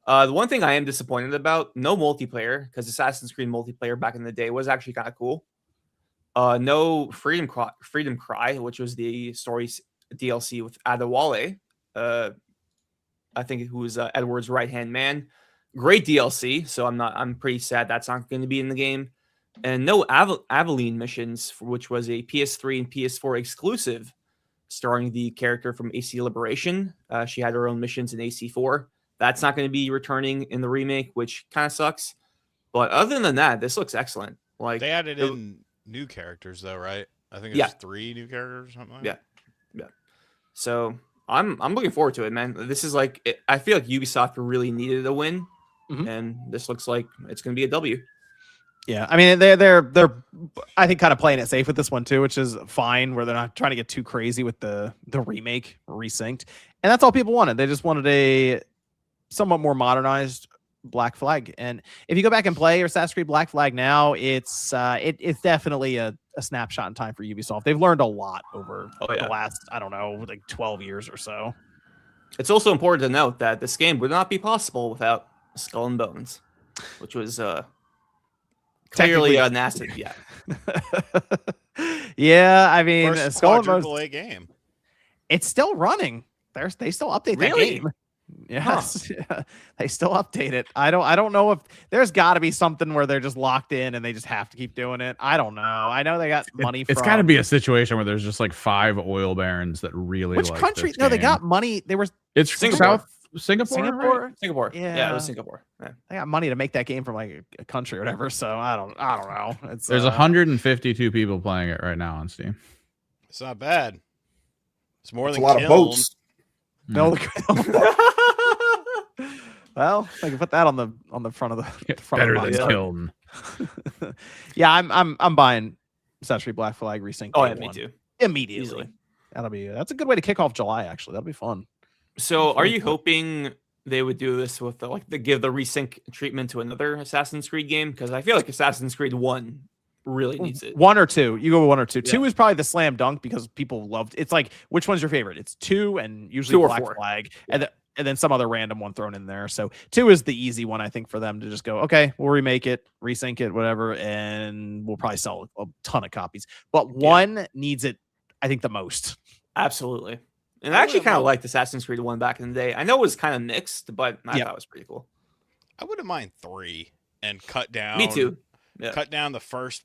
The one thing I am disappointed about, no multiplayer, because Assassin's Creed multiplayer back in the day was actually kind of cool. No Freedom Cry, which was the story DLC with Adewale. I think who was Edward's right-hand man. Great DLC, so I'm pretty sad that's not going to be in the game. And no Aveline missions, which was a PS3 and PS4 exclusive, starring the character from AC Liberation. She had her own missions in AC4. That's not going to be returning in the remake, which kind of sucks. But other than that, this looks excellent. Like they added in new characters, though, right? I think there's 3 new characters or something like that. Yeah. So I'm looking forward to it, man. This is like I feel like Ubisoft really needed a win and this looks like it's going to be a W. Yeah, I mean they're I think kind of playing it safe with this one too, which is fine. Where they're not trying to get too crazy with the remake, Resynced, and that's all people wanted. They just wanted a somewhat more modernized Black Flag. And if you go back and play Assassin's Creed Black Flag now, it's definitely a snapshot in time for Ubisoft. They've learned a lot over the last, I don't know, like 12 years or so. It's also important to note that this game would not be possible without Skull and Bones, which was clearly an asset. Yeah. Yeah, I mean, first Skull and quadruple Bones, A game. it's still running. They still update that game. Yes, they still update it. I don't know if there's got to be something where they're just locked in and they just have to keep doing it. I don't know. I know they got money. It's got to be a situation where there's just like 5 oil barons that really. Which like country? this No, they game. got money. They were. It's Singapore. Singapore. Right? Singapore. Yeah, it was Singapore. Yeah. They got money to make that game from like a country or whatever. So I don't know. There's 152 people playing it right now on Steam. It's not bad. It's more That's than a lot of Kiln. boats. No. Well, I can put that on the front of the front Better of the than box. Kiln. Yeah, I'm buying Assassin's Creed Black Flag Resynced. Oh yeah, me too. Immediately. Easily. That's a good way to kick off July. Actually, that'll be fun. So, are you hoping they would do this with give the resync treatment to another Assassin's Creed game? Because I feel like Assassin's Creed 1 really needs it. 1 or 2. You go with 1 or 2. Yeah. 2 is probably the slam dunk because people loved. It's like, which one's your favorite? It's 2 and usually 2 or Black 4. Flag, and then some other random one thrown in there. So 2 is the easy one, I think, for them to just go, okay, we'll remake it, resync it, whatever, and we'll probably sell a ton of copies. But 1 needs it, I think, the most. Absolutely. And I actually kind of liked Assassin's Creed 1 back in the day. I know it was kind of mixed, but I thought it was pretty cool. I wouldn't mind 3 and cut down. Me too. Yeah. Cut down the first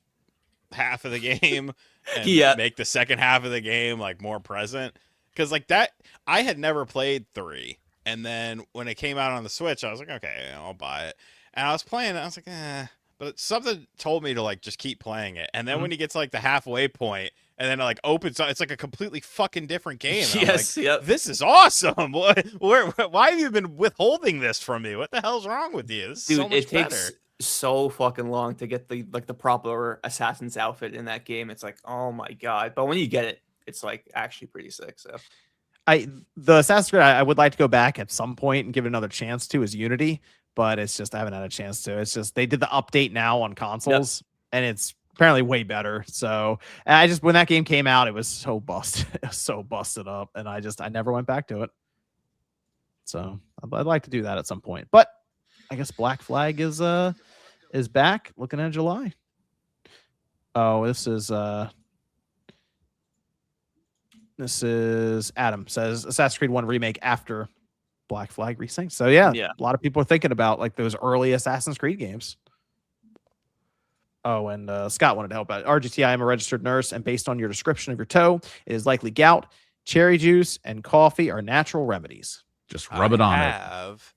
half of the game and make the second half of the game like more present. Because like that, I had never played 3. And then when it came out on the Switch, I was like, okay, I'll buy it. And I was playing it. I was like, But something told me to like just keep playing it. And then when you get to like the halfway point, and then it like opens up, it's like a completely fucking different game. And Yes, I'm like, this is awesome. Why have you been withholding this from me? What the hell's wrong with you? This is so much it better. takes so fucking long to get the proper assassin's outfit in that game. It's like, oh my god. But when you get it, it's like actually pretty sick. So the Assassin's Creed I would like to go back at some point and give it another chance to is Unity, but it's just I haven't had a chance to. It's just they did the update now on consoles and it's apparently way better. So I just when that game came out, it was so busted, so busted up, and I never went back to it. So I'd like to do that at some point. But I guess Black Flag is back. Looking at July. Oh, this is Adam says Assassin's Creed 1 remake after Black Flag Resynced. So yeah, a lot of people are thinking about like those early Assassin's Creed games. Oh, and Scott wanted to help out. RGT, I am a registered nurse, and based on your description of your toe, it is likely gout. Cherry juice and coffee are natural remedies. Just rub it on I it. have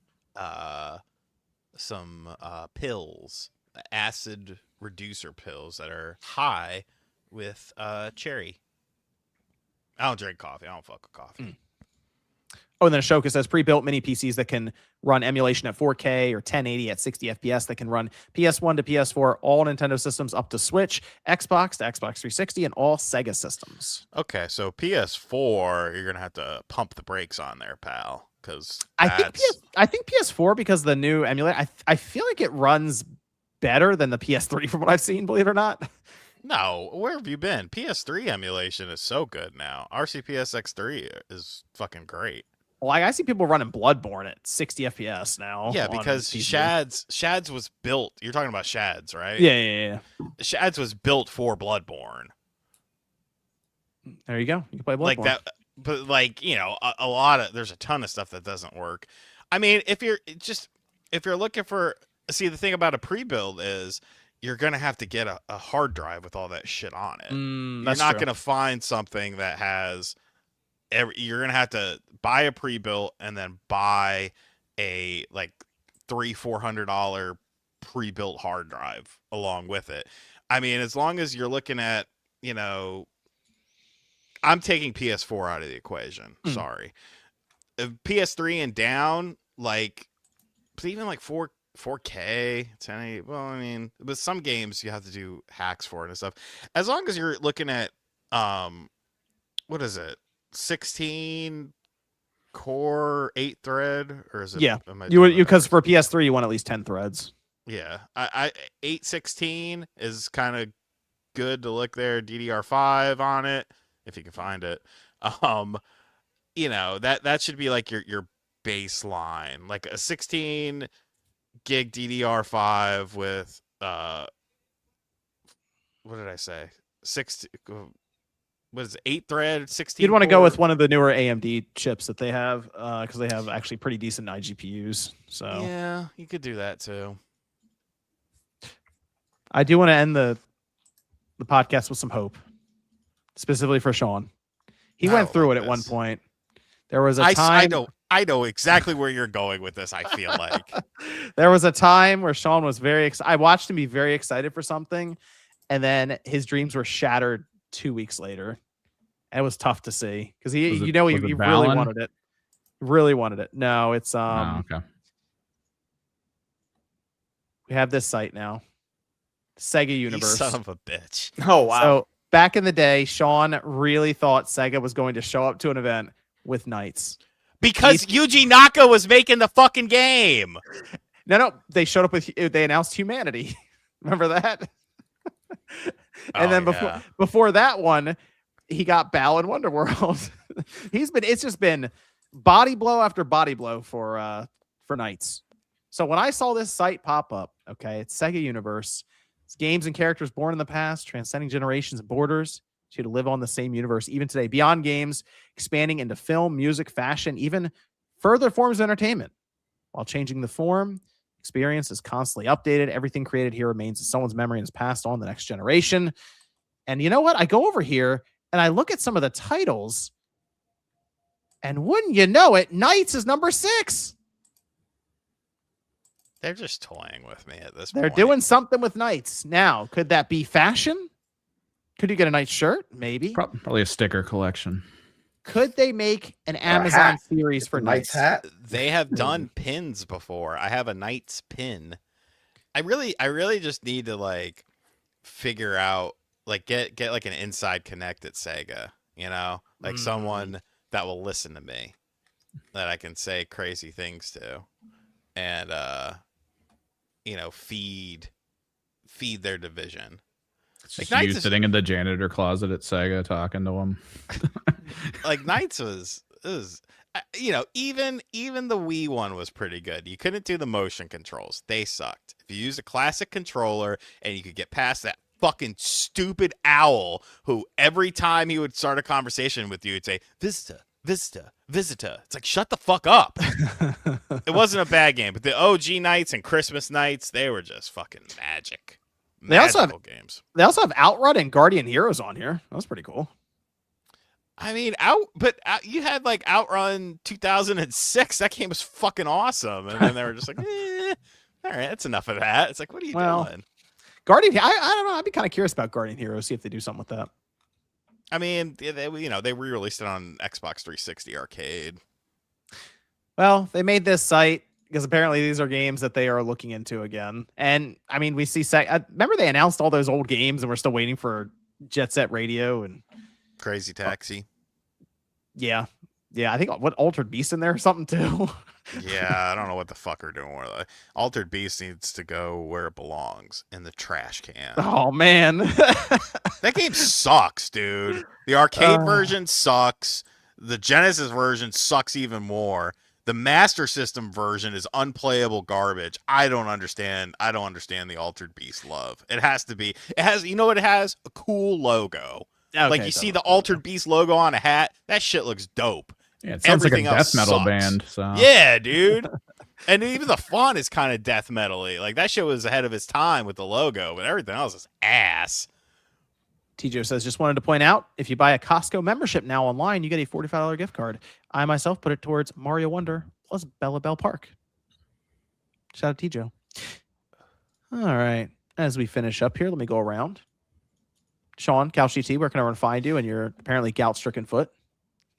some pills, acid reducer pills that are high with cherry. I don't drink coffee. I don't fuck with coffee. Oh, and then Ashoka says pre-built mini PCs that can run emulation at 4K or 1080 at 60 FPS that can run PS1 to PS4, all Nintendo systems up to Switch, Xbox to Xbox 360, and all Sega systems. Okay, so PS4, you're gonna have to pump the brakes on there, pal, because I think PS4 because the new emulator. I feel like it runs better than the PS3 from what I've seen. Believe it or not. No, where have you been? PS3 emulation is so good now. RCPS X3 is fucking great. Like I see people running Bloodborne at 60 FPS now. Yeah, because Shads was built. You're talking about Shads, right? Yeah. Shads was built for Bloodborne. There you go. You can play Bloodborne. Like that, but like there's a ton of stuff that doesn't work. I mean, if you're looking for, see, the thing about a pre-build is you're gonna have to get a hard drive with all that shit on it. You're not gonna find something that has. You're gonna have to buy a pre-built and then buy a like $300-400 pre-built hard drive along with it. I mean, as long as you're looking at, I'm taking PS4 out of the equation. Sorry, if PS3 and down, like even like 4K, 1080. Well, I mean, with some games you have to do hacks for it and stuff. As long as you're looking at what is it? 16 core 8 thread, or is it? Yeah, you because for PS3 you want at least 10 threads. Yeah, I 816 is kind of good to look there. DDR5 on it if you can find it. You know, that should be like your baseline, like a 16 gig DDR5 with what did I say? 8 thread 16. You'd want to go with one of the newer AMD chips that they have, because they have actually pretty decent iGPUs. So yeah, you could do that too. I do want to end the podcast with some hope, specifically for Sean. He went through it at one point. There was a time. I know exactly where you're going with this. I feel like there was a time where Sean was very excited. I watched him be very excited for something, and then his dreams were shattered 2 weeks later. And it was tough to see because he really wanted it. Really wanted it. No, it's okay. We have this site now. Sega Universe. You son of a bitch. Oh wow. So back in the day, Sean really thought Sega was going to show up to an event with Knights. Because Yuji Naka was making the fucking game. No, they showed up they announced Humanity. Remember that? And then before that one, he got Bao in Wonderworld. It's just been body blow after body blow for Knights. So when I saw this site pop up, okay, it's Sega Universe. It's games and characters born in the past, transcending generations and borders to live on the same universe even today. Beyond games, expanding into film, music, fashion, even further forms of entertainment. While changing the form, experience is constantly updated. Everything created here remains in someone's memory and is passed on to the next generation. And you know what? I go over here and I look at some of the titles, and wouldn't you know it, Knights is number 6. They're just toying with me at this point. They're doing something with Knights. Now, could that be fashion? Could you get a Knights shirt? Maybe. Probably a sticker collection. Could they make an Amazon series for Knights? Hat? They have done pins before. I have a Knights pin. I really just need to like figure out, like get like an inside connect at Sega, you know, like someone that will listen to me, that I can say crazy things to, and you know, feed their division. It's like you sitting in the janitor closet at Sega talking to him. Like Knights was you know, even the Wii one was pretty good. You couldn't do the motion controls. They sucked. If you used a classic controller and you could get past that fucking stupid owl who every time he would start a conversation with you would say, Vista. It's like, shut the fuck up. It wasn't a bad game, but the OG Knights and Christmas Knights, they were just fucking magic. They also have games. They also have Outrun and Guardian Heroes on here. That was pretty cool. I mean, you had like Outrun 2006. That game was fucking awesome, and then they were just like, all right, that's enough of that. It's like, what are you doing? Guardian, I don't know. I'd be kind of curious about Guardian Heroes. See if they do something with that. I mean, they re-released it on Xbox 360 Arcade. Well, they made this site because apparently these are games that they are looking into again. And I mean, we see remember they announced all those old games and we're still waiting for Jet Set Radio and Crazy Taxi. Yeah. I think what Altered Beast in there or something too. Yeah, I don't know what the fuck they're doing with it. Altered Beast needs to go where it belongs, in the trash can. Oh man. That game sucks, dude. The arcade version sucks. The Genesis version sucks even more. The Master System version is unplayable garbage. I don't understand the Altered Beast love. It has, you know what it has? A cool logo. Okay, like you see the Altered Beast logo on a hat, that shit looks dope. Yeah, it sounds Everything like a death metal sucks. band. So. Yeah, dude. And even the font is kind of death metal-y. Like that shit was ahead of its time with the logo, but everything else is ass. TJ says, just wanted to point out, if you buy a Costco membership now online, you get a $45 gift card. I myself put it towards Mario Wonder plus Bella Bell Park. Shout out to TJ. All right. As we finish up here, let me go around. Sean, Couch GT, where can everyone find you and your apparently gout-stricken foot?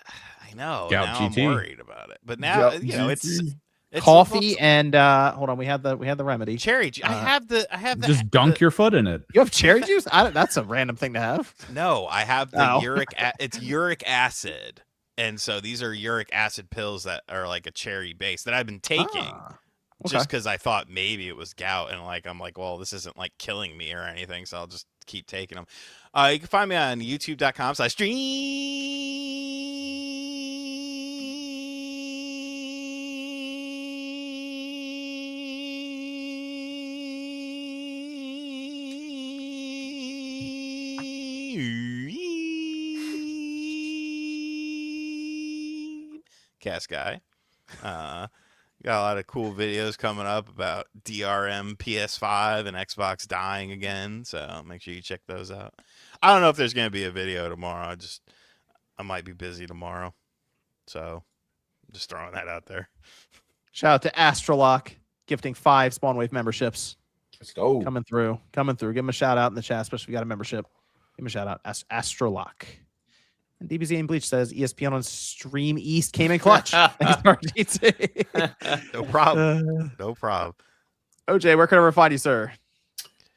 I know. Gout now GT. I'm worried about it. But now, Gout you know, GT. coffee and hold on, we had the remedy. Cherry juice. I have the Just dunk your foot in it. You have cherry juice? That's a random thing to have. No, I have the it's uric acid. And so these are uric acid pills that are like a cherry base that I've been taking just because I thought maybe it was gout. And like, I'm like, well, this isn't like killing me or anything. So I'll just keep taking them. You can find me on youtube.com/stream. Cast guy. Got a lot of cool videos coming up about DRM PS5 and Xbox dying again, so make sure you check those out. I don't know if there's going to be a video tomorrow. I might be busy tomorrow, so I'm just throwing that out there. Shout out to Astrolock gifting 5 Spawnwave memberships. Let's go. Coming through. Give him a shout out in the chat, especially if you got a membership. Give him a shout out. Astrolock. And DBZ and Bleach says ESPN on Stream East came in clutch. Thanks, RGT. No problem. No problem. OJ, where can everyone find you, sir?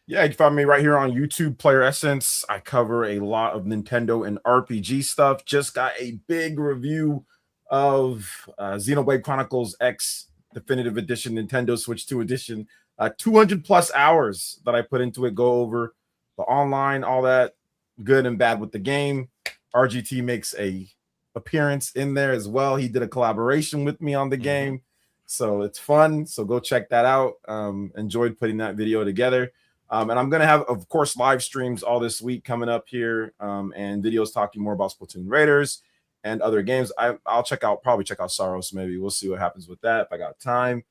Yeah, you can find me right here on YouTube, Player Essence. I cover a lot of Nintendo and RPG stuff. Just got a big review of Xenoblade Chronicles X Definitive Edition, Nintendo Switch 2 Edition. 200 plus hours that I put into it. Go over the online, all that good and bad with the game. RGT makes a appearance in there as well. He did a collaboration with me on the game, so it's fun. So go check that out. Enjoyed putting that video together. And I'm going to have, of course, live streams all this week coming up here, and videos talking more about Splatoon Raiders and other games. I'll probably check out SAROS. Maybe we'll see what happens with that if I got time.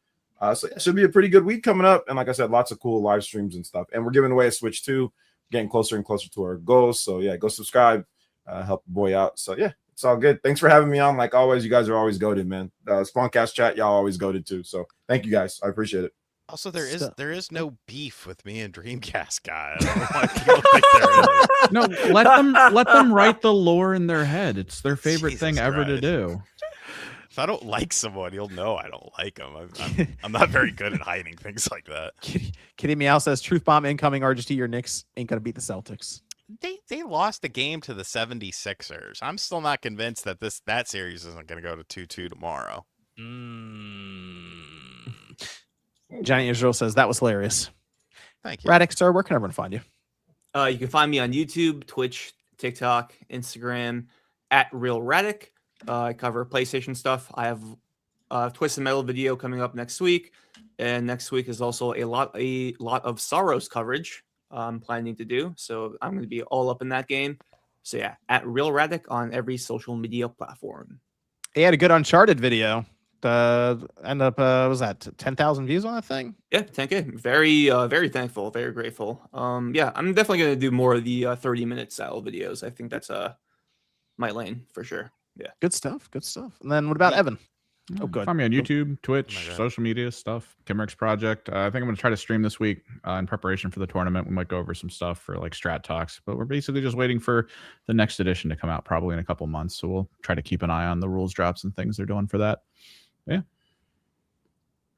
So it should be a pretty good week coming up. And like I said, lots of cool live streams and stuff. And we're giving away a Switch 2, getting closer and closer to our goals. So yeah, go subscribe. Help the boy out. So yeah, it's all good. Thanks for having me on. Like always, you guys are always goated, man. Spawncast chat, y'all always goated too. So thank you guys. I appreciate it. Also, there is no beef with me and Dreamcast guy. I don't know why people think there is. No, let them write the lore in their head. It's their favorite Jesus thing ever to Christ. do. If I don't like someone, you'll know I don't like them. I'm not very good at hiding things like that. Kitty Meow says, Truth Bomb incoming, RGT, your Knicks ain't going to beat the Celtics. They lost the game to the 76ers. I'm still not convinced that that series isn't going to go to 2-2 tomorrow. Johnny Israel says, that was hilarious. Thank you. Radic, sir, where can everyone find you? You can find me on YouTube, Twitch, TikTok, Instagram, at Real Radic. I cover PlayStation stuff. I have a Twisted Metal video coming up next week. And next week is also a lot of SAROS coverage I'm planning to do. So I'm going to be all up in that game. So yeah, at Real Radic on every social media platform. He had a good Uncharted video. End up, was that 10,000 views on that thing? Yeah, 10K. Very thankful, very grateful. Yeah, I'm definitely going to do more of the 30-minute style videos. I think that's my lane for sure. Yeah. Good stuff. And then what about Evan? Oh, good. Find me on YouTube, Twitch, social media stuff, Kimmerix Project. I think I'm going to try to stream this week in preparation for the tournament. We might go over some stuff for like strat talks, but we're basically just waiting for the next edition to come out probably in a couple months. So we'll try to keep an eye on the rules drops and things they're doing for that. Yeah.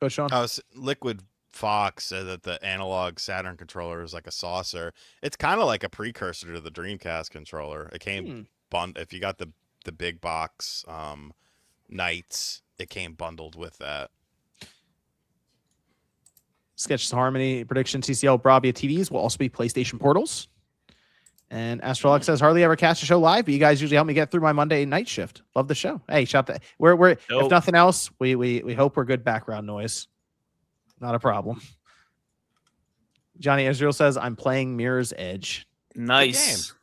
Go, Sean. Liquid Fox said that the analog Saturn controller is like a saucer. It's kind of like a precursor to the Dreamcast controller. It came if you got the big box Knights, it came bundled with that. Sketches Harmony prediction: TCL Bravia TVs will also be PlayStation portals. And Astrologue says, hardly ever catch a show live, but you guys usually help me get through my Monday night shift. Love the show. Hey, shout out. We're if nothing else, we hope we're good background noise. Not a problem. Johnny Israel says, I'm playing Mirror's Edge. Nice.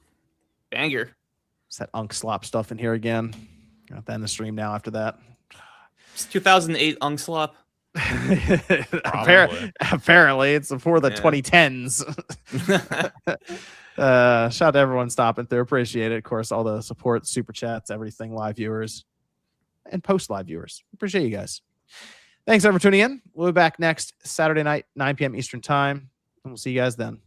Banger. It's that Unk Slop stuff in here again. Got that in the stream now after that. It's 2008 Unk Slop. Apparently, it's before the 2010s. Shout out to everyone stopping through. Appreciate it. Of course, all the support, super chats, everything, live viewers, and post live viewers. Appreciate you guys. Thanks everyone for tuning in. We'll be back next Saturday night, 9 p.m. Eastern time, and we'll see you guys then.